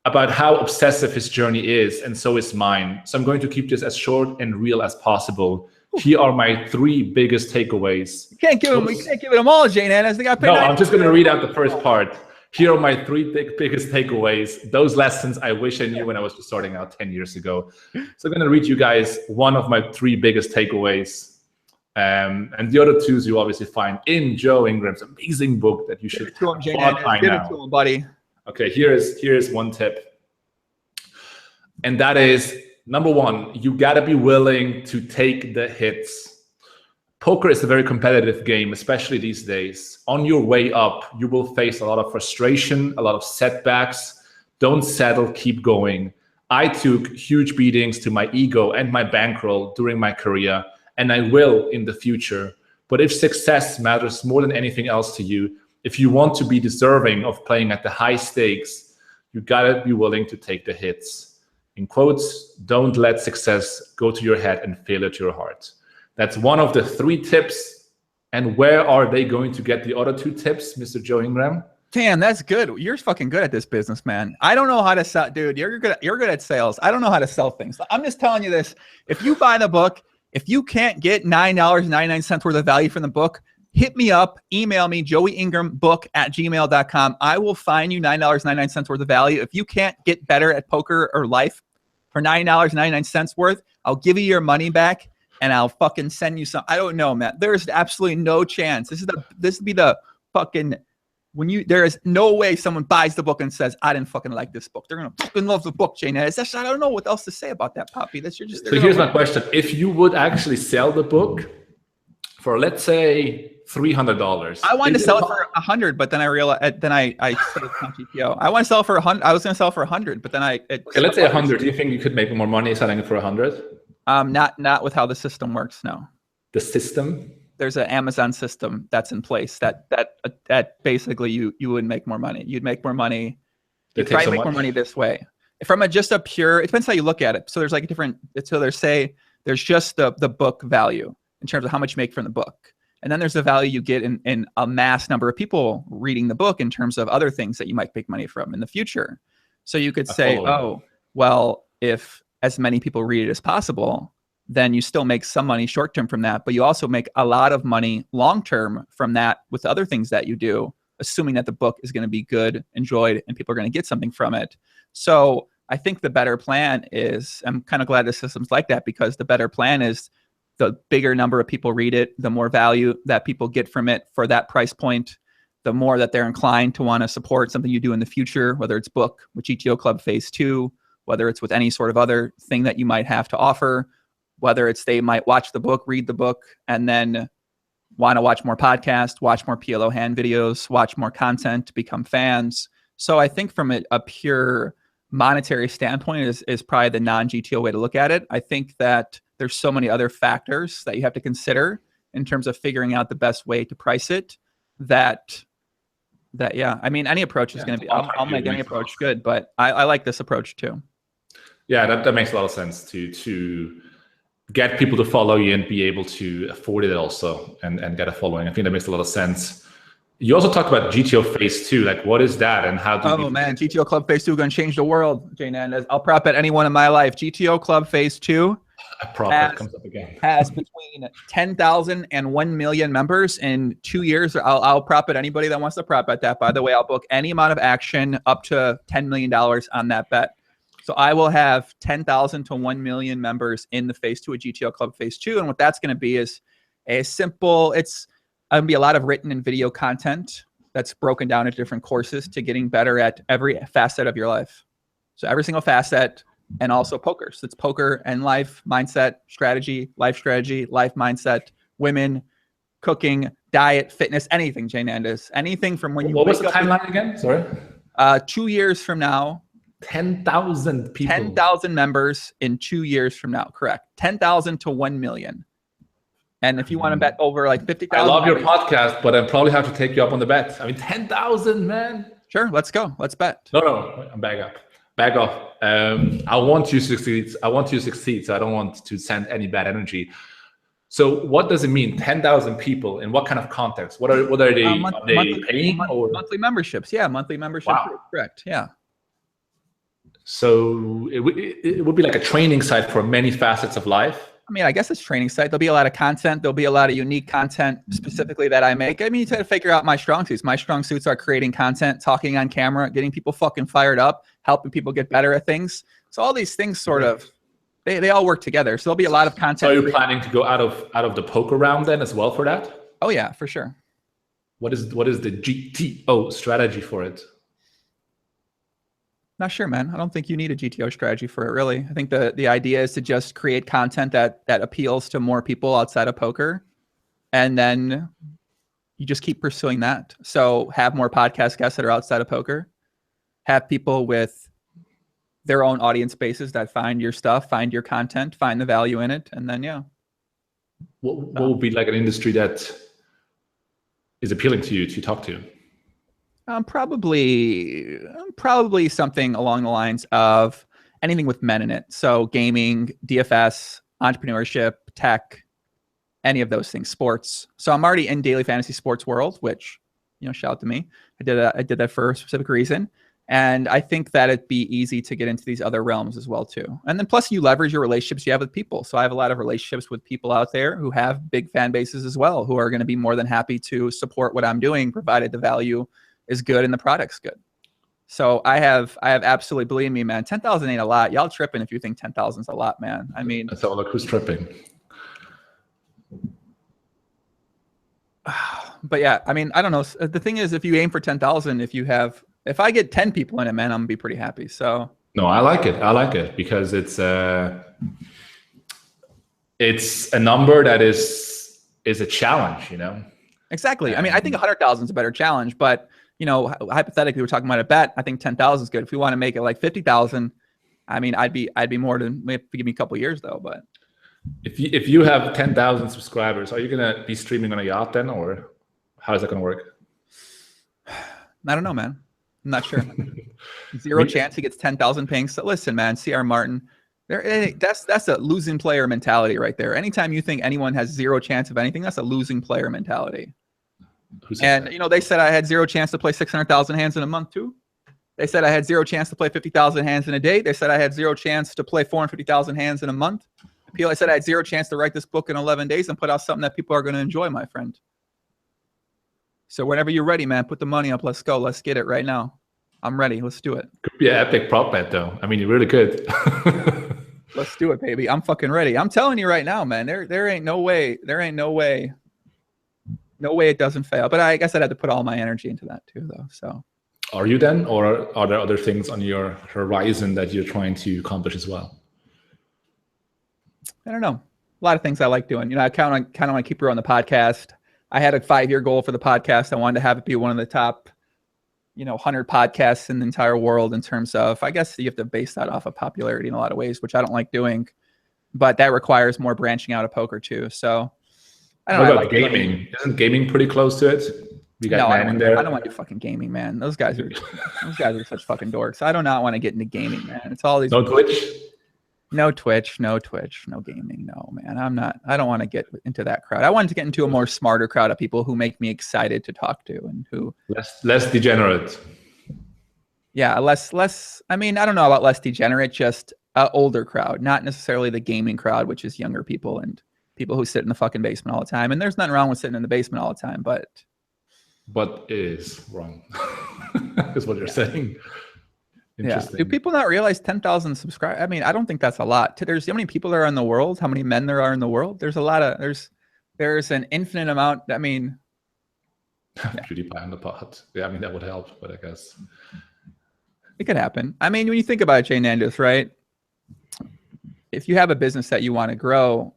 Speaker 2: about how obsessive his journey is, and so is mine. So I'm going to keep this as short and real as possible. Here are my 3 biggest takeaways.
Speaker 1: We can't give them all, JNandez.
Speaker 2: No, I'm just going to read out the first part. Here are my 3 biggest takeaways. Those lessons I wish I knew when I was just starting out 10 years ago. So I'm going to read you guys one of my 3 biggest takeaways. And the other 2s you obviously find in Joe Ingram's amazing book that you should
Speaker 1: applaud by now. Give it to him, buddy.
Speaker 2: Okay, here's one tip. And that is, number 1, you got to be willing to take the hits. Poker is a very competitive game, especially these days. On your way up, you will face a lot of frustration, a lot of setbacks. Don't settle, keep going. I took huge beatings to my ego and my bankroll during my career, and I will in the future. But if success matters more than anything else to you, if you want to be deserving of playing at the high stakes, you gotta be willing to take the hits. In quotes, don't let success go to your head and failure to your heart. That's one of the 3 tips. And where are they going to get the other 2 tips, Mr. Joe Ingram?
Speaker 1: Damn, that's good. You're fucking good at this business, man. I don't know how to sell, dude. You're good at sales. I don't know how to sell things. I'm just telling you this. If you buy the book, if you can't get $9.99 worth of value from the book, hit me up, email me, joeyingrambook@gmail.com. I will find you $9.99 worth of value. If you can't get better at poker or life for $9.99 worth, I'll give you your money back and I'll fucking send you some. I don't know, man. There's absolutely no chance. This would be the fucking, there is no way someone buys the book and says, I didn't fucking like this book. They're going to fucking love the book, JNandez. I don't know what else to say about that, Poppy. So
Speaker 2: here's my question. If you would actually sell the book for, let's say, $300.
Speaker 1: I wanted to sell it for $100, but then I realized, then I said it's not GPO. I want to sell it for $100. I was going to sell it for $100, but then okay,
Speaker 2: let's say $100. Do you think you could make more money selling it for $100?
Speaker 1: Not with how the system works. No.
Speaker 2: The system?
Speaker 1: There's an Amazon system that's in place that basically you would make more money. You'd make more money. You'd try to make more money this way. from just a pure, it depends how you look at it. So there's like a different, so there's just the book value in terms of how much you make from the book. And then there's the value you get in a mass number of people reading the book in terms of other things that you might make money from in the future. So you could say, oh, well, if as many people read it as possible, then you still make some money short-term from that, but you also make a lot of money long-term from that with other things that you do, assuming that the book is going to be good, enjoyed, and people are going to get something from it. So I think the better plan is, I'm kind of glad the system's like that, because the better plan is the bigger number of people read it, the more value that people get from it for that price point, the more that they're inclined to want to support something you do in the future, whether it's book with GTO Club Phase 2, whether it's with any sort of other thing that you might have to offer, whether it's they might watch the book, read the book, and then want to watch more podcasts, watch more PLO hand videos, watch more content, become fans. So I think from a pure monetary standpoint is probably the non-GTO way to look at it. I think that there's so many other factors that you have to consider in terms of figuring out the best way to price it that yeah, I mean, any approach is going to be, I'll make any approach good, but I like this approach too.
Speaker 2: Yeah, that makes a lot of sense to get people to follow you and be able to afford it also and get a following. I think that makes a lot of sense. You also talked about GTO Phase 2. Like, what is that, and how do
Speaker 1: Oh man, GTO Club Phase 2 going to change the world, JNandez. I'll prop bet anyone in my life. GTO Club Phase 2
Speaker 2: comes up again.
Speaker 1: has between 10,000 and 1 million members in 2 years. I'll prop bet anybody that wants to prop bet that. By the way, I'll book any amount of action up to $10 million on that bet. So I will have 10,000 to 1 million members in the Phase 2 of GTO Club Phase 2. And what that's going to be is a simple, it's going to be a lot of written and video content that's broken down into different courses to getting better at every facet of your life. So every single facet, and also poker. So it's poker and life, mindset, strategy, life mindset, women, cooking, diet, fitness, anything, JNandez. Anything from when you
Speaker 2: What was the timeline again? Sorry.
Speaker 1: 2 years from now.
Speaker 2: 10,000 people.
Speaker 1: 10,000 members in 2 years from now. Correct. 10,000 to 1 million. And if you want to bet over like 50,000.
Speaker 2: I love your podcast, but I probably have to take you up on the bet. I mean, 10,000, man.
Speaker 1: Sure, let's go. Let's bet.
Speaker 2: No, I'm back up. Back off. I want you to succeed. I want you to succeed. So I don't want to send any bad energy. So what does it mean? 10,000 people in what kind of context? What are they? Are they paying or
Speaker 1: monthly memberships? Yeah, monthly membership.
Speaker 2: Wow.
Speaker 1: Correct. Yeah.
Speaker 2: So it would be like a training site for many facets of life.
Speaker 1: I mean, I guess it's training site. There'll be a lot of content. There'll be a lot of unique content specifically that I make. I mean, you try to figure out my strong suits. My strong suits are creating content, talking on camera, getting people fucking fired up, helping people get better at things. So all these things sort of, they all work together. So there'll be a lot of content.
Speaker 2: So are you planning to go out of the poker round then as well for that?
Speaker 1: Oh yeah, for sure.
Speaker 2: What is the GTO strategy for it?
Speaker 1: Not sure, man. I don't think you need a GTO strategy for it, really. I think the idea is to just create content that appeals to more people outside of poker. And then you just keep pursuing that. So have more podcast guests that are outside of poker. Have people with their own audience bases that find your stuff, find your content, find the value in it. And then, yeah.
Speaker 2: What would be like an industry that is appealing to you to talk to?
Speaker 1: Probably something along the lines of anything with men in it. So gaming, DFS, entrepreneurship, tech, any of those things, sports. So I'm already in daily fantasy sports world, which, shout out to me. I did that for a specific reason. And I think that it'd be easy to get into these other realms as well too. And then plus you leverage your relationships you have with people. So I have a lot of relationships with people out there who have big fan bases as well, who are going to be more than happy to support what I'm doing, provided the value is good and the product's good. So I have absolutely, believe me, man, 10,000 ain't a lot. Y'all tripping if you think 10,000 is a lot, man. I mean,
Speaker 2: so look who's tripping.
Speaker 1: But yeah, I mean, I don't know. The thing is, if you aim for 10,000, if I get 10 people in it, man, I'm gonna be pretty happy. So
Speaker 2: no, I like it because it's a number that is a challenge,
Speaker 1: Exactly. I mean, I think 100,000 is a better challenge, but hypothetically, we're talking about a bet. I think 10,000 is good. If we want to make it like 50,000, I mean, I'd be more than, maybe give me a couple of years though. But
Speaker 2: if you have 10,000 subscribers, are you gonna be streaming on a yacht then, or how is that gonna work?
Speaker 1: I don't know, man. I'm not sure. Zero chance he gets 10,000 pings. So listen, man, CR Martin, that's a losing player mentality right there. Anytime you think anyone has zero chance of anything, that's a losing player mentality. And you know, they said I had zero chance to play 600,000 hands in a month too. They said I had zero chance to play 50,000 hands in a day. They said I had zero chance to play 450,000 hands in a month. I said I had zero chance to write this book in 11 days and put out something that people are going to enjoy, my friend. So whenever you're ready, man, put the money up. Let's go. Let's get it right now. I'm ready. Let's do it.
Speaker 2: Could be an epic prop bet, though. I mean, you're really good.
Speaker 1: Let's do it, baby. I'm fucking ready. I'm telling you right now, man. There ain't no way. There ain't no way. No way it doesn't fail. But I guess I'd have to put all my energy into that too, though. So.
Speaker 2: Are you then, or are there other things on your horizon that you're trying to accomplish as well?
Speaker 1: I don't know. A lot of things I like doing. You know, I kind of want to keep growing the podcast. I had a 5-year goal for the podcast. I wanted to have it be one of the top, 100 podcasts in the entire world in terms of, I guess you have to base that off of popularity in a lot of ways, which I don't like doing, but that requires more branching out of poker too. So I don't know.
Speaker 2: What about gaming? Isn't gaming pretty close to it? You got
Speaker 1: I don't want to do fucking gaming, man. Those guys are such fucking dorks. I do not want to get into gaming, man. It's all these.
Speaker 2: No Twitch?
Speaker 1: No Twitch, no gaming. No, man. I don't want to get into that crowd. I wanted to get into a more smarter crowd of people who make me excited to talk to and who
Speaker 2: less degenerate.
Speaker 1: Yeah, less. I mean, I don't know about less degenerate, just an older crowd, not necessarily the gaming crowd, which is younger people and people who sit in the fucking basement all the time. And there's nothing wrong with sitting in the basement all the time, but
Speaker 2: it is wrong. Is what you're saying. Interesting.
Speaker 1: Yeah. Do people not realize 10,000 subscribers? I mean, I don't think that's a lot. There's how many people there are in the world, how many men there are in the world. There's a lot of, there's an infinite amount. I mean,
Speaker 2: PewDiePie on the pot. Yeah, I mean, that would help, but I guess
Speaker 1: it could happen. I mean, when you think about it, JNandez, right? If you have a business that you want to grow,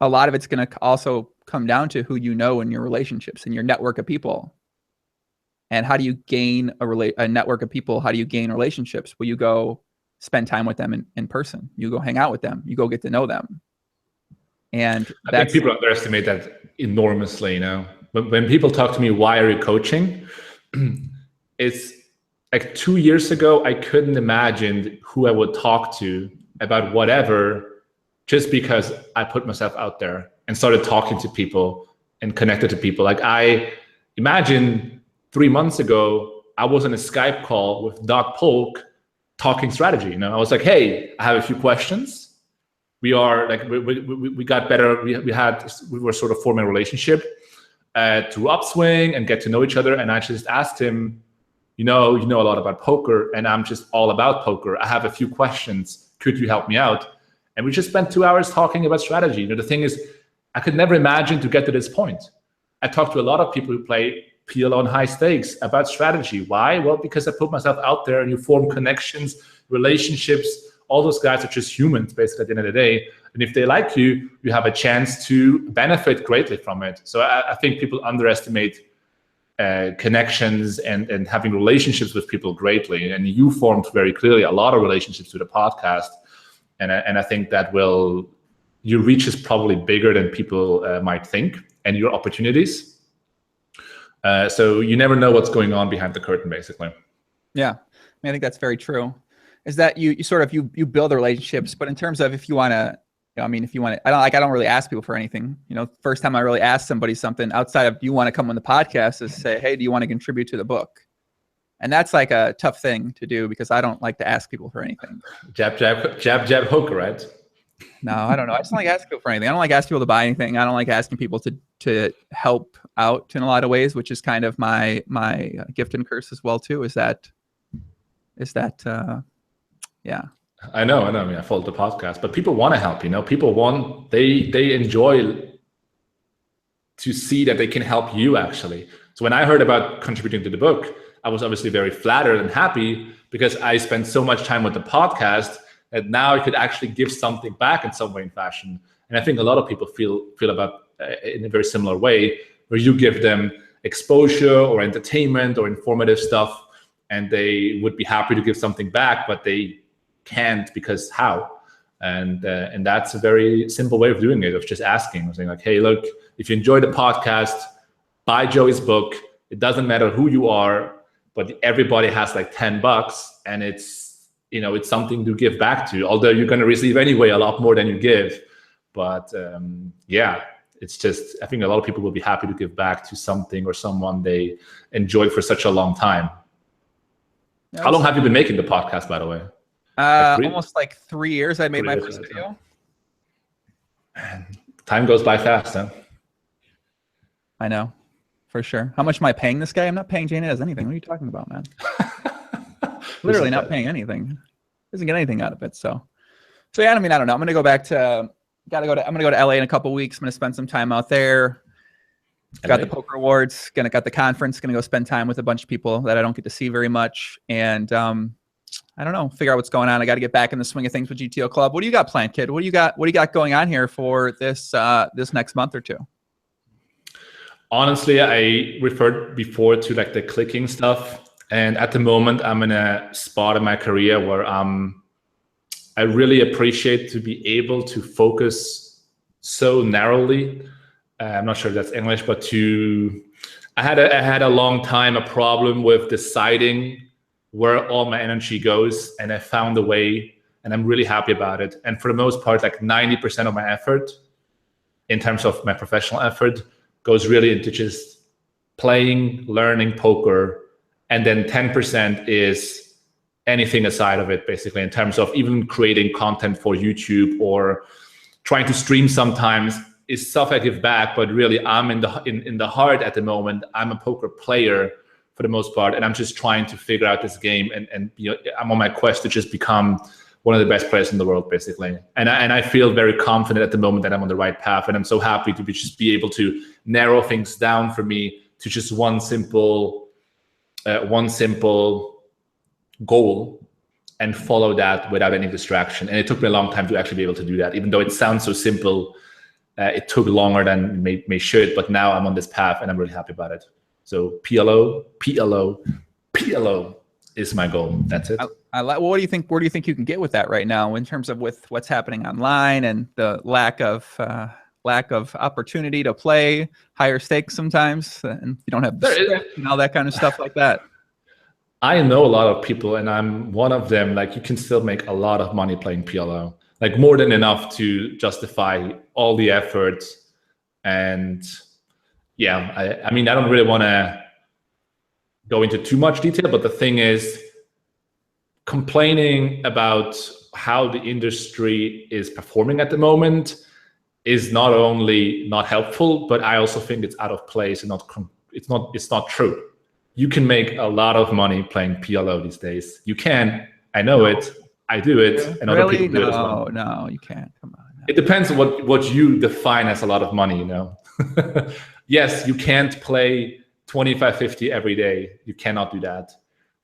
Speaker 1: a lot of it's going to also come down to who you know in your relationships and your network of people. And how do you gain a network of people? How do you gain relationships? Well, you go spend time with them in person. You go hang out with them. You go get to know them. And
Speaker 2: I think people underestimate that enormously. When people talk to me, why are you coaching? It's like 2 years ago, I couldn't imagine who I would talk to about whatever, just because I put myself out there and started talking to people and connected to people. Like I imagine 3 months ago, I was on a Skype call with Doc Polk talking strategy. I was like, hey, I have a few questions. We are like, we got better. We were sort of forming a relationship through Upswing and get to know each other. And I just asked him, you know a lot about poker and I'm just all about poker. I have a few questions. Could you help me out? And we just spent 2 hours talking about strategy. The thing is, I could never imagine to get to this point. I talked to a lot of people who play PL on high stakes about strategy. Why? Well, because I put myself out there and you form connections, relationships. All those guys are just humans, basically, at the end of the day. And if they like you, you have a chance to benefit greatly from it. So I think people underestimate connections and having relationships with people greatly. And you formed very clearly a lot of relationships through the podcast. And I think that your reach is probably bigger than people might think, and your opportunities. So you never know what's going on behind the curtain, basically. Yeah,
Speaker 1: I think that's very true. Is that you build the relationships, but in terms of if you want to, I don't really ask people for anything. First time I really asked somebody something outside of, do you want to come on the podcast, is say, hey, do you want to contribute to the book? And that's like a tough thing to do because I don't like to ask people for anything.
Speaker 2: Jab, hook, right?
Speaker 1: No, I don't know. I just don't like asking people for anything. I don't like asking people to buy anything. I don't like asking people to help out in a lot of ways, which is kind of my gift and curse as well too. Is that yeah.
Speaker 2: I know. I mean, I followed the podcast, but people want to help. People they enjoy to see that they can help you actually. So when I heard about contributing to the book, I was obviously very flattered and happy because I spent so much time with the podcast that now I could actually give something back in some way and fashion. And I think a lot of people feel about in a very similar way, where you give them exposure or entertainment or informative stuff, and they would be happy to give something back, but they can't because how? And that's a very simple way of doing it, of just asking, saying like, hey, look, if you enjoy the podcast, buy Joey's book. It doesn't matter who you are, but everybody has like $10 and it's, you know, it's something to give back to, although you're going to receive anyway a lot more than you give. But yeah, it's just, I think a lot of people will be happy to give back to something or someone they enjoy for such a long time. How long have you been making the podcast, by the way?
Speaker 1: Almost like 3 years. I made my first video.
Speaker 2: Man, time goes by fast, huh?
Speaker 1: I know, for sure. How much am I paying this guy? I'm not paying JNandez anything. What are you talking about, man? Literally not paying anything. Doesn't get anything out of it. So yeah, I mean, I don't know. I'm gonna go back to. I'm gonna go to LA in a couple weeks. I'm gonna spend some time out there. Got the poker awards. Got the conference. Gonna go spend time with a bunch of people that I don't get to see very much. And I don't know. Figure out what's going on. I got to get back in the swing of things with GTO Club. What do you got planned, kid? What do you got going on here for this this next month or two?
Speaker 2: Honestly, I referred before to like the clicking stuff, and at the moment, I'm in a spot in my career where I really appreciate to be able to focus so narrowly. I'm not sure if that's English, but I had a long time a problem with deciding where all my energy goes, and I found a way, and I'm really happy about it. And for the most part, like 90% of my effort, in terms of my professional effort, goes really into just playing, learning poker, and then 10% is anything aside of it, basically, in terms of even creating content for YouTube or trying to stream sometimes is stuff I give back. But really, I'm in the heart at the moment. I'm a poker player for the most part, and I'm just trying to figure out this game, and you know, I'm on my quest to just become one of the best players in the world, basically. And I feel very confident at the moment that I'm on the right path, and I'm so happy to just be able to narrow things down for me to just one simple goal and follow that without any distraction. And it took me a long time to actually be able to do that, even though it sounds so simple. It took longer than may should, but now I'm on this path, and I'm really happy about it. So PLO is my goal. That's it.
Speaker 1: Well, what do you think? Where do you think you can get with that right now, in terms of with what's happening online and the lack of opportunity to play higher stakes sometimes, and you don't have and all that kind of stuff like that?
Speaker 2: I know a lot of people, and I'm one of them. Like, you can still make a lot of money playing PLO, like more than enough to justify all the effort. And yeah, I mean, I don't really want to go into too much detail, but the thing is, complaining about how the industry is performing at the moment is not only not helpful, but I also think it's out of place and it's not true. You can make a lot of money playing PLO these days. You can. I know it. I do it. And other people do it as well.
Speaker 1: No, you can't. Come on. No.
Speaker 2: It depends on what you define as a lot of money, you know. Yes, you can't play 25-50 every day. You cannot do that.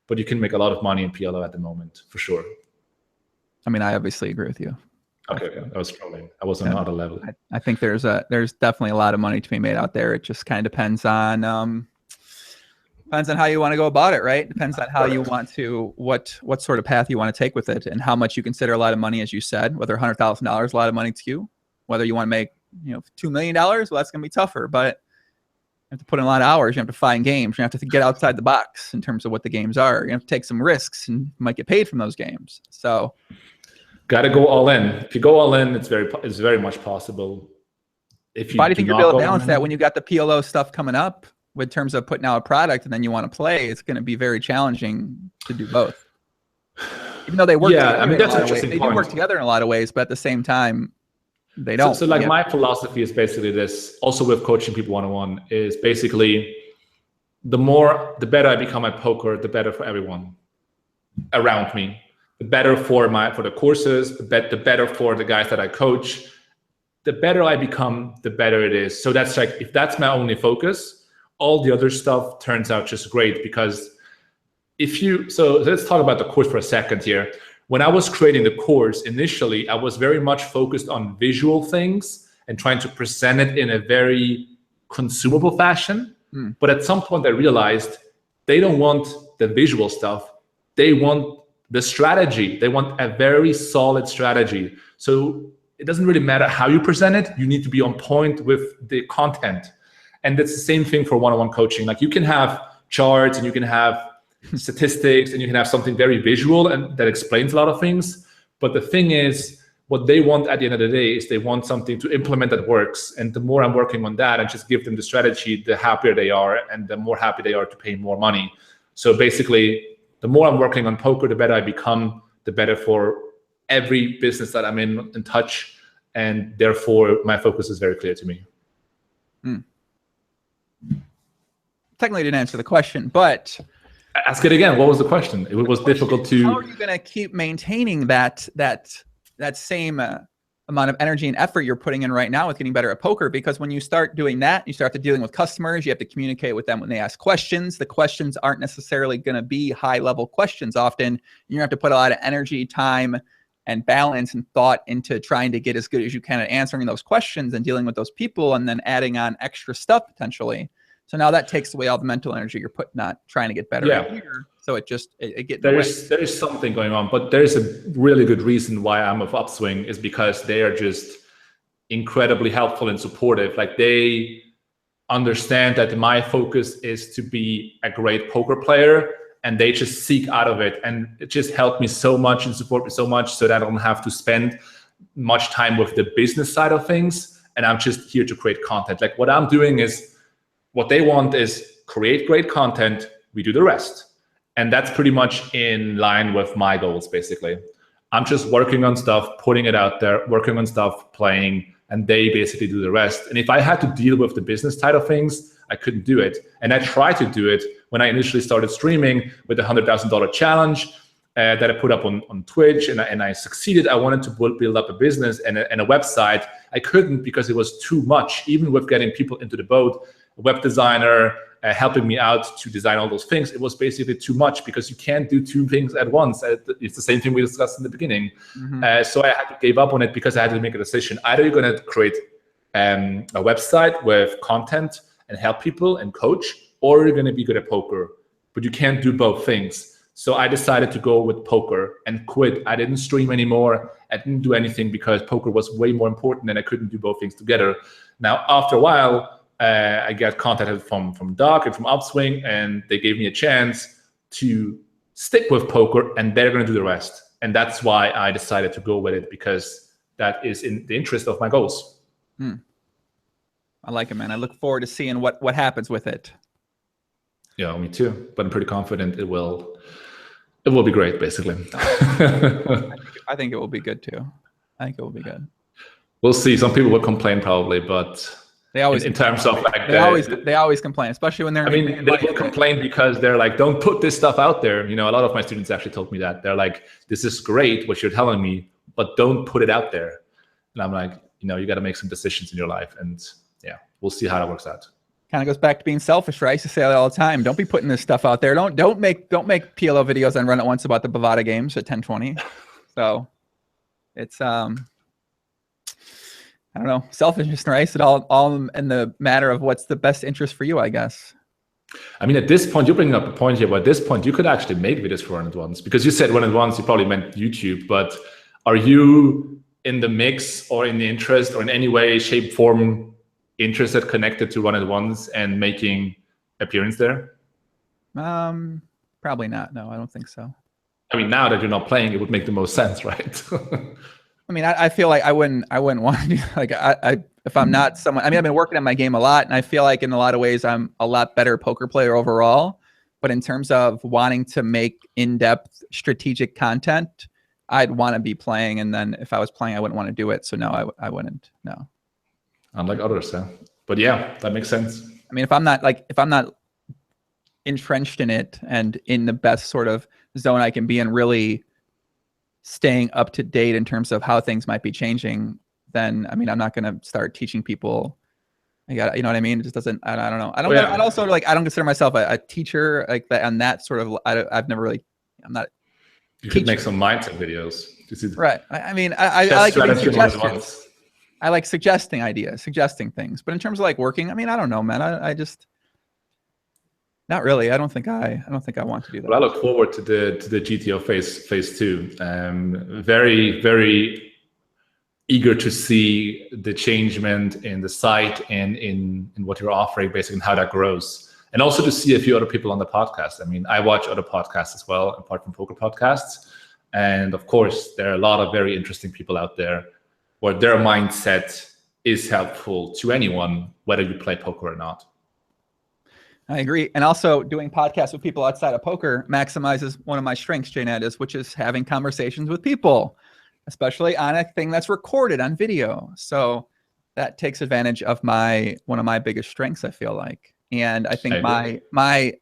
Speaker 2: But you can make a lot of money in PLO at the moment, for sure.
Speaker 1: I mean, I obviously agree with you.
Speaker 2: Okay, I was trolling. I was on another level.
Speaker 1: I think there's definitely a lot of money to be made out there. It just kind of depends on how you want to go about it, right? Depends on how you want to, what sort of path you want to take with it, and how much you consider a lot of money, as you said. Whether $100,000 is a lot of money to you, whether you want to make $2 million, well, that's going to be tougher. But you have to put in a lot of hours. You have to find games. You have to get outside the box in terms of what the games are. You have to take some risks, and you might get paid from those games. So,
Speaker 2: got to go all in. If you go all in, it's very much possible. If you
Speaker 1: why do you think you're able to balance that when you got the PLO stuff coming up, in terms of putting out a product and then you want to play? It's going to be very challenging to do both. Even though they work together, I mean, that's an interesting point. They do work together in a lot of ways, but at the same time, they don't.
Speaker 2: So like, my philosophy is basically this, also with coaching people one-on-one, is basically the better I become at poker, the better for everyone around me. The better for the courses, the better for the guys that I coach. The better I become, the better it is. So that's like, if that's my only focus, all the other stuff turns out just great. Because so let's talk about the course for a second here. When I was creating the course initially, I was very much focused on visual things and trying to present it in a very consumable fashion. But at some point I realized they don't want the visual stuff. They want the strategy. They want a very solid strategy. So it doesn't really matter how you present it. You need to be on point with the content. And that's the same thing for one-on-one coaching. Like, you can have charts and you can have statistics, and you can have something very visual and that explains a lot of things. But the thing is, what they want at the end of the day is they want something to implement that works. And the more I'm working on that and just give them the strategy, the happier they are, and the more happy they are to pay more money. So basically, the more I'm working on poker, the better I become, the better for every business that I'm in touch. And therefore, my focus is very clear to me.
Speaker 1: Technically didn't answer the question, but
Speaker 2: ask it again. What was the question? It was difficult to.
Speaker 1: How are you going to keep maintaining that same amount of energy and effort you're putting in right now with getting better at poker? Because when you start doing that, you start to dealing with customers. You have to communicate with them when they ask questions. The questions aren't necessarily going to be high-level questions. Often, you have to put a lot of energy, time, and balance and thought into trying to get as good as you can at answering those questions and dealing with those people, and then adding on extra stuff potentially. So now that takes away all the mental energy you're putting on trying to get better at here. So it gets
Speaker 2: there is something going on, but there's a really good reason why I'm with Upswing is because they are just incredibly helpful and supportive. Like, they understand that my focus is to be a great poker player, and they just seek out of it, and it just helped me so much and support me so much so that I don't have to spend much time with the business side of things, and I'm just here to create content. Like, what I'm doing is, what they want is create great content, we do the rest. And that's pretty much in line with my goals, basically. I'm just working on stuff, putting it out there, working on stuff, playing, and they basically do the rest. And if I had to deal with the business side of things, I couldn't do it. And I tried to do it when I initially started streaming with the $100,000 challenge that I put up on Twitch, and I succeeded. I wanted to build up a business and a website. I couldn't because it was too much, even with getting people into the boat, a web designer, helping me out to design all those things. It was basically too much because you can't do two things at once. It's the same thing we discussed in the beginning. So I had to give up on it because I had to make a decision. Either you're going to create a website with content and help people and coach, or you're going to be good at poker. But you can't do both things. So I decided to go with poker and quit. I didn't stream anymore. I didn't do anything because poker was way more important and I couldn't do both things together. Now, after a while, I got contacted from Doc and from Upswing, and they gave me a chance to stick with poker, and they're going to do the rest. And that's why I decided to go with it, because that is in the interest of my goals.
Speaker 1: I like it, man. I look forward to seeing what happens with it.
Speaker 2: Yeah, me too. But I'm pretty confident it will be great, basically.
Speaker 1: I think it will be good too. I think it will be good.
Speaker 2: We'll see. Some people will complain probably, but
Speaker 1: they always
Speaker 2: in terms of like
Speaker 1: they always complain, especially when they're.
Speaker 2: I mean, they will complain because they're like, don't put this stuff out there. You know, a lot of my students actually told me that. They're like, this is great what you're telling me, but don't put it out there. And I'm like, you know, you got to make some decisions in your life, and yeah, we'll see how that works out. Kind
Speaker 1: of goes back to being selfish, right? I used to say that all the time. Don't be putting this stuff out there. Don't make PLO videos and Run It Once about the Bovada games at 10:20. So it's I don't know, selfishness, right? It's all in the matter of what's the best interest for you, I guess.
Speaker 2: I mean, at this point, you're bringing up a point here, but at this point, you could actually make videos for Run It Once, because you said Run It Once, you probably meant YouTube, but are you in the mix or in the interest or in any way, shape, form interested, connected to Run It Once and making appearance there?
Speaker 1: Probably not. No, I don't think so.
Speaker 2: I mean, now that you're not playing, it would make the most sense, right?
Speaker 1: I mean, I feel like I wouldn't want to do, like, if I'm not someone, I mean, I've been working on my game a lot, and I feel like in a lot of ways I'm a lot better poker player overall. But in terms of wanting to make in-depth strategic content, I'd want to be playing. And then if I was playing, I wouldn't want to do it. So no, I wouldn't. No.
Speaker 2: Unlike others, yeah. But yeah, that makes sense.
Speaker 1: I mean, if I'm not entrenched in it and in the best sort of zone I can be in, really staying up to date in terms of how things might be changing, then, I mean, I'm not going to start teaching people. You know what I mean? It just doesn't, I don't know. I'd also, like, I don't consider myself a teacher like that, on that sort of, I've never really, I'm not.
Speaker 2: You could make some mindset videos.
Speaker 1: Right. I mean, I like giving suggestions. I like suggesting ideas, suggesting things. But in terms of like working, I mean, I don't know, man. I just, not really. I don't think I want to do that.
Speaker 2: Well, I look forward to the GTO phase 2. Very, very eager to see the changement in the site and in what you're offering, basically, and how that grows. and also to see a few other people on the podcast. I mean, I watch other podcasts as well, apart from poker podcasts. And of course, there are a lot of very interesting people out there where their mindset is helpful to anyone, whether you play poker or not.
Speaker 1: I agree. And also doing podcasts with people outside of poker maximizes one of my strengths, JNandez, which is having conversations with people, especially on a thing that's recorded on video. So that takes advantage of one of my biggest strengths, I feel like. And I think my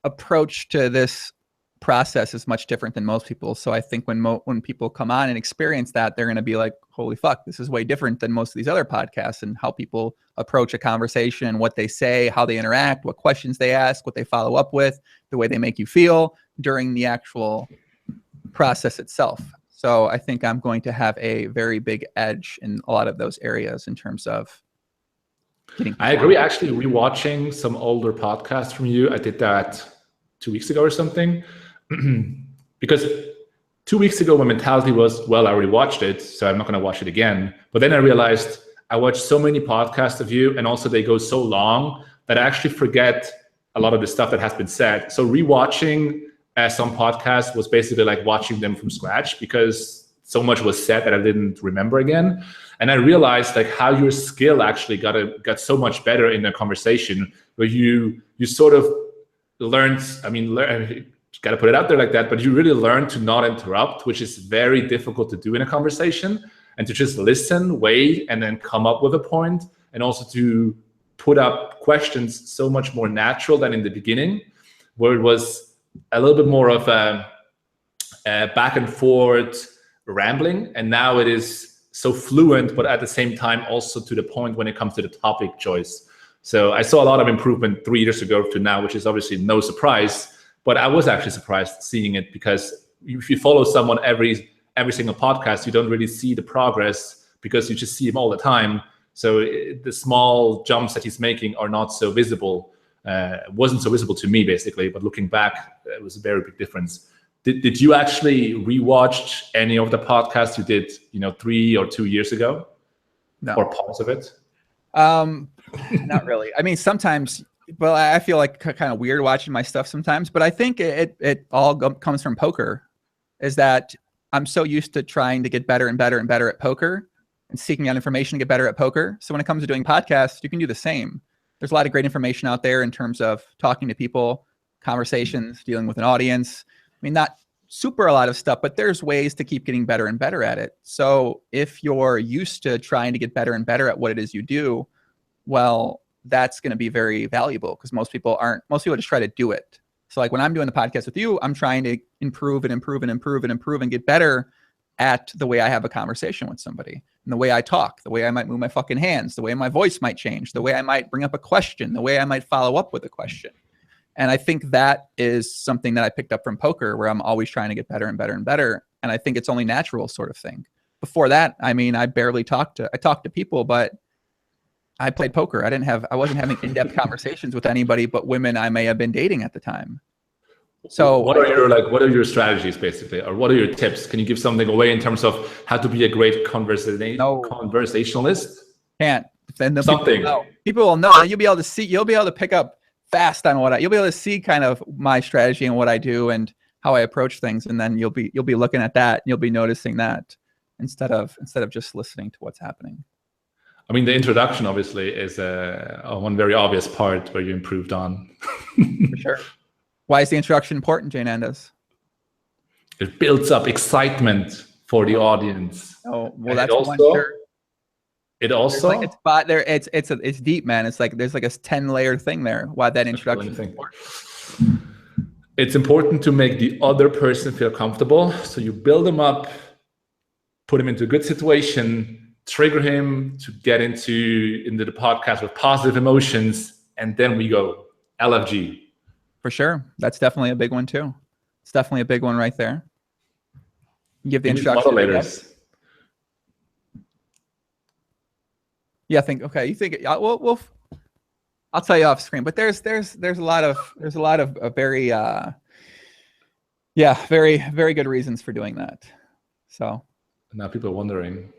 Speaker 1: approach to this process is much different than most people. So I think when people come on and experience that, they're going to be like, holy fuck, this is way different than most of these other podcasts, and how people approach a conversation and what they say, how they interact, what questions they ask, what they follow up with, the way they make you feel during the actual process itself. So I think I'm going to have a very big edge in a lot of those areas in terms of getting.
Speaker 2: I agree. Actually, rewatching some older podcasts from you, I did that 2 weeks ago or something. Because 2 weeks ago, my mentality was, well, I already watched it, so I'm not going to watch it again. But then I realized I watched so many podcasts of you, and also they go so long that I actually forget a lot of the stuff that has been said. So rewatching some podcasts was basically like watching them from scratch, because so much was said that I didn't remember again. And I realized like how your skill actually got so much better in the conversation, where you sort of learned, got to put it out there like that, but you really learn to not interrupt, which is very difficult to do in a conversation, and to just listen, wait, and then come up with a point, and also to put up questions so much more natural than in the beginning, where it was a little bit more of a back and forth rambling, and now it is so fluent, but at the same time also to the point when it comes to the topic choice. So I saw a lot of improvement 3 years ago to now, which is obviously no surprise. But I was actually surprised seeing it, because if you follow someone every single podcast, you don't really see the progress, because you just see him all the time. So the small jumps that he's making are not so visible. Wasn't so visible to me, basically. But looking back, it was a very big difference. Did you actually rewatch any of the podcasts you did, 3 or 2 years ago?
Speaker 1: No.
Speaker 2: Or parts of it?
Speaker 1: Not really. I mean, sometimes. Well, I feel like kind of weird watching my stuff sometimes, but I think it all comes from poker. Is that I'm so used to trying to get better and better and better at poker, and seeking out information to get better at poker. So when it comes to doing podcasts, you can do the same. There's a lot of great information out there in terms of talking to people, conversations, dealing with an audience. I mean, not super a lot of stuff, but there's ways to keep getting better and better at it. So if you're used to trying to get better and better at what it is you do, well, that's going to be very valuable, because most people just try to do it. So like when I'm doing the podcast with you, I'm trying to improve and get better at the way I have a conversation with somebody, and the way I talk, the way I might move my fucking hands, the way my voice might change, the way I might bring up a question, the way I might follow up with a question. And I think that is something that I picked up from poker, where I'm always trying to get better and better and better. And I think it's only natural sort of thing. Before that, I mean, I talked to people, but I played poker. I wasn't having in-depth conversations with anybody but women I may have been dating at the time. So
Speaker 2: what are your strategies, basically, or what are your tips? Can you give something away in terms of how to be a great conversationalist?
Speaker 1: Can't. Then
Speaker 2: Something.
Speaker 1: People will know. You'll be able to pick up fast on you'll be able to see kind of my strategy and what I do and how I approach things, and then you'll be looking at that. You'll be noticing that instead of just listening to what's happening.
Speaker 2: I mean, the introduction obviously is one very obvious part where you improved on.
Speaker 1: For sure. Why is the introduction important, JNandez?
Speaker 2: It builds up excitement for the audience.
Speaker 1: Oh, well, that's one sure.
Speaker 2: It also
Speaker 1: like it's there. It's deep, man. It's like there's like a 10-layer thing there. Why that introduction is important.
Speaker 2: It's important to make the other person feel comfortable. So you build them up, put them into a good situation, trigger him to get into the podcast with positive emotions, and then we go LFG.
Speaker 1: For sure. That's definitely a big one too. It's definitely a big one right there. You give the introduction.
Speaker 2: Moderators.
Speaker 1: Yeah, you think I'll tell you off screen, but there's a lot of very very, very good reasons for doing that. So
Speaker 2: now people are wondering.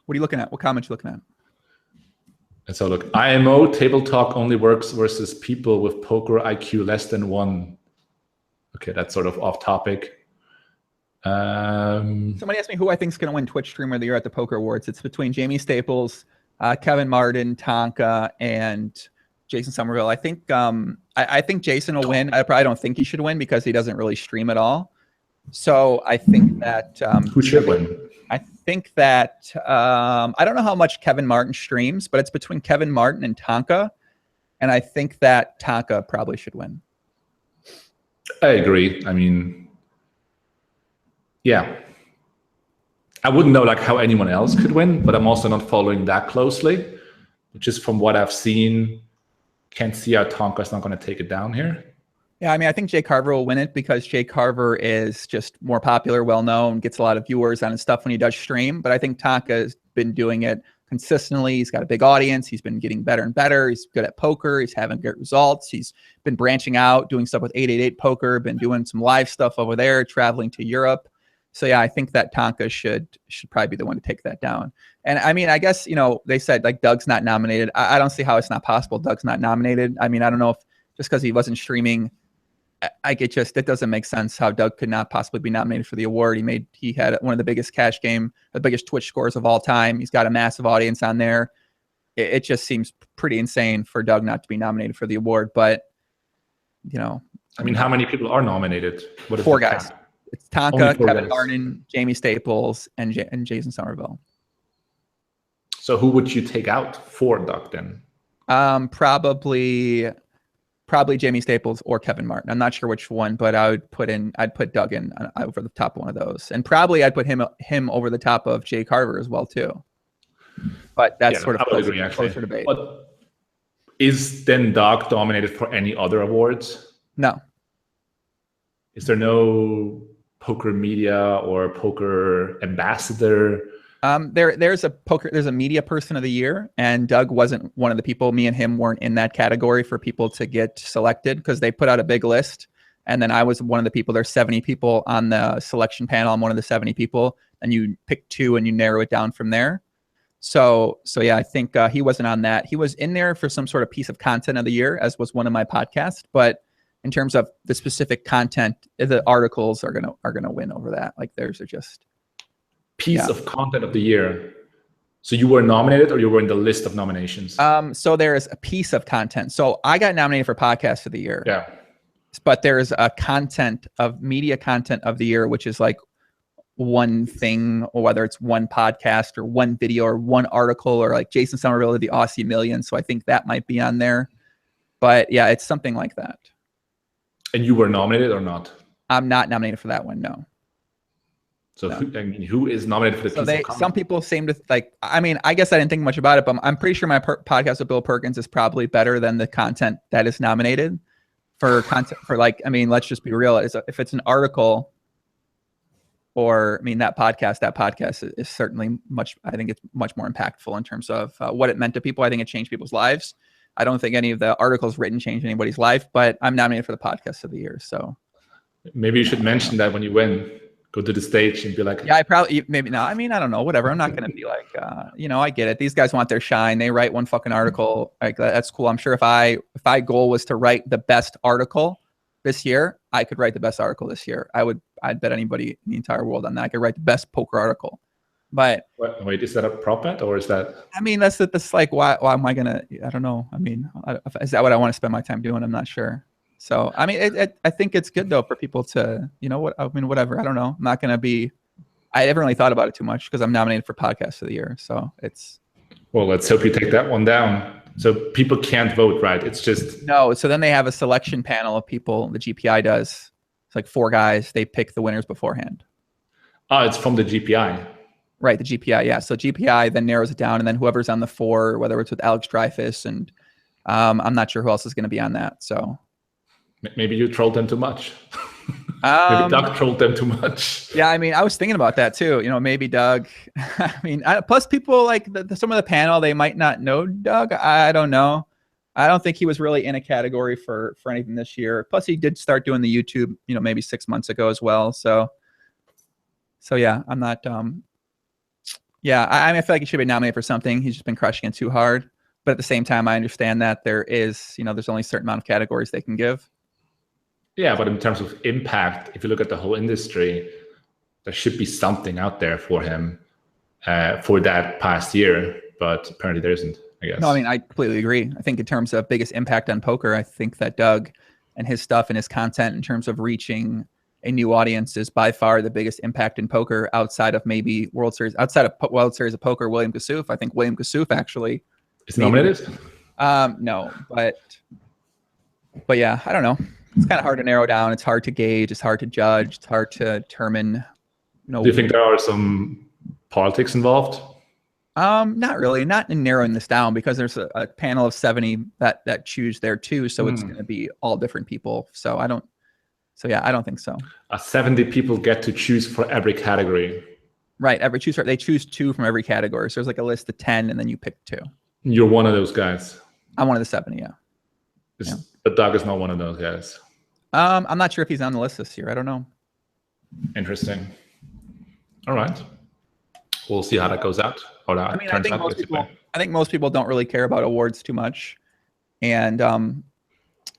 Speaker 1: What are you looking at? What comments are you looking at?
Speaker 2: And so look, IMO table talk only works versus people with poker IQ less than 1. Okay, that's sort of off topic.
Speaker 1: Somebody asked me who I think is going to win Twitch Streamer of the Year at the Poker Awards. It's between Jamie Staples, Kevin Martin, Tonka, and Jason Somerville. I think I think Jason will win. I probably don't think he should win because he doesn't really stream at all. So I think that
Speaker 2: who should win?
Speaker 1: I think that I don't know how much Kevin Martin streams, but it's between Kevin Martin and Tonka, and I think that Tonka probably should win.
Speaker 2: I agree. I mean, yeah, I wouldn't know like how anyone else could win, but I'm also not following that closely. Just from what I've seen, can't see how Tonka's not going to take it down here.
Speaker 1: Yeah, I mean, I think Jay Carver will win it because Jay Carver is just more popular, well-known, gets a lot of viewers on his stuff when he does stream. But I think Tonka has been doing it consistently. He's got a big audience. He's been getting better and better. He's good at poker. He's having good results. He's been branching out, doing stuff with 888 Poker, been doing some live stuff over there, traveling to Europe. So yeah, I think that Tonka should probably be the one to take that down. And I mean, I guess, they said like Doug's not nominated. I don't see how it's not possible Doug's not nominated. I mean, I don't know if just because he wasn't streaming, it doesn't make sense how Doug could not possibly be nominated for the award. He had one of the biggest cash game, the biggest Twitch scores of all time. He's got a massive audience on there. It just seems pretty insane for Doug not to be nominated for the award. But,
Speaker 2: I mean, how many people are nominated? What is
Speaker 1: 4 guys. It's Tonka, Kevin
Speaker 2: guys.
Speaker 1: Martin, Jamie Staples, and Jason Somerville.
Speaker 2: So who would you take out for Doug then?
Speaker 1: Probably Jamie Staples or Kevin Martin. I'm not sure which one, but I'd put Doug in over the top of one of those, and probably I'd put him over the top of Jay Carver as well too. But that's sort of closer debate.
Speaker 2: But is then Doug nominated for any other awards?
Speaker 1: No.
Speaker 2: Is there no poker media or poker ambassador?
Speaker 1: There's a media person of the year, and Doug wasn't one of the people. Me and him weren't in that category for people to get selected because they put out a big list, and then I was one of the people. There's 70 people on the selection panel. I'm one of the 70 people, and you pick 2 and you narrow it down from there. So yeah, I think he wasn't on that. He was in there for some sort of piece of content of the year, as was one of my podcasts. But in terms of the specific content, the articles are gonna win over that. Like theirs are just.
Speaker 2: Piece of content of the year. So you were nominated, or you were in the list of nominations?
Speaker 1: So there's a piece of content. So I got nominated for podcast of the year.
Speaker 2: Yeah.
Speaker 1: But there's a media content of the year, which is like one thing, or whether it's one podcast or one video or one article, or like Jason Somerville did the Aussie Million. So I think that might be on there. But yeah, it's something like that.
Speaker 2: And you were nominated or not?
Speaker 1: I'm not nominated for that one, no.
Speaker 2: So no. Who is nominated for the piece of content?
Speaker 1: Some people seem to like, I mean, I guess I didn't think much about it, but I'm pretty sure my podcast with Bill Perkins is probably better than the content that is nominated for content for, like, I mean, let's just be real. If it's an article or, I mean, that podcast is certainly I think it's much more impactful in terms of what it meant to people. I think it changed people's lives. I don't think any of the articles written changed anybody's life, but I'm nominated for the podcast of the year. So
Speaker 2: maybe you should mention that when you win. Go to the stage and be like,
Speaker 1: yeah, maybe not. I mean, I don't know, whatever. I'm not going to be like, I get it. These guys want their shine. They write one fucking article. Like, that's cool. I'm sure if my goal was to write the best article this year, I could write the best article this year. I'd bet anybody in the entire world on that. I could write the best poker article. But
Speaker 2: wait, is that a prop bet, or is that?
Speaker 1: I mean, that's like, why am I going to, I don't know. I mean, is that what I want to spend my time doing? I'm not sure. So, I mean, I think it's good though for people to, whatever. I don't know. I'm not going to be, I haven't really thought about it too much because I'm nominated for podcast of the year. So it's.
Speaker 2: Well, let's hope you take that one down. So people can't vote, right? It's just.
Speaker 1: No. So then they have a selection panel of people. The GPI does. It's like 4 guys. They pick the winners beforehand.
Speaker 2: Oh, it's from the GPI.
Speaker 1: Right. The GPI. Yeah. So GPI then narrows it down, and then whoever's on the 4, whether it's with Alex Dreyfus and I'm not sure who else is going to be on that. So.
Speaker 2: Maybe you trolled them too much. Maybe Doug trolled them too much.
Speaker 1: Yeah, I mean, I was thinking about that too. Maybe Doug. I mean, plus people like some of the panel, they might not know Doug. I don't know. I don't think he was really in a category for anything this year. Plus, he did start doing the YouTube, maybe 6 months ago as well. So yeah, I'm not. Yeah, I mean, I feel like he should be nominated for something. He's just been crushing it too hard. But at the same time, I understand that there is, there's only a certain amount of categories they can give.
Speaker 2: Yeah, but in terms of impact, if you look at the whole industry, there should be something out there for him for that past year. But apparently there isn't, I guess.
Speaker 1: No, I mean, I completely agree. I think in terms of biggest impact on poker, I think that Doug and his stuff and his content in terms of reaching a new audience is by far the biggest impact in poker outside of maybe World Series of Poker, William Kassouf. I think William Kassouf actually
Speaker 2: is nominated.
Speaker 1: No, but yeah, I don't know. It's kind of hard to narrow down. It's hard to gauge. It's hard to judge. It's hard to determine.
Speaker 2: Do you think there are some politics involved?
Speaker 1: Not really. Not in narrowing this down, because there's a panel of 70 that choose there too. So it's going to be all different people. So I don't think so.
Speaker 2: 70 people get to choose for every category.
Speaker 1: Right. They choose 2 from every category. So there's like a list of 10 and then you pick 2.
Speaker 2: You're one of those guys.
Speaker 1: I'm one of the 70. Yeah.
Speaker 2: But Doug is not one of those guys.
Speaker 1: I'm not sure if he's on the list this year. I don't know.
Speaker 2: Interesting. All right. We'll see how that goes out.
Speaker 1: I think most people don't really care about awards too much. And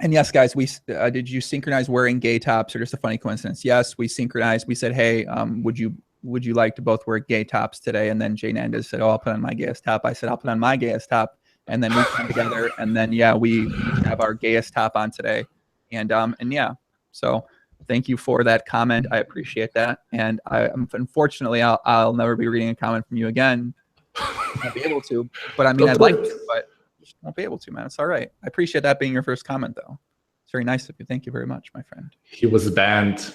Speaker 1: yes, guys, did you synchronize wearing gay tops, or just a funny coincidence? Yes, we synchronized. We said, hey, would you like to both wear gay tops today? And then JNandez said, oh, I'll put on my gayest top. I said, I'll put on my gayest top. And then we came together, and then we have our gayest top on today. And yeah, so thank you for that comment. I appreciate that. And unfortunately, I'll never be reading a comment from you again. I'll be able to, but I mean, I'd like to, but just won't be able to, man. It's all right. I appreciate that being your first comment, though. It's very nice of you. Thank you very much, my friend.
Speaker 2: He was banned.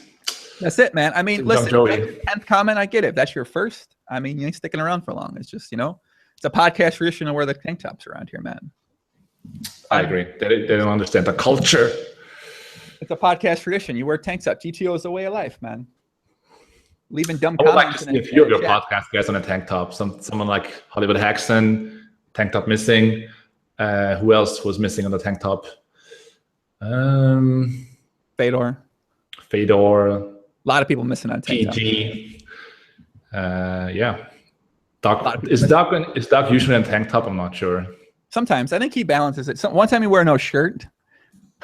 Speaker 1: That's it, man. I mean, listen, 10th comment, I get it. If that's your first, I mean, you ain't sticking around for long. It's just, it's a podcast tradition to wear the tank tops around here, man.
Speaker 2: I agree. They don't understand the culture.
Speaker 1: It's a podcast tradition. You wear tank tops. GTO is the way of life, man. Leaving dumb
Speaker 2: comments. I would like to see a few of your podcast guys on a tank top. Someone like Hollywood Haxton, tank top missing. Who else was missing on the tank top?
Speaker 1: Fedor.
Speaker 2: A
Speaker 1: lot of people missing on tank
Speaker 2: PG. Yeah. Is Doc usually in tank top? I'm not sure.
Speaker 1: Sometimes. I think he balances it. One time he wore no shirt.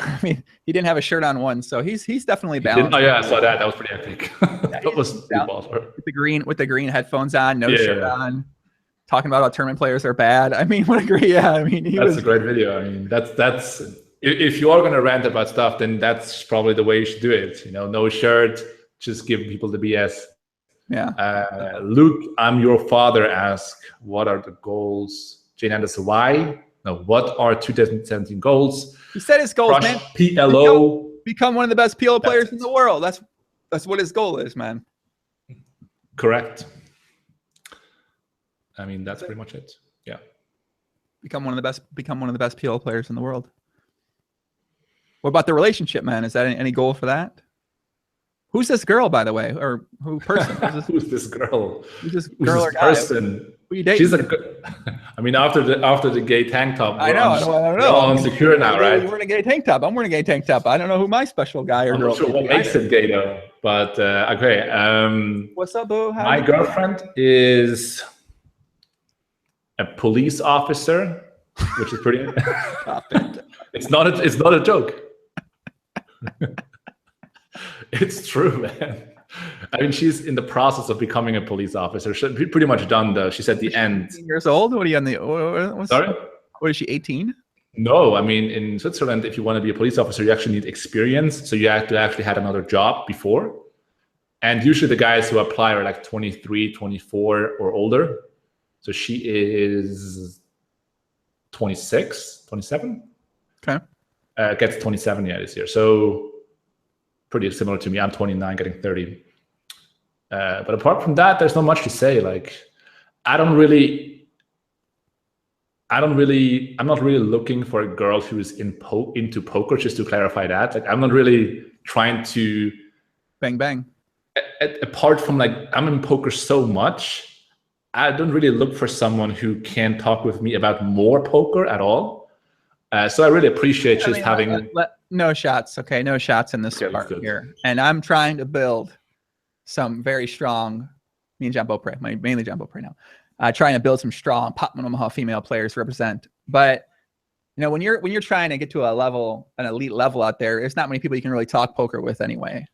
Speaker 1: I mean, he didn't have a shirt on one, so he's definitely balanced.
Speaker 2: Oh yeah, I saw that. That was pretty epic.
Speaker 1: Yeah, that was with the green headphones on, no shirt on, talking about how tournament players are bad. I mean, what a great I mean,
Speaker 2: that's a great video. I mean, that's if you are going to rant about stuff, then that's probably the way you should do it. No shirt, just give people the BS.
Speaker 1: Yeah.
Speaker 2: Luke, I'm your father. Ask, what are the goals? JNandez, why? No, what are 2017 goals?
Speaker 1: He said his goals, man.
Speaker 2: PLO.
Speaker 1: Become one of the best PLO players in the world. That's what his goal is, man.
Speaker 2: Correct. I mean, that's pretty much it. Yeah.
Speaker 1: Become one of the best PLO players in the world. What about the relationship, man? Is that any goal for that? Who's this girl, by the way, or person?
Speaker 2: Who's this girl?
Speaker 1: Who's this girl or guy?
Speaker 2: Person?
Speaker 1: Who you dating?
Speaker 2: I mean, after the gay tank top,
Speaker 1: I know.
Speaker 2: We're all insecure now, right?
Speaker 1: You're wearing a gay tank top. I'm wearing a gay tank top. I don't know who my special guy or girl.
Speaker 2: I'm not sure what makes it gay though. But okay.
Speaker 1: What's up, boo?
Speaker 2: My girlfriend is a police officer, which is pretty. It's not a joke. It's true, man. I mean, she's in the process of becoming a police officer. She's pretty much done, though. She's at the end.
Speaker 1: 18 years old? What are you on the...
Speaker 2: Sorry?
Speaker 1: What is she, 18?
Speaker 2: No, I mean, in Switzerland, if you want to be a police officer, you actually need experience. So you have to actually had another job before. And usually the guys who apply are like 23, 24 or older. So she is 26, 27.
Speaker 1: Okay.
Speaker 2: Gets 27 this year. So pretty similar to me. I'm 29, getting 30. But apart from that, there's not much to say. Like, I'm not really looking for a girl who is into poker, just to clarify that. Like, I'm not really trying to
Speaker 1: bang.
Speaker 2: Apart from, like, I'm in poker so much, I don't really look for someone who can talk with me about more poker at all. So I really appreciate having
Speaker 1: no shots. Okay, no shots in this part here. And I'm trying to build some very strong. Me and John Beaupre, mainly John Beaupre now. trying to build some strong Pot Limit Omaha female players to represent. But you know, when you're trying to get to an elite level out there, there's not many people you can really talk poker with anyway.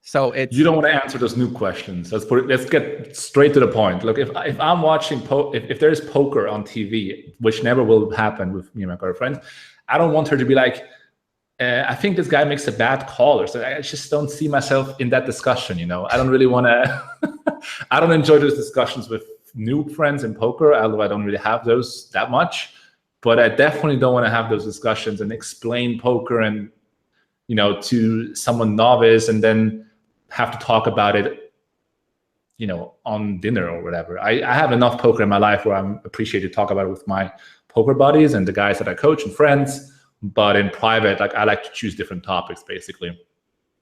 Speaker 1: So
Speaker 2: you don't want to answer those new questions. Let's get straight to the point. Look, if I'm watching if there's poker on TV, which never will happen with me and my girlfriend, I don't want her to be like, I think this guy makes a bad call, or so. I just don't see myself in that discussion. You know, I don't really want to. I don't enjoy those discussions with new friends in poker, although I don't really have those that much. But I definitely don't want to have those discussions and explain poker and, you know, to someone novice and then have to talk about it, you know, on dinner or whatever. I have enough poker in my life where I'm appreciated to talk about it with my poker buddies and the guys that I coach and friends. But in private, like, I like to choose different topics, basically.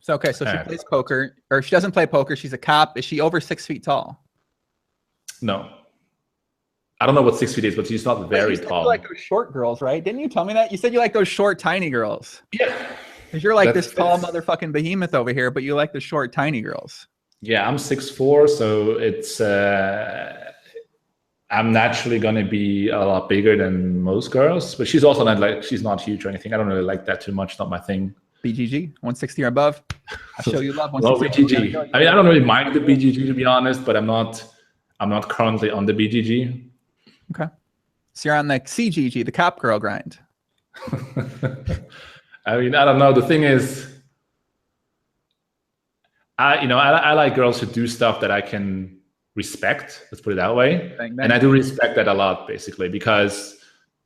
Speaker 1: So, okay, so she plays poker, or she doesn't play poker. She's a cop. Is she over 6 feet tall?
Speaker 2: No. I don't know what 6 feet is, but she's not very tall.
Speaker 1: You like those short girls, right? Didn't you tell me that? You said you like those short, tiny girls.
Speaker 2: Yeah.
Speaker 1: Because you're like this tall motherfucking behemoth over here, but you like the short, tiny girls.
Speaker 2: Yeah, I'm 6'4", so it's I'm naturally gonna be a lot bigger than most girls. But she's also not like, she's not huge or anything. I don't really like that too much. Not my thing.
Speaker 1: BGG 160 or above. I'll show you love.
Speaker 2: Well, BGG. I mean, I don't really mind the BGG, to be honest, but I'm not currently on the BGG.
Speaker 1: Okay. So you're on the CGG, the cop girl grind.
Speaker 2: I mean, I don't know. The thing is, I like girls who do stuff that I can respect. Let's put it that way. And I do respect that a lot, basically, because,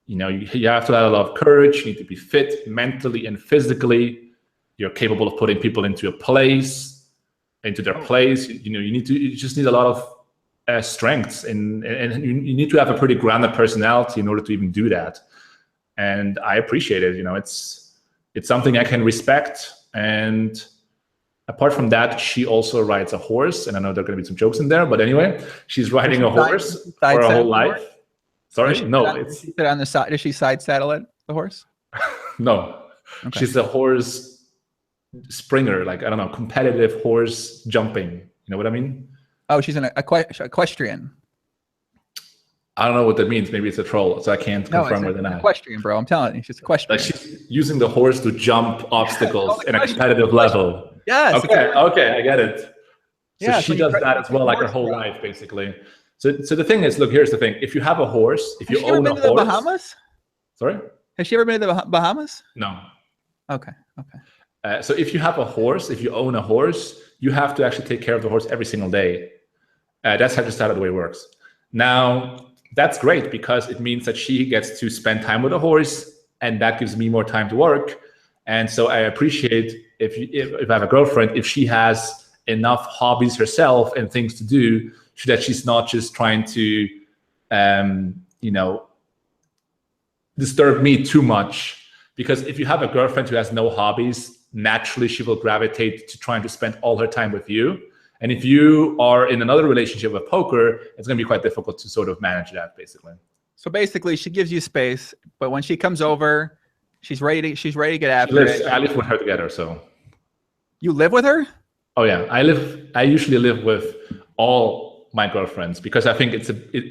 Speaker 2: you know, you have to have a lot of courage. You need to be fit mentally and physically. You're capable of putting people into their place. You just need a lot of strengths, and you need to have a pretty grounded personality in order to even do that. And I appreciate it. You know, it's something I can respect. And apart from that, she also rides a horse. And I know there are going to be some jokes in there, but anyway, she's riding a horse for her whole life. Sorry, no, it's
Speaker 1: on the side. Does she side saddle it, the horse?
Speaker 2: No, okay. She's a horse springer, like, I don't know, competitive horse jumping. You know what I mean?
Speaker 1: Oh, she's an equestrian.
Speaker 2: I don't know what that means. Maybe it's a troll, so I can't confirm or deny.
Speaker 1: Equestrian, bro. I'm telling you, she's equestrian.
Speaker 2: Like, she's using the horse to jump obstacles in a competitive level.
Speaker 1: Yes.
Speaker 2: Okay, I get it. So she does that as well, like her whole life, basically. So the thing is, look, here's the thing. If you have a horse, if you own a horse. Has she ever been to the
Speaker 1: Bahamas?
Speaker 2: Sorry?
Speaker 1: Has she ever been to the Bahamas?
Speaker 2: No.
Speaker 1: Okay.
Speaker 2: So if you have a horse, if you own a horse, you have to actually take care of the horse every single day. That's just how the way it works. Now, that's great because it means that she gets to spend time with the horse, and that gives me more time to work. And so I appreciate if I have a girlfriend, if she has enough hobbies herself and things to do, so that she's not just trying to, disturb me too much. Because if you have a girlfriend who has no hobbies, naturally she will gravitate to trying to spend all her time with you. And if you are in another relationship with poker, it's going to be quite difficult to sort of manage that, basically.
Speaker 1: So basically, she gives you space, but when she comes over, she's ready to get after it.
Speaker 2: I live with her together, so.
Speaker 1: You live with her?
Speaker 2: Oh yeah, I usually live with all my girlfriends because I think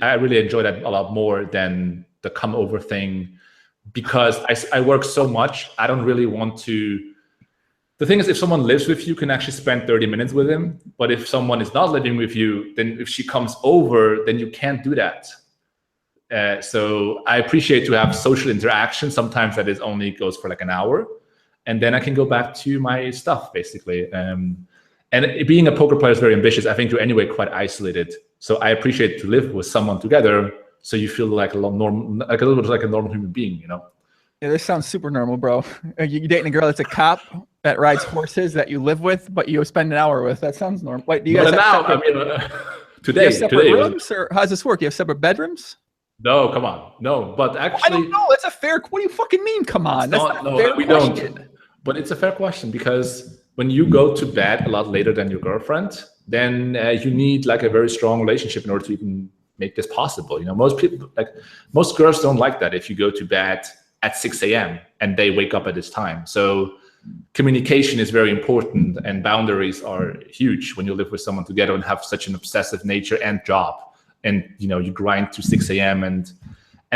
Speaker 2: I really enjoy that a lot more than the come over thing, because I work so much. I don't really want to. The thing is, if someone lives with you, you can actually spend 30 minutes with him. But if someone is not living with you, then if she comes over, then you can't do that. So I appreciate to have social interaction. Sometimes that only goes for like an hour. And then I can go back to my stuff, basically. And being a poker player is very ambitious. I think you're anyway quite isolated. So I appreciate to live with someone together, so you feel like a little bit like a normal human being, you know?
Speaker 1: Yeah, this sounds super normal, bro. You dating a girl that's a cop that rides horses that you live with, but you spend an hour with. That sounds normal. Wait, do you guys have separate rooms, or how does this work? You have separate bedrooms?
Speaker 2: No, come on. No, but actually...
Speaker 1: I don't know. That's a fair... What do you fucking mean, come on? That's not a fair question.
Speaker 2: Don't. But it's a fair question, because when you go to bed a lot later than your girlfriend, then you need like a very strong relationship in order to even make this possible. You know, most girls don't like that if you go to bed at 6 a.m. and they wake up at this time. So communication is very important, and boundaries are huge when you live with someone together and have such an obsessive nature and job. and you grind to 6 a.m. and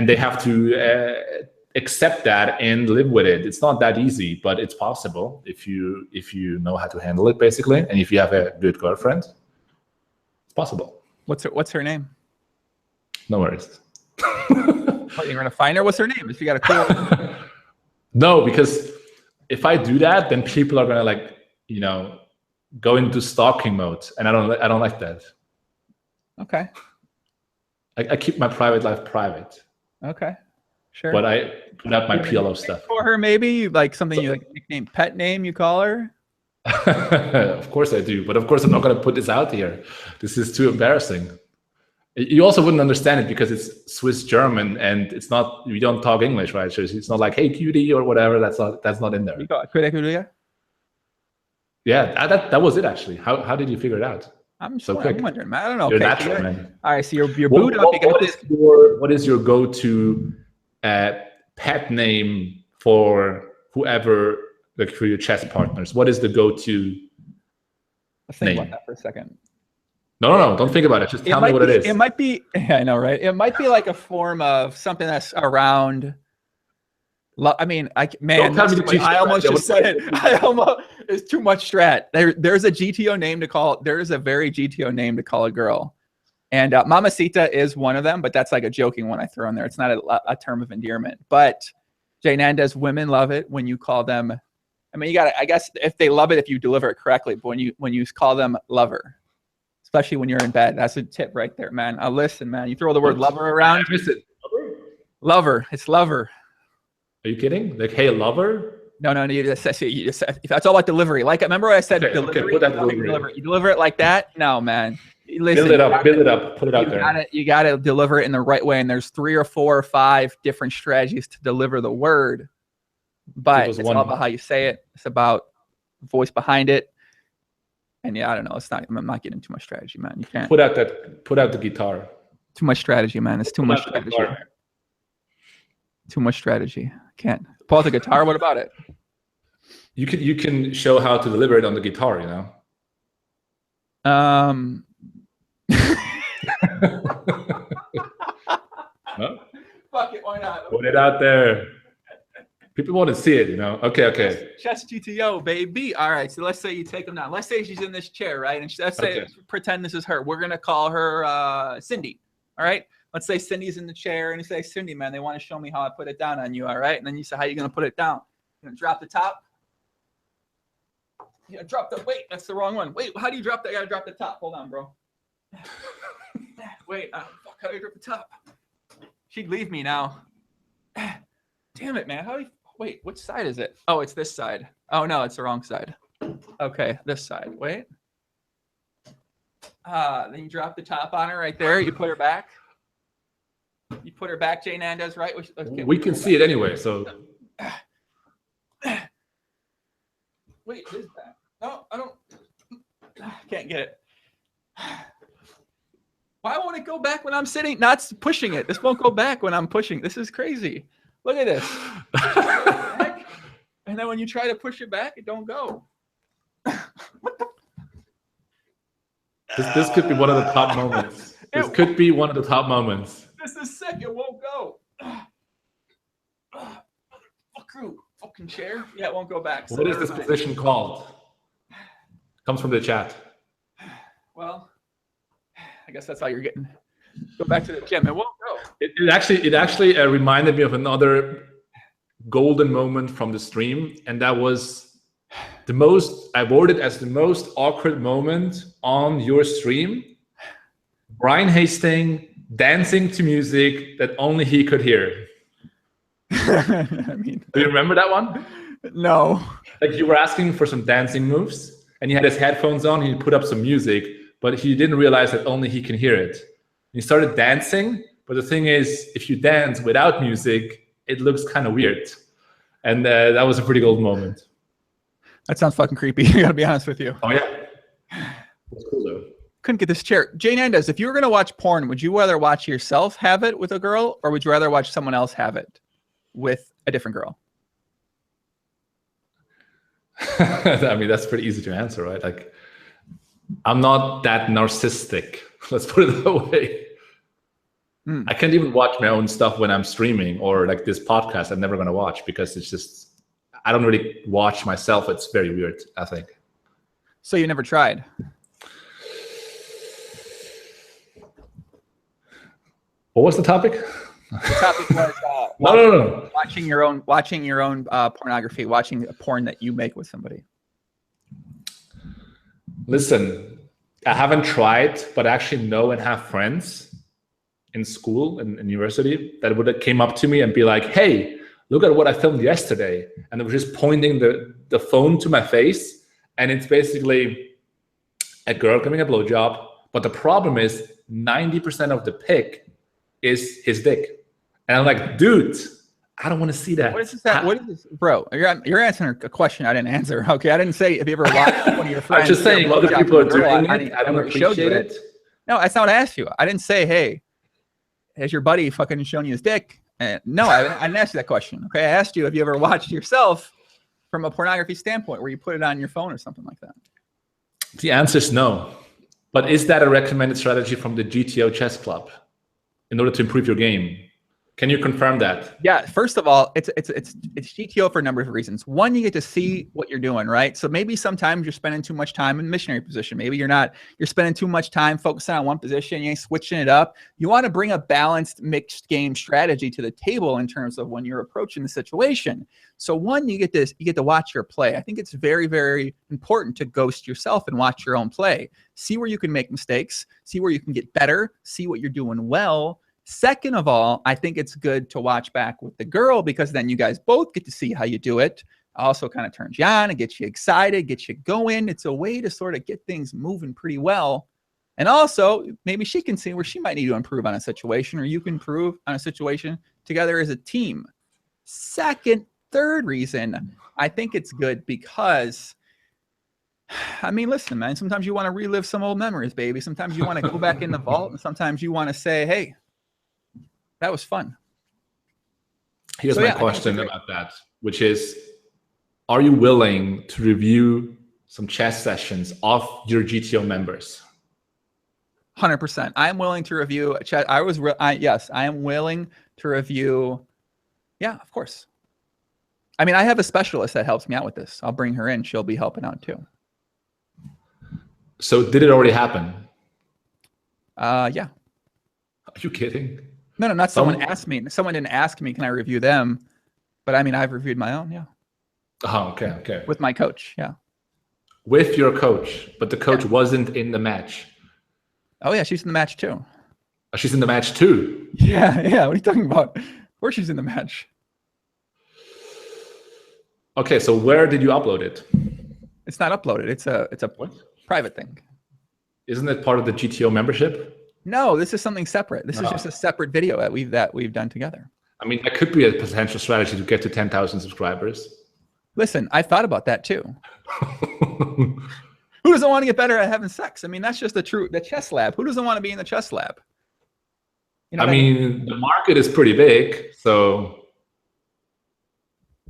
Speaker 2: they have to accept that and live with it. It's not that easy, but it's possible if you know how to handle it, basically, and if you have a good girlfriend, it's possible.
Speaker 1: What's her name?
Speaker 2: No worries.
Speaker 1: What, you're gonna find her? What's her name? If you got a cool.
Speaker 2: No, because if I do that, then people are gonna go into stalking mode, and I don't like that.
Speaker 1: Okay.
Speaker 2: I keep my private life private.
Speaker 1: Okay. Sure.
Speaker 2: But I put out my PLO stuff.
Speaker 1: For her, maybe like something you like nickname, pet name you call her.
Speaker 2: Of course I do, but of course I'm not going to put this out here. This is too embarrassing. You also wouldn't understand it because it's Swiss German and it's not. We don't talk English, right? So it's not like "Hey cutie" or whatever. That's not in there.
Speaker 1: You got cutie?
Speaker 2: Yeah, that was it actually. How did you figure it out?
Speaker 1: I'm wondering, man. I don't know.
Speaker 2: You're
Speaker 1: okay,
Speaker 2: natural, man.
Speaker 1: All right, so you're boot up.
Speaker 2: What is your go-to pet name for whoever, like for your chess partners? What is the go-to
Speaker 1: Let's think
Speaker 2: name?
Speaker 1: about that for a second.
Speaker 2: No, don't think about it. Just tell me what it is.
Speaker 1: It might be, yeah, I know, right? It might be like a form of something that's around. I mean, I almost just said it. It's too much strat. There's a GTO name to call. There is a very GTO name to call a girl, and Mamacita is one of them. But that's like a joking one I throw in there. It's not a term of endearment. But JNandez, women love it when you call them. I mean, you got to. I guess if they love it, if you deliver it correctly. But when you call them lover, especially when you're in bed, that's a tip right there, man. Listen, man. You throw the word lover around.
Speaker 2: I missed it.
Speaker 1: Lover. It's lover.
Speaker 2: Are you kidding? Like, hey, lover?
Speaker 1: No. You just that's all about delivery. Like, remember what I said?
Speaker 2: Okay,
Speaker 1: delivery.
Speaker 2: put that delivery.
Speaker 1: You deliver it like that? No, man. Listen,
Speaker 2: build it up, put it out there.
Speaker 1: You gotta deliver it in the right way. And there's 3 or 4 or 5 different strategies to deliver the word. But it's all about how you say it. It's about voice behind it. And yeah, I don't know. I'm not getting too much strategy, man. You can't
Speaker 2: put out the guitar.
Speaker 1: Too much strategy, man. It's too much strategy. Too much strategy. Can't pull out the guitar. What about it?
Speaker 2: You can show how to deliver it on the guitar, Huh?
Speaker 1: Fuck it, why not?
Speaker 2: Put it out there. People want to see it, Okay.
Speaker 1: Chess GTO, baby. All right, so let's say you take them down. Let's say she's in this chair, right? And let's say, pretend this is her. We're gonna call her Cindy. All right. Let's say Cindy's in the chair, and you say, Cindy, man, they want to show me how I put it down on you, all right? And then you say, how are you going to put it down? You're going to drop the top? Yeah, wait, that's the wrong one. Wait, how do you drop that? I got to drop the top. Hold on, bro. Wait, fuck, how do you drop the top? She'd leave me now. Damn it, man. Wait, which side is it? Oh, it's this side. Oh, no, it's the wrong side. Okay, this side. Wait. Then you drop the top on her right there. You put her back. You put her back, JNandez, right?
Speaker 2: We can see it anyway, so.
Speaker 1: Wait, it is back. No, I don't. Can't get it. Why won't it go back when I'm sitting? Not pushing it. This won't go back when I'm pushing. This is crazy. Look at this. And then when you try to push it back, it don't go. What the?
Speaker 2: This could be one of the top moments. This could be one of the top moments.
Speaker 1: This is sick. It won't go. Fucking chair. Yeah, it won't go back.
Speaker 2: So what is this position called? Comes from the chat.
Speaker 1: Well, I guess that's how you're getting. Go back to the gym. It won't go.
Speaker 2: It actually reminded me of another golden moment from the stream, and that was I awarded as the most awkward moment on your stream. Brian Hastings dancing to music that only he could hear.
Speaker 1: I mean,
Speaker 2: do you remember that one?
Speaker 1: No.
Speaker 2: Like you were asking for some dancing moves, and he had his headphones on. He put up some music, but he didn't realize that only he can hear it. He started dancing, but the thing is, if you dance without music, it looks kind of weird. And that was a pretty gold moment.
Speaker 1: That sounds fucking creepy. I gotta be honest with you.
Speaker 2: Oh yeah. That's cool though.
Speaker 1: Couldn't get this chair. JNandez, if you were gonna watch porn, would you rather watch yourself have it with a girl, or would you rather watch someone else have it with a different girl?
Speaker 2: I mean, that's pretty easy to answer, right? Like, I'm not that narcissistic. Let's put it that way. I can't even watch my own stuff when I'm streaming, or like this podcast I'm never going to watch, because it's just, I don't really watch myself. It's very weird, I think.
Speaker 1: So you never tried?
Speaker 2: What was the topic?
Speaker 1: The topic was
Speaker 2: no.
Speaker 1: watching your own pornography, watching a porn that you make with somebody.
Speaker 2: Listen, I haven't tried, but I actually know and have friends in school and university that would have came up to me and be like, hey, look at what I filmed yesterday. And they were just pointing the phone to my face. And it's basically a girl giving a blowjob. But the problem is 90% of the pic is his dick. And I'm like, dude, I don't want to see that.
Speaker 1: What is that? What is this? Bro, you're answering a question I didn't answer. Okay, I didn't say if you ever watched one of your friends.
Speaker 2: I'm just saying other people are doing it. I don't appreciate it.
Speaker 1: No, that's not what I asked you. I didn't say, hey, has your buddy fucking shown you his dick? And no, I didn't ask you that question. Okay, I asked you, have you ever watched yourself from a pornography standpoint where you put it on your phone or something like that?
Speaker 2: The answer is no. But is that a recommended strategy from the GTO chess club in order to improve your game? Can you confirm that? Yeah.
Speaker 1: First of all, it's GTO for a number of reasons. One, you get to see what you're doing, right? So maybe sometimes you're spending too much time in missionary position. Maybe you're spending too much time focusing on one position. You ain't switching it up. You want to bring a balanced mixed game strategy to the table in terms of when you're approaching the situation. So one, you get to watch your play. I think it's very, very important to ghost yourself and watch your own play. See where you can make mistakes. See where you can get better. See what you're doing well. Second of all, I think it's good to watch back with the girl, because then you guys both get to see how you do it. Also kind of turns you on and gets you excited, gets you going. It's a way to sort of get things moving pretty well. And also, maybe she can see where she might need to improve on a situation, or you can improve on a situation together as a team. Third reason, I think it's good because, I mean, listen, man, sometimes you want to relive some old memories, baby. Sometimes you want to go back in the vault, and sometimes you want to say, hey, that was fun.
Speaker 2: Here's my question about that, which is, are you willing to review some chess sessions of your GTO members?
Speaker 1: 100%. I'm willing to review chat. Yes, I am willing to review. Yeah, of course. I mean, I have a specialist that helps me out with this. I'll bring her in. She'll be helping out too.
Speaker 2: So did it already happen?
Speaker 1: Yeah.
Speaker 2: Are you kidding?
Speaker 1: No, not someone asked me. Someone didn't ask me, can I review them? But I mean, I've reviewed my own, yeah.
Speaker 2: Oh, okay.
Speaker 1: With my coach, yeah.
Speaker 2: With your coach, but the coach wasn't in the match.
Speaker 1: Oh, yeah, she's in the match too.
Speaker 2: Oh, she's in the match too?
Speaker 1: Yeah. What are you talking about? Of course she's in the match.
Speaker 2: Okay, so where did you upload it?
Speaker 1: It's not uploaded. It's a
Speaker 2: what?
Speaker 1: Private thing.
Speaker 2: Isn't it part of the GTO membership?
Speaker 1: No, this is something separate. This is just a separate video that we've done together.
Speaker 2: I mean, that could be a potential strategy to get to 10,000 subscribers.
Speaker 1: Listen, I thought about that too. Who doesn't want to get better at having sex? I mean, that's just the chess lab. Who doesn't want to be in the chess lab? You know, I mean,
Speaker 2: the market is pretty big, so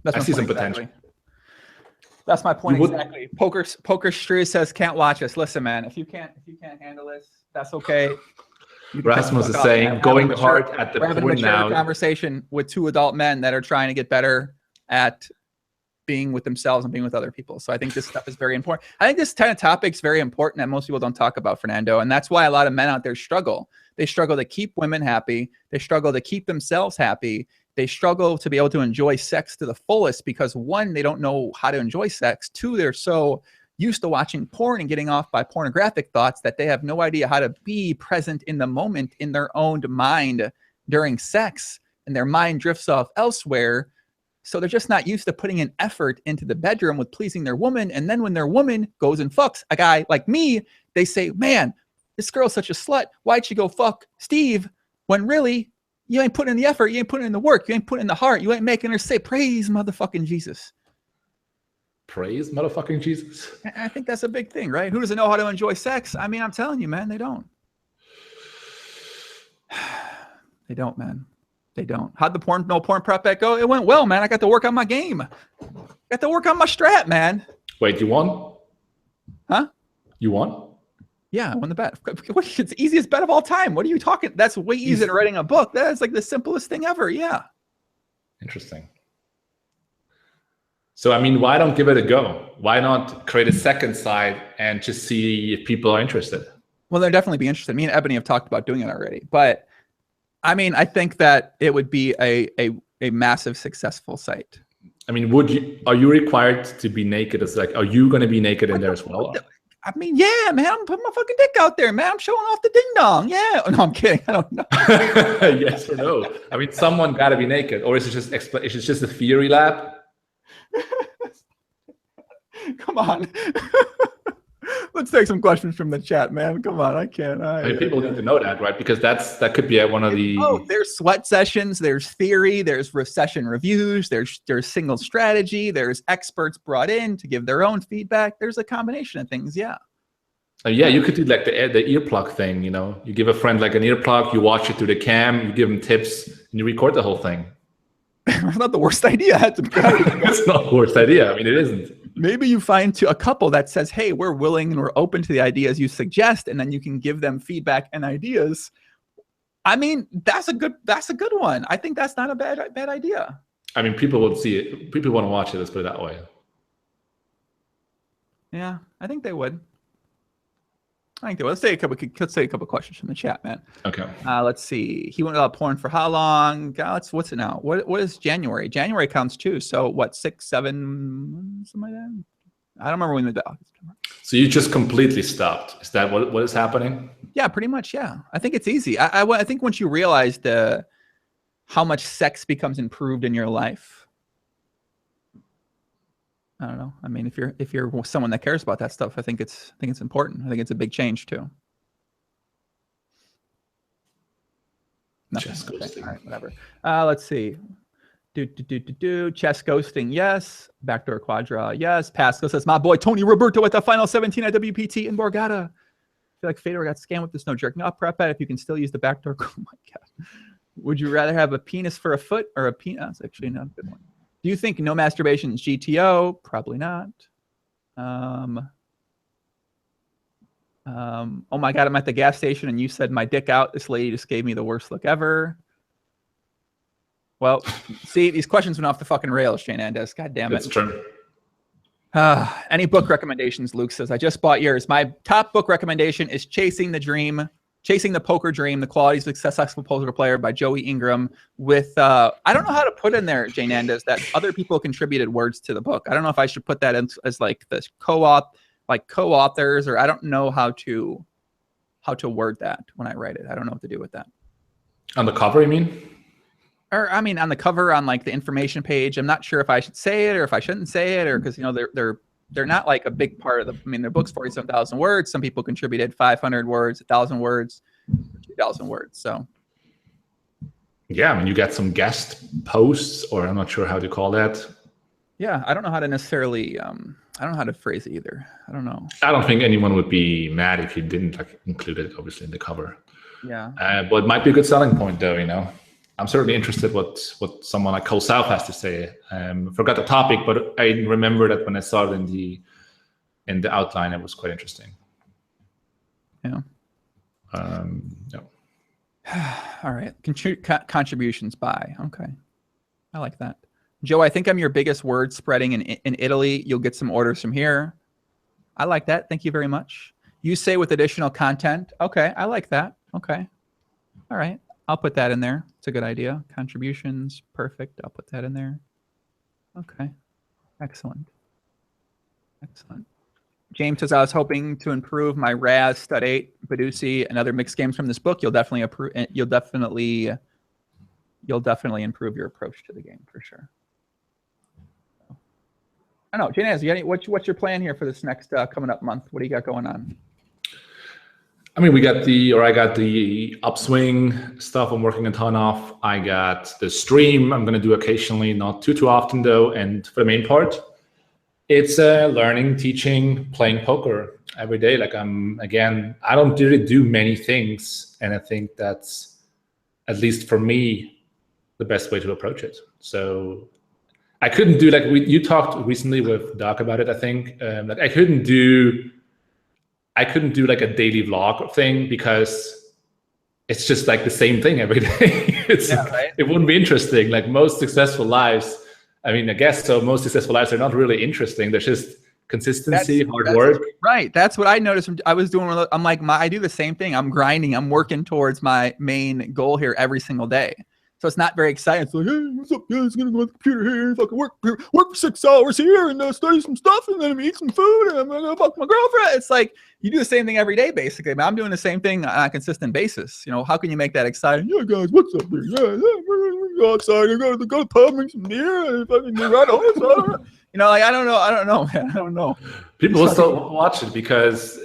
Speaker 2: I see some potential.
Speaker 1: That's my point exactly. Poker Street says can't watch us. Listen, man, if you can't handle this, that's okay.
Speaker 2: Rasmus is saying going hard at the point now.
Speaker 1: Conversation with two adult men that are trying to get better at being with themselves and being with other people. So I think this stuff is very important. I think this kind of topic is very important that most people don't talk about, Fernando. And that's why a lot of men out there struggle. They struggle to keep women happy. They struggle to keep themselves happy. They struggle to be able to enjoy sex to the fullest because, one, they don't know how to enjoy sex. Two, they're so used to watching porn and getting off by pornographic thoughts that they have no idea how to be present in the moment in their own mind during sex, and their mind drifts off elsewhere. So they're just not used to putting an effort into the bedroom with pleasing their woman. And then when their woman goes and fucks a guy like me, they say, man, this girl's such a slut. Why'd she go fuck Steve? When really, you ain't putting in the effort. You ain't putting in the work. You ain't putting in the heart. You ain't making her say, praise motherfucking Jesus.
Speaker 2: Praise motherfucking Jesus.
Speaker 1: I think that's a big thing, right? Who doesn't know how to enjoy sex? I mean, I'm telling you, man, they don't. They don't, man. They don't. How'd the no porn prep bet go? It went well, man. I got to work on my game. Got to work on my strat, man.
Speaker 2: Wait, you won?
Speaker 1: Huh?
Speaker 2: You won?
Speaker 1: Yeah, I won the bet. It's the easiest bet of all time. What are you talking? That's way easier than writing a book. That is like the simplest thing ever. Yeah.
Speaker 2: Interesting. So, I mean, why don't give it a go? Why not create a second site and just see if people are interested?
Speaker 1: Well, they'll definitely be interested. Me and Ebony have talked about doing it already. But I mean, I think that it would be a massive successful site.
Speaker 2: I mean, are you required to be naked? It's like, are you going to be naked in there as well?
Speaker 1: I mean, yeah, man, I'm putting my fucking dick out there, man. I'm showing off the ding dong. Yeah. Oh, no, I'm kidding. I don't know.
Speaker 2: Yes or no? I mean, someone got to be naked, or is it just a theory lab?
Speaker 1: Come on. Let's take some questions from the chat, man. Come on, I can't.
Speaker 2: I mean, people need to know that, right? Because that could be one of the.
Speaker 1: Oh, there's sweat sessions. There's theory. There's recession reviews. There's single strategy. There's experts brought in to give their own feedback. There's a combination of things. Yeah.
Speaker 2: Yeah, you could do like the earplug thing. You know, you give a friend like an earplug, you watch it through the cam, you give them tips, and you record the whole thing.
Speaker 1: It's not the worst idea.
Speaker 2: It's not the worst idea. I mean, it isn't.
Speaker 1: Maybe you find a couple that says, hey, we're willing and we're open to the ideas you suggest, and then you can give them feedback and ideas. I mean, that's a good one. I think that's not a bad idea.
Speaker 2: I mean, people would see it. People want to watch it. Let's put it that way.
Speaker 1: Yeah, I think they would. Let's take a couple questions from the chat, man.
Speaker 2: Okay.
Speaker 1: Let's see. He went without porn for how long? What's it now? What is January? January counts too. So what? 6, 7, something like that. I don't remember when the.
Speaker 2: So you just completely stopped. Is that what is happening?
Speaker 1: Yeah, pretty much. Yeah, I think it's easy. I think once you realize how much sex becomes improved in your life. I don't know. I mean, if you're someone that cares about that stuff, I think it's important. I think it's a big change too.
Speaker 2: Chess ghosting.
Speaker 1: All right, whatever. Let's see. Chess ghosting, yes. Backdoor quadra, yes. Pascal says, my boy Tony Roberto at the final 17 at WPT in Borgata. I feel like Fedor got scammed with this no jerking off prep bet. If you can still use the backdoor. Oh my god. Would you rather have a penis for a foot or a penis? That's actually not a good one. Do you think no masturbation is GTO? Probably not. Oh my god, I'm at the gas station and you said my dick out. This lady just gave me the worst look ever. Well, see, these questions went off the fucking rails, JNandez. God damn it.
Speaker 2: That's true.
Speaker 1: Any book recommendations? Luke says, I just bought yours. My top book recommendation is Chasing the Poker Dream, The Qualities of a Successful Poker Player by Joey Ingram with, I don't know how to put in there, JNandez, that other people contributed words to the book. I don't know if I should put that in as like the co-authors, or I don't know how to word that when I write it. I don't know what to do with that.
Speaker 2: On the cover, you mean?
Speaker 1: Or I mean, on the cover, on like the information page, I'm not sure if I should say it or if I shouldn't say it, or because, you know, they're not like a big part of the, I mean, their book's 47,000 words. Some people contributed 500 words, 1,000 words, 2,000 words. So.
Speaker 2: Yeah, I mean, you got some guest posts, or I'm not sure how to call that.
Speaker 1: Yeah, I don't know how to necessarily, I don't know how to phrase it either. I don't know.
Speaker 2: I don't think anyone would be mad if you didn't like include it, obviously, in the cover.
Speaker 1: Yeah.
Speaker 2: But it might be a good selling point, though, you know. I'm certainly interested what someone like Cole South has to say. Forgot the topic, but I remember that when I saw it in the outline, it was quite interesting.
Speaker 1: Yeah.
Speaker 2: No.
Speaker 1: All right. Contributions by. Okay. I like that. Joe, I think I'm your biggest word spreading in Italy. You'll get some orders from here. I like that. Thank you very much. You say with additional content. Okay. I like that. Okay. All right. I'll put that in there. It's a good idea. Contributions. Perfect. I'll put that in there. Okay. Excellent. Excellent. James says, I was hoping to improve my Raz, Stud 8, Badusi, and other mixed games from this book. You'll definitely improve your approach to the game for sure. I don't know, JNandez, what's your plan here for this next coming up month? What do you got going on?
Speaker 2: I mean, I got the Upswing stuff I'm working a ton of. I got the stream I'm going to do occasionally, not too often though. And for the main part, it's learning, teaching, playing poker every day. Like I don't really do many things. And I think that's, at least for me, the best way to approach it. So I couldn't do, like you talked recently with Doc about it, I think. Like I couldn't do I couldn't do like a daily vlog thing because it's just like the same thing every day. It wouldn't be interesting. Like most successful lives, I mean, I guess so. Most successful lives are not really interesting. There's just consistency, hard work.
Speaker 1: Right. That's what I noticed. I was doing. I'm like, I do the same thing. I'm grinding. I'm working towards my main goal here every single day. So it's not very exciting. It's like, hey, what's up, guys? Gonna go on the computer here and fucking work for 6 hours here and study some stuff and then I'm eat some food and I'm gonna fuck my girlfriend. It's like you do the same thing every day, basically. I'm doing the same thing on a consistent basis. You know, how can you make that exciting? Yeah, guys, what's up here? Yeah, we're go outside. I go to the pub, make some beer, and fucking ride home. You know, like I don't know, man. I don't know.
Speaker 2: People will still watch it because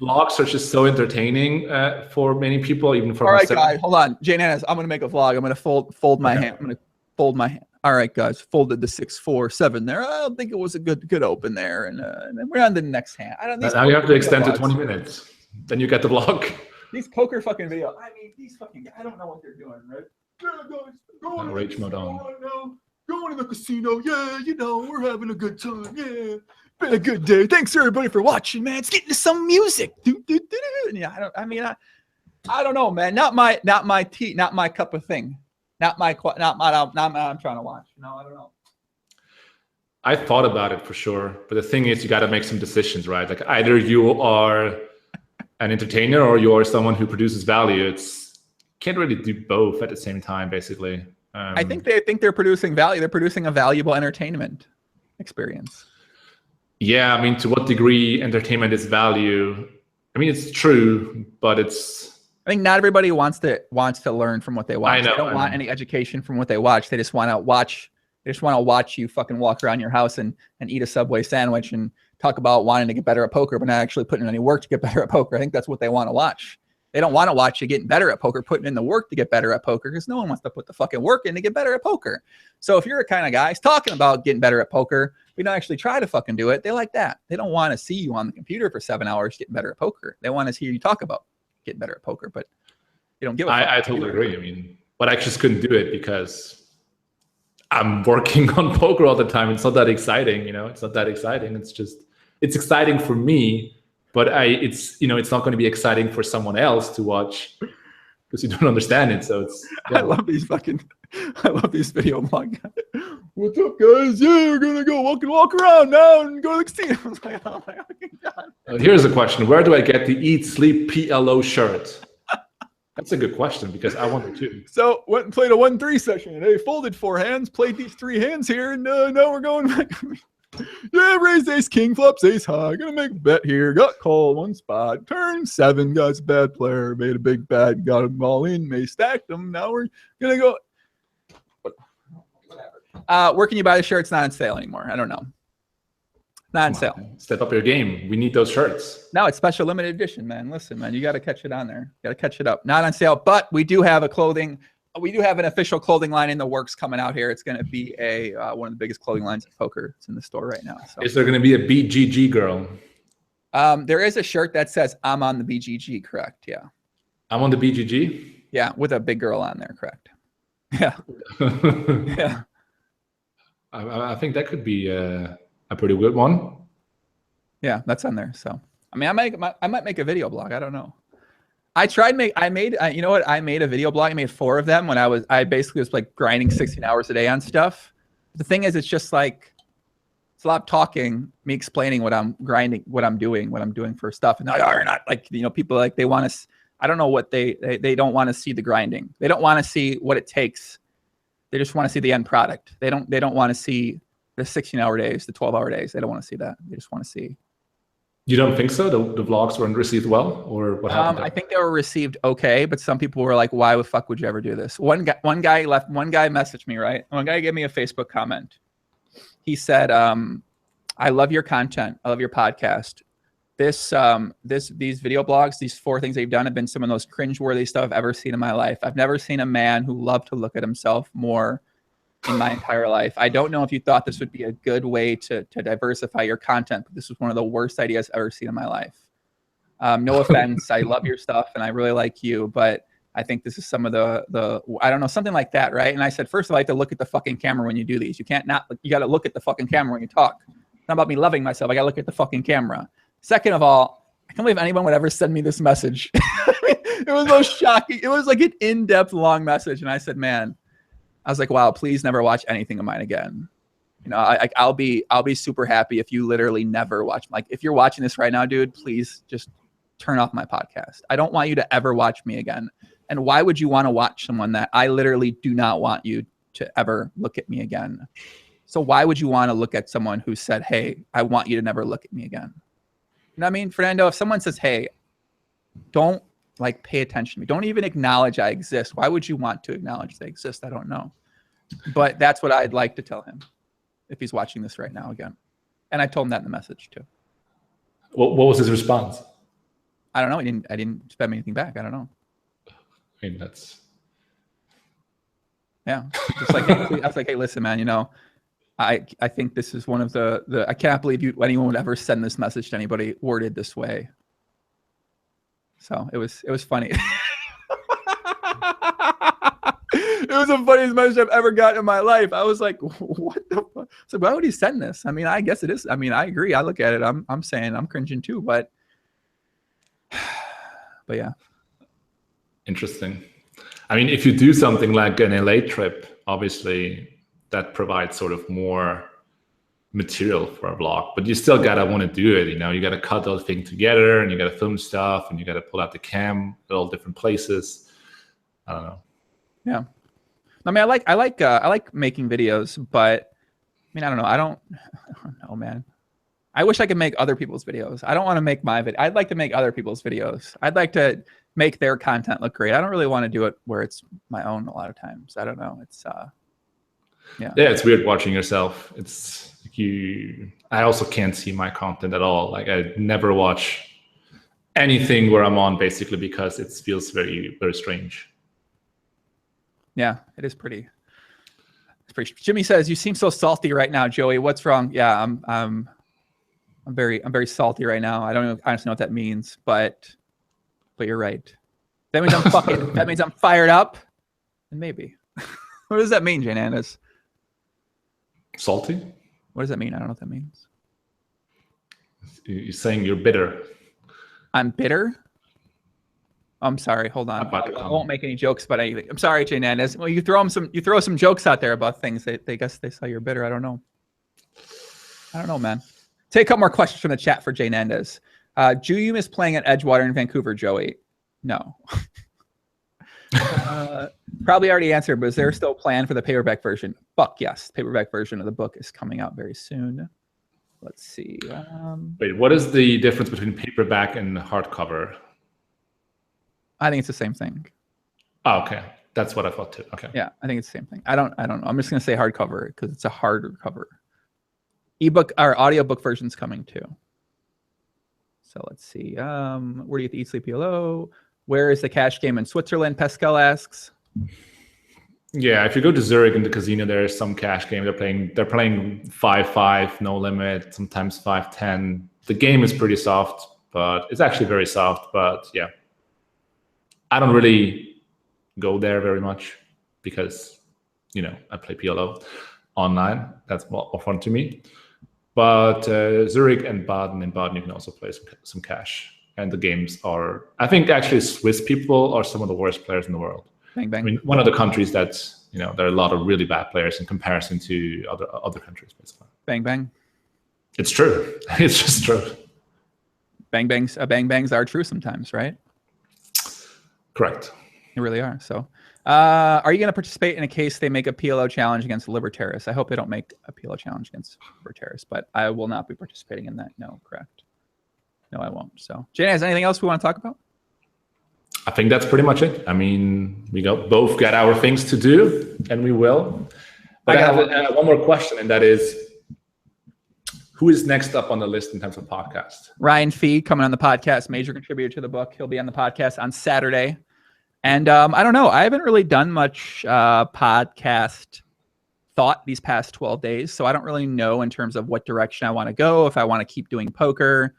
Speaker 2: vlogs are just so entertaining for many people, even for
Speaker 1: myself. All right, guys, hold on. JNandez, I'm gonna make a vlog. I'm gonna fold my hand. I'm gonna fold my hand. All right, guys, folded the 6, 4, 7 there. I don't think it was a good open there, and then we're on to the next hand. I don't.
Speaker 2: Now you have to extend to 20 minutes. Then you get the vlog.
Speaker 1: These poker fucking videos. I mean, these fucking. I don't know what they're doing, right? Yeah, guys, going
Speaker 2: rage mode on.
Speaker 1: Going to the casino, yeah, you know, we're having a good time, yeah. Been a good day. Thanks everybody for watching, man. It's getting to some music. Yeah, I don't know, man. Not my cup of thing. Not my I'm trying to watch. No, I don't know.
Speaker 2: I thought about it for sure, but the thing is, you got to make some decisions, right? Like either you are an entertainer or you are someone who produces value. It's can't really do both at the same time, basically.
Speaker 1: I think they're producing value. They're producing a valuable entertainment experience.
Speaker 2: Yeah, I mean, to what degree entertainment is value? I mean, it's true, but it's.
Speaker 1: I think not everybody wants to learn from what they watch. They don't want any education from what they watch. They just want to watch. They just want to watch you fucking walk around your house and eat a Subway sandwich and talk about wanting to get better at poker, but not actually putting in any work to get better at poker. I think that's what they want to watch. They don't want to watch you getting better at poker, putting in the work to get better at poker, because no one wants to put the fucking work in to get better at poker. So if you're a kind of guy talking about getting better at poker, we don't actually try to fucking do it. They like that. They don't want to see you on the computer for 7 hours getting better at poker. They want to hear you talk about getting better at poker, but you don't give a fuck.
Speaker 2: I totally agree. I mean, but I just couldn't do it because I'm working on poker all the time. It's not that exciting, you know. It's not that exciting. It's exciting for me. But it's not going to be exciting for someone else to watch because you don't understand it. So it's. Yeah.
Speaker 1: I love these video vlog guys. What's up, guys? Yeah, we're gonna go walk around now and go to the casino. I was like, oh my fucking god.
Speaker 2: Here's a question: where do I get the Eat Sleep PLO shirt? That's a good question because I want it too.
Speaker 1: So went and played a 1-3 session. They folded 4 hands, played these 3 hands here, and now we're going back. Yeah, raised ace king, flops ace high. Gonna make a bet here. Got called 1 spot. Turn 7. Guy's a bad player. Made a big bet. Got them all in. May stacked them. Now we're gonna go. Whatever. Where can you buy the shirt? It's not on sale anymore. I don't know. Not on sale.
Speaker 2: Step up your game. We need those shirts.
Speaker 1: No, it's special limited edition, man. Listen, man, you got to catch it on there. Got to catch it up. Not on sale, but we do have an official clothing line in the works coming out here. It's going to be one of the biggest clothing lines of poker. It's in the store right now. So.
Speaker 2: Is there going to be a BGG girl?
Speaker 1: There is a shirt that says I'm on the BGG, correct? Yeah.
Speaker 2: I'm on the BGG?
Speaker 1: Yeah, with a big girl on there, correct. Yeah. Yeah.
Speaker 2: I think that could be a pretty good one.
Speaker 1: Yeah, that's on there. So, I mean, I might make a video blog. I don't know. I made a video blog. I made 4 of them when I basically was like grinding 16 hours a day on stuff. The thing is, it's just like, it's a lot of talking, me explaining what I'm grinding, what I'm doing for stuff. And they're not like, people like they want to, I don't know what they don't want to see the grinding. They don't want to see what it takes. They just want to see the end product. They don't want to see the 16-hour days, the 12-hour days. They don't want to see that. They just want to see. You
Speaker 2: don't think so? The vlogs weren't received well, or what happened?
Speaker 1: I think they were received okay, but some people were like, "Why the fuck would you ever do this?" One guy messaged me, right? One guy gave me a Facebook comment. He said, "I love your content. I love your podcast. These video blogs, these 4 things that you've done have been some of the most cringeworthy stuff I've ever seen in my life. I've never seen a man who loved to look at himself more in my entire life. I don't know if you thought this would be a good way to diversify your content, but this was one of the worst ideas I've ever seen in my life. No offense. I love your stuff and I really like you, but I think this is some of the I don't know, something like that, right? And I said, first of all, I have to look at the fucking camera when you do these. You got to look at the fucking camera when you talk. It's not about me loving myself. I got to look at the fucking camera. Second of all, I can't believe anyone would ever send me this message. It was so shocking. It was like an in-depth long message. And I said, man, I was like, wow, please never watch anything of mine again. You know, I'll be super happy if you literally never watch. Like, if you're watching this right now, dude, please just turn off my podcast. I don't want you to ever watch me again. And why would you want to watch someone that I literally do not want you to ever look at me again? So why would you want to look at someone who said, hey, I want you to never look at me again? You know what I mean? Fernando, if someone says, hey, don't like pay attention to me, don't even acknowledge I exist. Why would you want to acknowledge they exist? I don't know. But that's what I'd like to tell him if he's watching this right now again. And I told him that in the message too.
Speaker 2: What was his response?
Speaker 1: I don't know. I didn't spam anything back. I don't know.
Speaker 2: I mean, that's...
Speaker 1: Yeah. Just like, I was like, hey, listen, man, you know, I think this is one of the I cannot believe anyone would ever send this message to anybody worded this way. So it was funny. It was the funniest message I've ever gotten in my life. I was like, what the fuck? So why would he send this? I mean, I guess it is. I mean, I agree. I look at it. I'm saying I'm cringing too, but yeah.
Speaker 2: Interesting. I mean, if you do something like an LA trip, obviously that provides sort of more material for a vlog, but you still gotta want to do it. You know, you gotta cut the thing together, and you gotta film stuff, and you gotta pull out the cam at all different places. I don't know.
Speaker 1: Yeah, I mean, I like making videos, but I mean, I don't know. I don't know, man. I wish I could make other people's videos. I don't want to make my video. I'd like to make other people's videos. I'd like to make their content look great. I don't really want to do it where it's my own a lot of times. I don't know. It's yeah,
Speaker 2: it's weird watching yourself. It's I also can't see my content at all. Like, I never watch anything where I'm on, basically, because it feels very, very strange.
Speaker 1: Yeah, it is pretty. It's pretty. Jimmy says, "You seem so salty right now, Joey. What's wrong?" Yeah, I'm very salty right now. I don't even honestly know what that means, but you're right. That means I'm fucking. That means I'm fired up, and maybe. What does that mean, JNandez?
Speaker 2: Salty?
Speaker 1: What does that mean? I don't know what that means.
Speaker 2: You're saying you're bitter.
Speaker 1: I'm bitter? I'm sorry. Hold on. I won't make any jokes about anything. I'm sorry, JNandez. Well, you throw some jokes out there about things. They guess they say you're bitter. I don't know. Man. Take a couple more questions from the chat for JNandez. Do you miss playing at Edgewater in Vancouver, Joey? No. Probably already answered, but is there still a plan for the paperback version? Fuck yes. Paperback version of the book is coming out very soon. Let's see.
Speaker 2: Wait, what is the difference between paperback and hardcover?
Speaker 1: I think it's the same thing.
Speaker 2: Oh, okay. That's what I thought too. Okay.
Speaker 1: Yeah, I think it's the same thing. I don't know. I'm just gonna say hardcover because it's a harder cover. Ebook or audiobook version's coming too. So let's see. Where do you get the Eat Sleep Hello? Where is the cash game in Switzerland? Pascal asks.
Speaker 2: Yeah, if you go to Zurich in the casino, there's some cash game. They're playing 5-5, no limit, sometimes 5-10. The game is pretty soft, but it's actually very soft. But yeah, I don't really go there very much because, you know, I play PLO online. That's more fun to me. But Zurich and Baden, you can also play some cash. And the games are, I think actually Swiss people are some of the worst players in the world.
Speaker 1: Bang, bang.
Speaker 2: I mean, one of the countries that's, you know, there are a lot of really bad players in comparison to other countries, basically.
Speaker 1: Bang, bang.
Speaker 2: It's true. It's just true.
Speaker 1: Bang bangs are true sometimes, right?
Speaker 2: Correct.
Speaker 1: They really are. So are you going to participate in a case they make a PLO challenge against Libertaris? I hope they don't make a PLO challenge against Libertaris, but I will not be participating in that. No, correct. No, I won't. So, JNandez, anything else we want to talk about?
Speaker 2: I think that's pretty much it. I mean, we both got our things to do, and we will. But I have one more question, and that is, who is next up on the list in terms of podcast?
Speaker 1: Ryan Fee coming on the podcast, major contributor to the book. He'll be on the podcast on Saturday. And I don't know. I haven't really done much podcast thought these past 12 days, so I don't really know in terms of what direction I want to go, if I want to keep doing poker,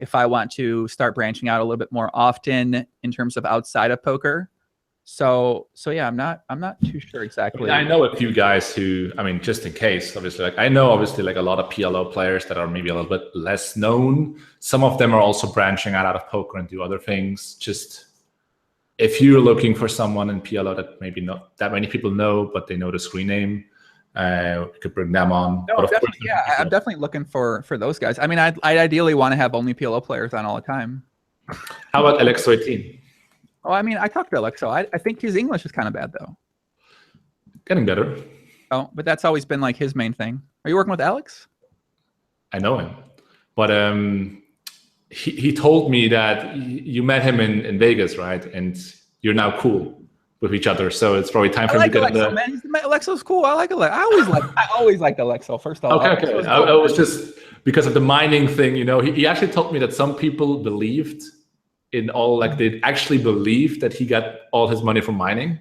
Speaker 1: if I want to start branching out a little bit more often in terms of outside of poker. So yeah, I'm not too sure exactly.
Speaker 2: I know a few guys who, I mean, just in case, obviously, like I know obviously like a lot of PLO players that are maybe a little bit less known. Some of them are also branching out of poker and do other things. Just if you're looking for someone in PLO that maybe not that many people know, but they know the screen name, you could bring them on.
Speaker 1: No,
Speaker 2: but of course,
Speaker 1: yeah, I'm definitely looking for those guys. I mean, I'd ideally want to have only PLO players on all the time.
Speaker 2: How about Alexo18?
Speaker 1: Oh, I mean, I talked to Alexo. I think his English is kind of bad, though.
Speaker 2: Getting better.
Speaker 1: Oh, but that's always been like his main thing. Are you working with Alex?
Speaker 2: I know him. But he told me that you met him in Vegas, right? And you're now cool with each other. So it's probably time for him to get
Speaker 1: Alexo, man. Alexo's cool. I like Alexo. I always liked Alexo, first of all.
Speaker 2: Okay. Cool. I was just, because of the mining thing, you know, he actually told me that some people believed in all, like they actually believed that he got all his money from mining,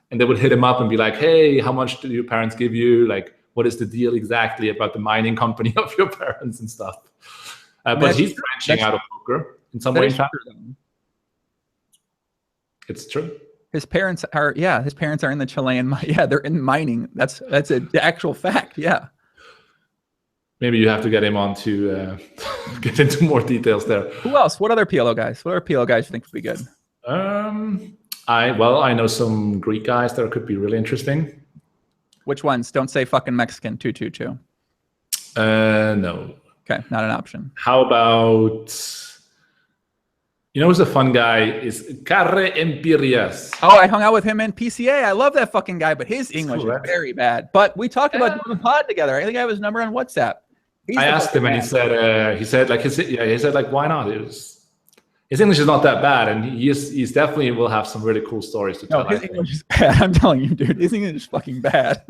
Speaker 2: and they would hit him up and be like, hey, how much do your parents give you? Like, what is the deal exactly about the mining company of your parents and stuff? But he's branching out of poker in some way. It's true.
Speaker 1: His parents are in the Chilean, they're in mining. That's the actual fact. Yeah.
Speaker 2: Maybe you have to get him on to get into more details there.
Speaker 1: Who else? What other PLO guys? What other PLO guys you think would be good?
Speaker 2: I know some Greek guys that could be really interesting.
Speaker 1: Which ones? Don't say fucking Mexican 222.
Speaker 2: No.
Speaker 1: Okay, not an option.
Speaker 2: How about, you know who's a fun guy? Is Carre Empirias.
Speaker 1: Oh, I hung out with him in PCA. I love that fucking guy, but his English is very bad. But we talked about doing a pod together. I think I have his number on WhatsApp.
Speaker 2: I asked him, and he said like, why not? His English is not that bad, and he's definitely will have some really cool stories to tell.
Speaker 1: His English is bad. I'm telling you, dude. His English is fucking bad.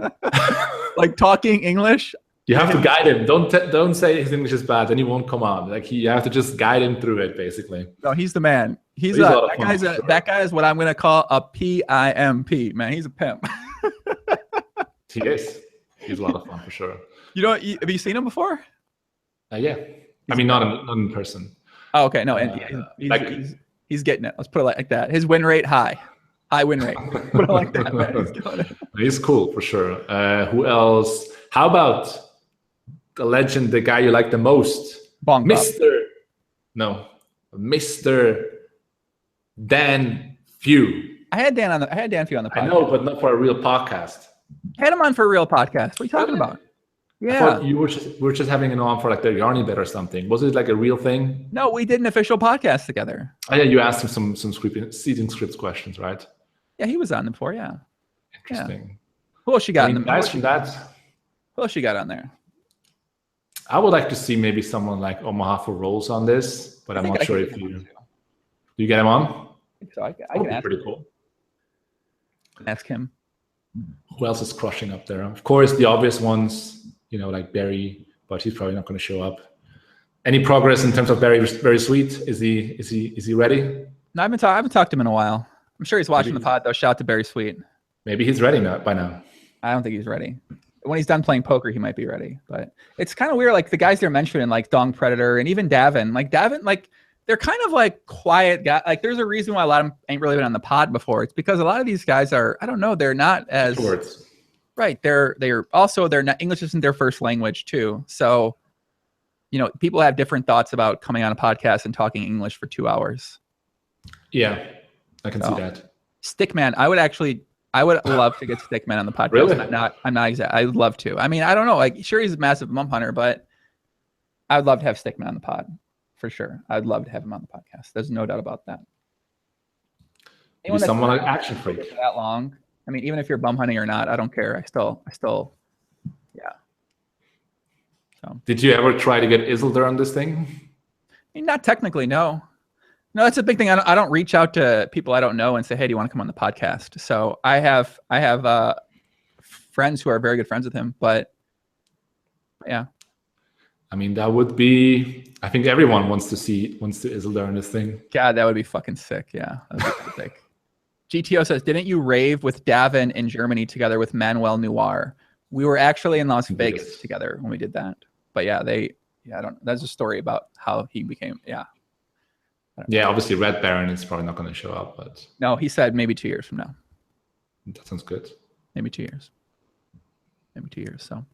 Speaker 1: Like talking English.
Speaker 2: You have to guide him. Don't say his English is bad, then he won't come on. Like you have to just guide him through it, basically.
Speaker 1: No, he's the man. That guy is what I'm gonna call a PIMP, man. He's a pimp.
Speaker 2: He is. He's a lot of fun for sure.
Speaker 1: You know, have you seen him before?
Speaker 2: Yeah. I mean, not in person.
Speaker 1: Oh, okay. No, and he's getting it. Let's put it like that. His win rate high win rate. Put it like that, man.
Speaker 2: He's cool for sure. Who else? How about the legend, the guy you like the most, Mr. Dan Few.
Speaker 1: I had Dan Few on the podcast.
Speaker 2: I know, but not for a real podcast.
Speaker 1: I had him on for a real podcast. What are you talking about? Yeah,
Speaker 2: I thought you were just having him on for like the Yarny Bet or something. Was it like a real thing?
Speaker 1: No, we did an official podcast together.
Speaker 2: Oh yeah, you asked him some seating scripts questions, right?
Speaker 1: Yeah, he was on before. Yeah.
Speaker 2: Interesting.
Speaker 1: Yeah. Who else you got?
Speaker 2: Guys from that.
Speaker 1: Who else you got on there?
Speaker 2: I would like to see maybe someone like Omaha for rolls on this, but I'm not sure if you. Do you get him on?
Speaker 1: I think so. I can ask.
Speaker 2: Pretty cool.
Speaker 1: Ask him.
Speaker 2: Who else is crushing up there? Of course, the obvious ones, you know, like Barry, but he's probably not going to show up. Any progress in terms of Barry? Very sweet. Is he ready?
Speaker 1: No, I haven't talked to him in a while. I'm sure he's watching the pod though. Shout out to Barry Sweet.
Speaker 2: Maybe he's ready by now.
Speaker 1: I don't think he's ready. When he's done playing poker, he might be ready. But it's kind of weird. Like the guys they're mentioning, like Dong Predator and even Davin. Like they're kind of like quiet guys. Like there's a reason why a lot of them ain't really been on the pod before. It's because a lot of these guys are, I don't know, they're not as
Speaker 2: Words.
Speaker 1: Right. They're not, English isn't their first language too. So, you know, people have different thoughts about coming on a podcast and talking English for 2 hours.
Speaker 2: Yeah, I can see that.
Speaker 1: Stickman, I would love to get Stickman on the podcast.
Speaker 2: Really?
Speaker 1: I'm not exact. I'd love to. I mean, I don't know. Like, sure, he's a massive mump hunter, but I would love to have Stickman on the pod for sure. I'd love to have him on the podcast. There's no doubt about that.
Speaker 2: Someone like action freak
Speaker 1: for that long. I mean, even if you're bum hunting or not, I don't care. I still, yeah. So.
Speaker 2: Did you ever try to get Isildur on this thing?
Speaker 1: I mean, not technically, no. No, that's a big thing. I don't reach out to people I don't know and say, "Hey, do you want to come on the podcast?" So I have friends who are very good friends with him, but yeah.
Speaker 2: I mean, that would be. I think everyone wants to Isildur in this thing.
Speaker 1: God, that would be fucking sick. Yeah, that would be sick. GTO says, "Didn't you rave with Davin in Germany together with Manuel Noir? We were actually in Las Vegas together when we did that. But yeah, that's a story about how he became.
Speaker 2: Yeah, obviously Red Baron is probably not going to show up, but
Speaker 1: no, he said maybe 2 years from now.
Speaker 2: That sounds good.
Speaker 1: Maybe 2 years. Maybe 2 years. So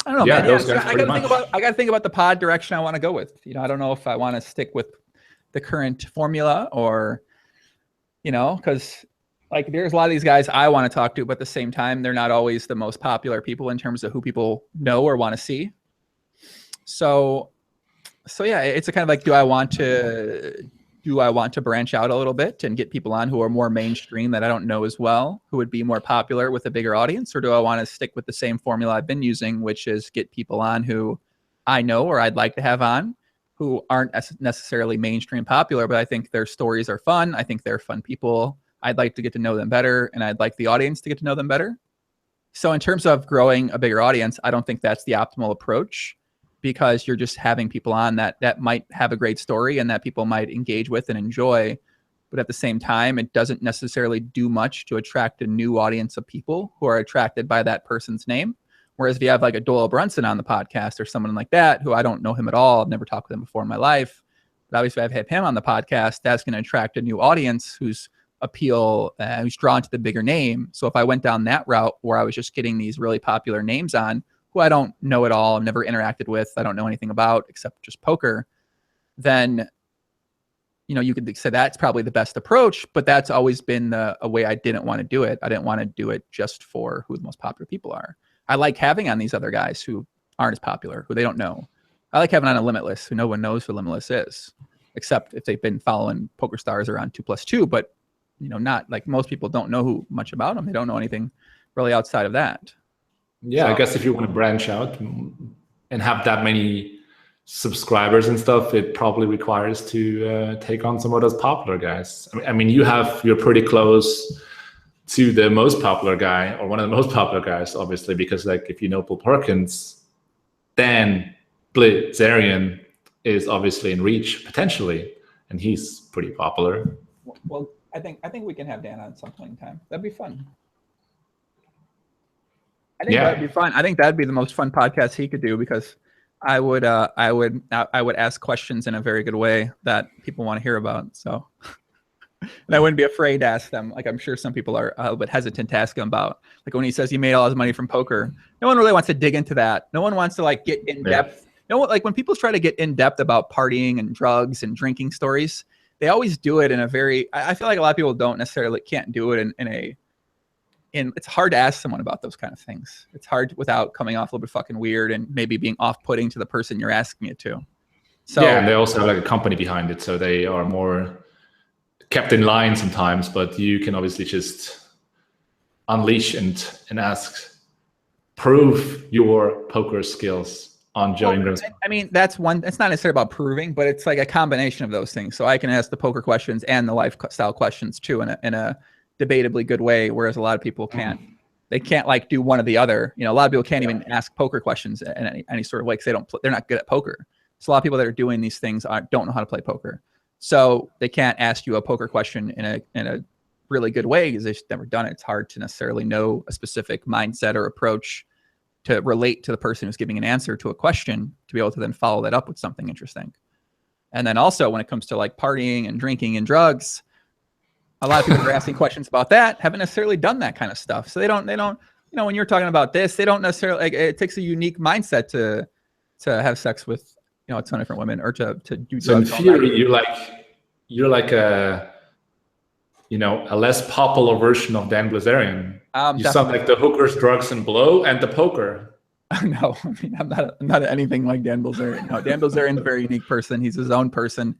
Speaker 1: I don't know,
Speaker 2: Yeah,
Speaker 1: man.
Speaker 2: those
Speaker 1: Yeah,
Speaker 2: guys
Speaker 1: I gotta think about the pod direction I want to go with. I don't know if I want to stick with the current formula or, because like there's a lot of these guys I want to talk to, but at the same time, they're not always the most popular people in terms of who people know or want to see. So yeah, it's a kind of like, do I want to branch out a little bit and get people on who are more mainstream that I don't know as well, who would be more popular with a bigger audience? Or do I want to stick with the same formula I've been using, which is get people on who I know or I'd like to have on, who aren't necessarily mainstream popular, but I think their stories are fun. I think they're fun people. I'd like to get to know them better, and I'd like the audience to get to know them better. So in terms of growing a bigger audience, I don't think that's the optimal approach, because you're just having people on that might have a great story and that people might engage with and enjoy. But at the same time, it doesn't necessarily do much to attract a new audience of people who are attracted by that person's name. Whereas if you have like a Doyle Brunson on the podcast or someone like that, who I don't know him at all, I've never talked with him before in my life, but obviously I've had him on the podcast, that's going to attract a new audience who's drawn to the bigger name. So if I went down that route where I was just getting these really popular names on, who I don't know at all, I've never interacted with, I don't know anything about except just poker, then, you could say that's probably the best approach, but that's always been a way I didn't want to do it. I didn't want to do it just for who the most popular people are. I like having on these other guys who aren't as popular, who they don't know. I like having on a Limitless, who no one knows who Limitless is, except if they've been following Poker Stars or on 2+2, but not like most people don't know much about them. They don't know anything really outside of that.
Speaker 2: Yeah, so I guess if you want to branch out and have that many subscribers and stuff, it probably requires to take on some of those popular guys. I mean, you're pretty close to the most popular guy, or one of the most popular guys, obviously, because like if you know Paul Perkins, then Blitzarian is obviously in reach potentially, and he's pretty popular.
Speaker 1: Well, I think we can have Dan on some point in time. That'd be fun. That'd be fun. I think that'd be the most fun podcast he could do, because I would ask questions in a very good way that people want to hear about. So, and I wouldn't be afraid to ask them. Like, I'm sure some people are a little bit hesitant to ask him about, like, when he says he made all his money from poker. No one really wants to dig into that. No one wants to like get in depth. Like when people try to get in depth about partying and drugs and drinking stories, they always do it in a very, I feel like a lot of people can't do it in it's hard to ask someone about those kind of things. It's hard without coming off a little bit fucking weird and maybe being off-putting to the person you're asking it to. So
Speaker 2: yeah, and they also have like a company behind it, so they are more kept in line sometimes, but you can obviously just unleash and prove your poker skills on Joe Ingram's.
Speaker 1: I mean, it's not necessarily about proving, but it's like a combination of those things. So I can ask the poker questions and the lifestyle questions too in a debatably good way, whereas a lot of people can't. They can't like do one or the other. A lot of people can't even ask poker questions in any sort of way because they're not good at poker. So a lot of people that are doing these things don't know how to play poker. So they can't ask you a poker question in a really good way because they've never done it. It's hard to necessarily know a specific mindset or approach to relate to the person who's giving an answer to a question to be able to then follow that up with something interesting. And then also when it comes to like partying and drinking and drugs, a lot of people are asking questions about that haven't necessarily done that kind of stuff. So they don't, when you're talking about this, they don't necessarily, like, it takes a unique mindset to have sex with, a ton of different women or to do drugs.
Speaker 2: So in theory, you're like a less popular version of Dan Blitzarian. You sound like the hookers, drugs, and blow, and the poker.
Speaker 1: No, I mean, I'm not anything like Dan Blitzarian. No, Dan Blitzarian's a very unique person. He's his own person.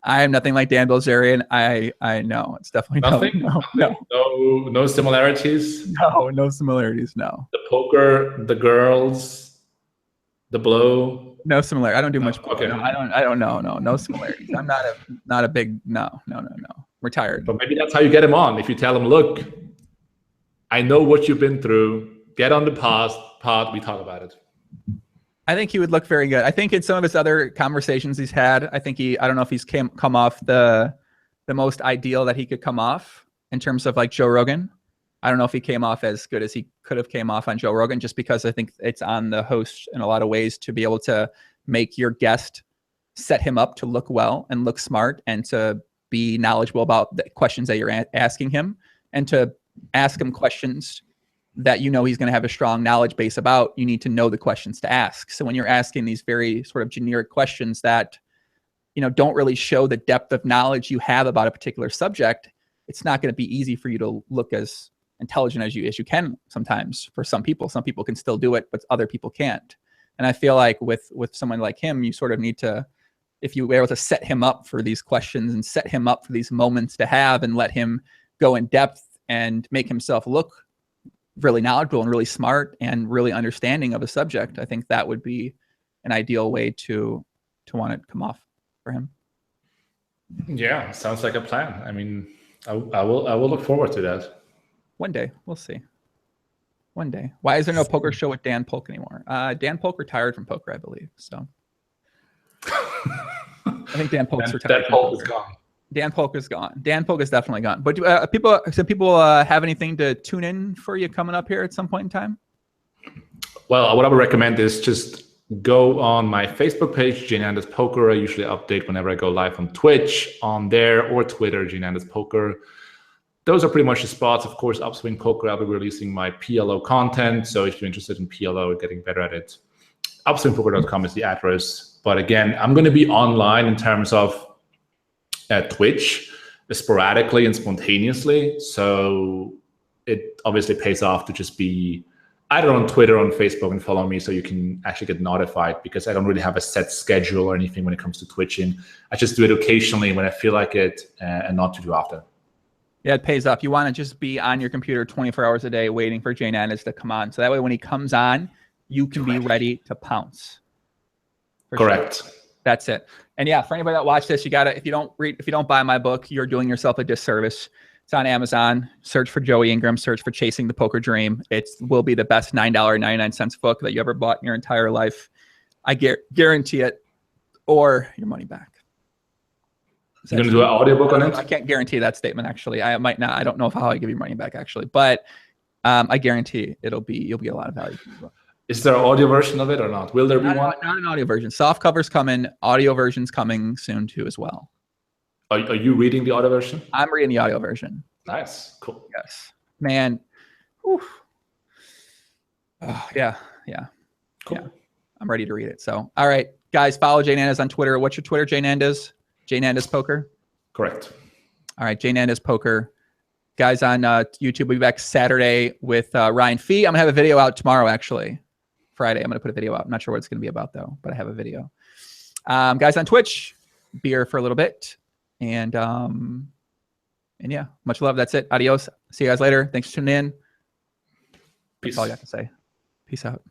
Speaker 1: I am nothing like Dan Blitzarian. I know it's definitely
Speaker 2: nothing. No similarities.
Speaker 1: No similarities. No.
Speaker 2: The poker, the girls, the blow.
Speaker 1: No similarity. I don't do much.
Speaker 2: Okay.
Speaker 1: No, I don't know. No similarities. I'm not a big no. Retired.
Speaker 2: But maybe that's how you get him on. If you tell him, look, I know what you've been through. Get on the pod. We talk about it.
Speaker 1: I think he would look very good. I think in some of his other conversations he's had, I don't know if he's come off the most ideal that he could come off in terms of like Joe Rogan. I don't know if he came off as good as he could have came off on Joe Rogan, just because I think it's on the host in a lot of ways to be able to make your guest set him up to look well and look smart and to be knowledgeable about the questions that you're asking him and to ask him questions that you know he's going to have a strong knowledge base about. You need to know the questions to ask. So when you're asking these very sort of generic questions that, you know, don't really show the depth of knowledge you have about a particular subject, it's not going to be easy for you to look as intelligent as you can sometimes. For some people can still do it, but other people can't. And I feel like with someone like him, you sort of need to, if you were able to set him up for these questions and set him up for these moments to have and let him go in depth and make himself look really knowledgeable and really smart and really understanding of a subject, I think that would be an ideal way to want it to come off for him.
Speaker 2: Yeah, sounds like a plan. I mean, I will look forward to that.
Speaker 1: One day, we'll see. One day. Why is there no poker show with Dan Polk anymore? Dan Polk retired from poker, I believe. So I think Dan Polk's retired.
Speaker 2: Dan Polk is gone.
Speaker 1: Dan Polk is gone. Dan Polk is definitely gone. But do people have anything to tune in for you coming up here at some point in time?
Speaker 2: Well, what I would recommend is just go on my Facebook page, JNandez Poker. I usually update whenever I go live on Twitch, on there, or Twitter, JNandez Poker. Those are pretty much the spots. Of course, Upswing Poker, I'll be releasing my PLO content. So if you're interested in PLO, getting better at it, upswingpoker.com is the address. But again, I'm going to be online in terms of Twitch sporadically and spontaneously. So it obviously pays off to just be either on Twitter or on Facebook and follow me so you can actually get notified, because I don't really have a set schedule or anything when it comes to twitching. I just do it occasionally when I feel like it and not too often. Yeah,
Speaker 1: it pays off. You want to just be on your computer 24 hours a day waiting for JNandez to come on. So that way when he comes on, you can be ready to pounce.
Speaker 2: Correct.
Speaker 1: Sure. That's it. And yeah, for anybody that watched this, you gotta, if you don't buy my book, you're doing yourself a disservice. It's on Amazon. Search for Joey Ingram. Search for Chasing the Poker Dream. It will be the best $9.99 book that you ever bought in your entire life. I guarantee it, or your money back.
Speaker 2: You're gonna do an audiobook on it?
Speaker 1: I can't guarantee that statement, actually. I might not. I don't know how I give you money back, actually, but I guarantee you'll get a lot of value from the book.
Speaker 2: Is there an audio version of it or not? Will there be one?
Speaker 1: Not an audio version. Soft cover's coming. Audio version's coming soon too as well.
Speaker 2: Are you reading the audio version?
Speaker 1: I'm reading the audio version.
Speaker 2: Nice. Cool.
Speaker 1: Yes. Man. Whew. Oh, yeah.
Speaker 2: Cool.
Speaker 1: Yeah. I'm ready to read it. So, all right, guys, follow JNandez on Twitter. What's your Twitter, JNandez? JNandez Poker?
Speaker 2: Correct.
Speaker 1: All right, JNandez Poker. Guys on YouTube, we'll be back Saturday with Ryan Fee. I'm going to have a video out tomorrow, actually. Friday, I'm going to put a video out. I'm not sure what it's going to be about, though, but I have a video. Guys on Twitch, beer for a little bit. And yeah, much love. That's it. Adios. See you guys later. Thanks for tuning in.
Speaker 2: Peace.
Speaker 1: That's all you have to say. Peace out.